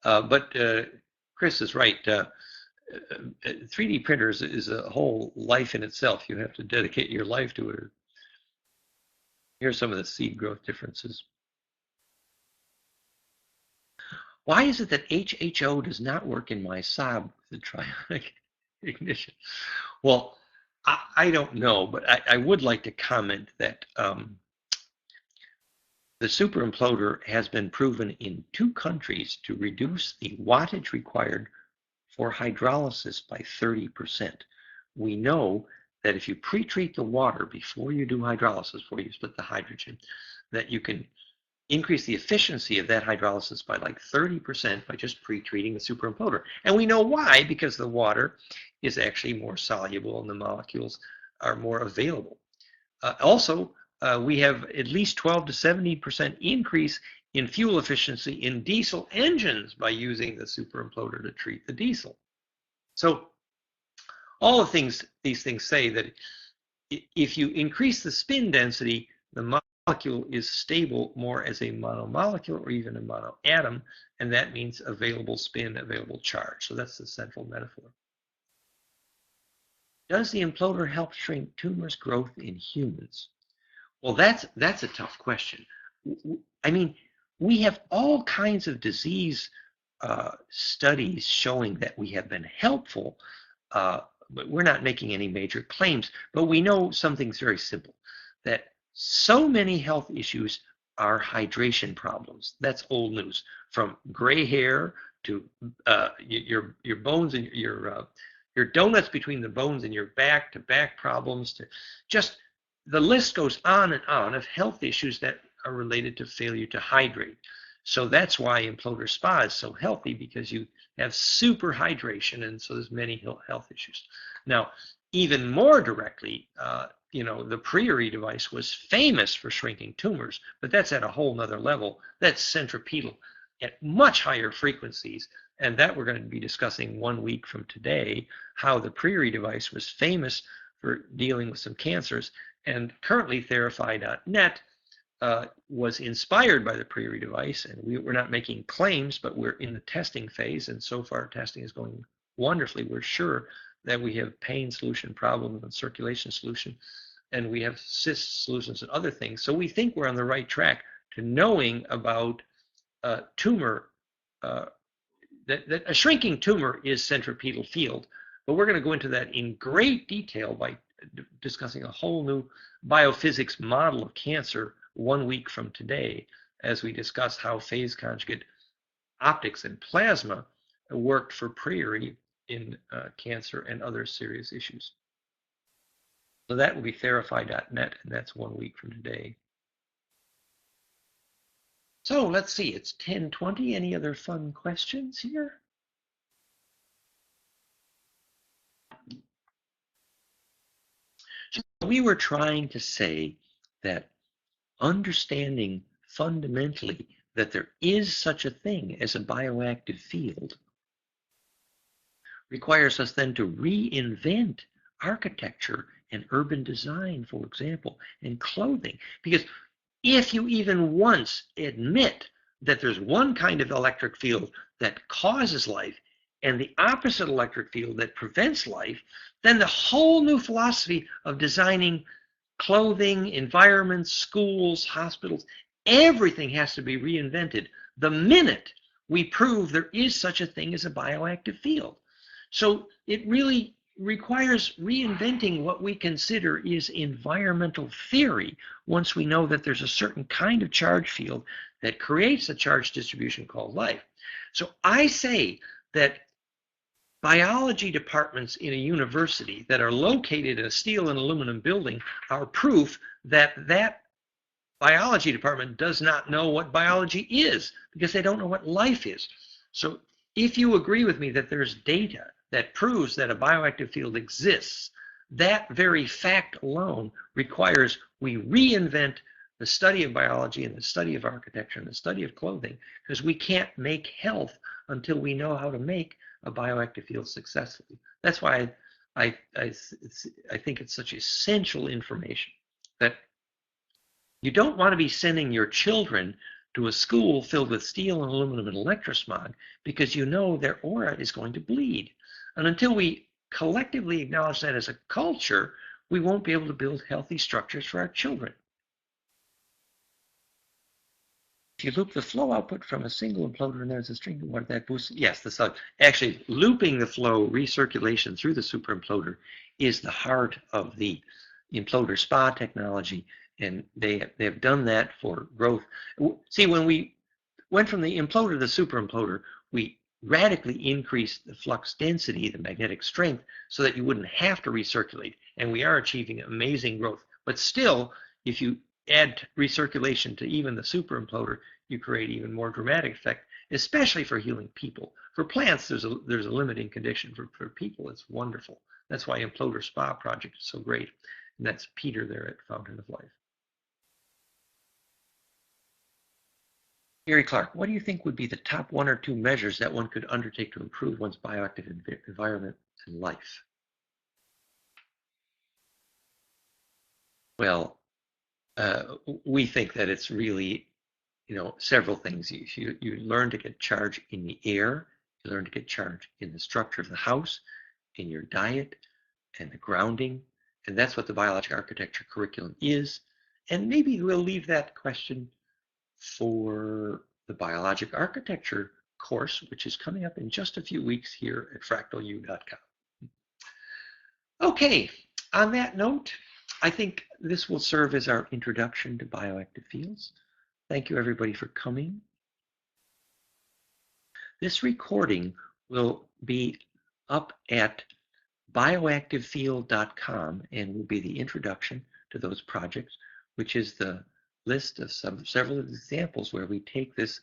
But Chris is right. 3D printers is a whole life in itself. You have to dedicate your life to it. Here's some of the seed growth differences. Why is it that HHO does not work in my Saab with the trionic ignition? Well, I don't know, but I would like to comment that the super imploder has been proven in 2 countries to reduce the wattage required for hydrolysis by 30%. We know that if you pre-treat the water before you do hydrolysis, before you split the hydrogen, that you can increase the efficiency of that hydrolysis by like 30% by just pre-treating the super imploder. And we know why, because the water is actually more soluble and the molecules are more available. Also, we have at least 12 to 70% increase in fuel efficiency in diesel engines by using the super imploder to treat the diesel. So all of these things say that if you increase the spin density, the molecule is stable more as a monomolecule or even a monoatom, and that means available spin, available charge. So that's the central metaphor. Does the imploder help shrink tumors growth in humans? Well, that's a tough question. I mean, we have all kinds of disease studies showing that we have been helpful, but we're not making any major claims. But we know something's very simple, that so many health issues are hydration problems. That's old news. From gray hair to your bones and your donuts between the bones in your back, to back problems, to just the list goes on and on of health issues that are related to failure to hydrate. So that's why imploder spa is so healthy, because you have super hydration, and so there's many health issues. Now, even more directly, the Priory device was famous for shrinking tumors, but that's at a whole nother level. That's centripetal at much higher frequencies, and that we're going to be discussing 1 week from today, how the Priory device was famous for dealing with some cancers, and currently Therify.net was inspired by the Priory device, and we're not making claims, but we're in the testing phase, and so far testing is going wonderfully. We're sure that we have pain solution problems and circulation solution, and we have cyst solutions and other things. So we think we're on the right track to knowing about tumor, that a shrinking tumor is centripetal field, but we're going to go into that in great detail by discussing a whole new biophysics model of cancer 1 week from today, as we discuss how phase conjugate optics and plasma worked for Priory in cancer and other serious issues. So that will be Therify.net, and that's 1 week from today. So let's see, it's 10:20. Any other fun questions here? So we were trying to say that understanding fundamentally that there is such a thing as a bioactive field requires us then to reinvent architecture and urban design, for example, and clothing. Because if you even once admit that there's one kind of electric field that causes life and the opposite electric field that prevents life, then the whole new philosophy of designing clothing, environments, schools, hospitals, everything has to be reinvented the minute we prove there is such a thing as a bioactive field. So it really requires reinventing what we consider is environmental theory once we know that there's a certain kind of charge field that creates a charge distribution called life. So I say that biology departments in a university that are located in a steel and aluminum building are proof that that biology department does not know what biology is, because they don't know what life is. So if you agree with me that there's data that proves that a bioactive field exists, that very fact alone requires we reinvent the study of biology and the study of architecture and the study of clothing, because we can't make health until we know how to make a bioactive field successfully. That's why I think it's such essential information that you don't want to be sending your children to a school filled with steel and aluminum and electrosmog, because you know their aura is going to bleed. And until we collectively acknowledge that as a culture, we won't be able to build healthy structures for our children. If you loop the flow output from a single imploder and there's a string of water that boosts, yes, actually looping the flow recirculation through the super imploder is the heart of the imploder spa technology, and they have done that for growth. See, when we went from the imploder to the super imploder, we radically increased the flux density, the magnetic strength, so that you wouldn't have to recirculate, and we are achieving amazing growth. But still, if you add recirculation to even the super imploder, you create even more dramatic effect, especially for healing people. For plants, there's a limiting condition. For people, it's wonderful. That's why Imploder Spa project is so great. And that's Peter there at Fountain of Life. Gary Clark, what do you think would be the top 1 or 2 measures that one could undertake to improve one's bioactive environment and life? Well, we think that it's really, several things. You learn to get charge in the air, you learn to get charge in the structure of the house, in your diet, and the grounding, and that's what the biologic architecture curriculum is. And maybe we'll leave that question for the biologic architecture course, which is coming up in just a few weeks here at fractalu.com. Okay, on that note, I think this will serve as our introduction to bioactive fields. Thank you, everybody, for coming. This recording will be up at bioactivefield.com and will be the introduction to those projects, which is the list of several examples where we take this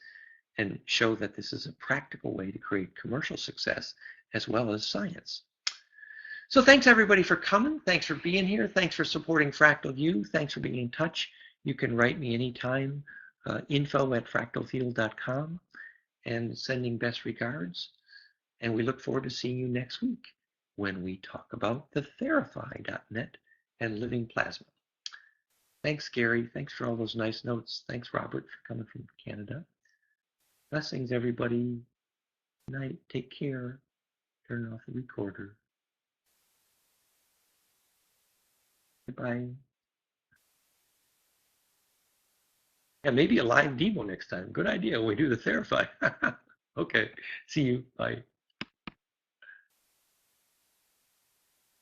and show that this is a practical way to create commercial success as well as science. So thanks everybody for coming. Thanks for being here. Thanks for supporting Fractal View. Thanks for being in touch. You can write me anytime, info@fractalfield.com, and sending best regards. And we look forward to seeing you next week when we talk about the Therify.net and living plasma. Thanks, Gary. Thanks for all those nice notes. Thanks, Robert, for coming from Canada. Blessings, everybody. Good night. Take care. Turn off the recorder. Goodbye. Yeah, maybe a live demo next time. Good idea. We do the Therify. Okay. See you. Bye.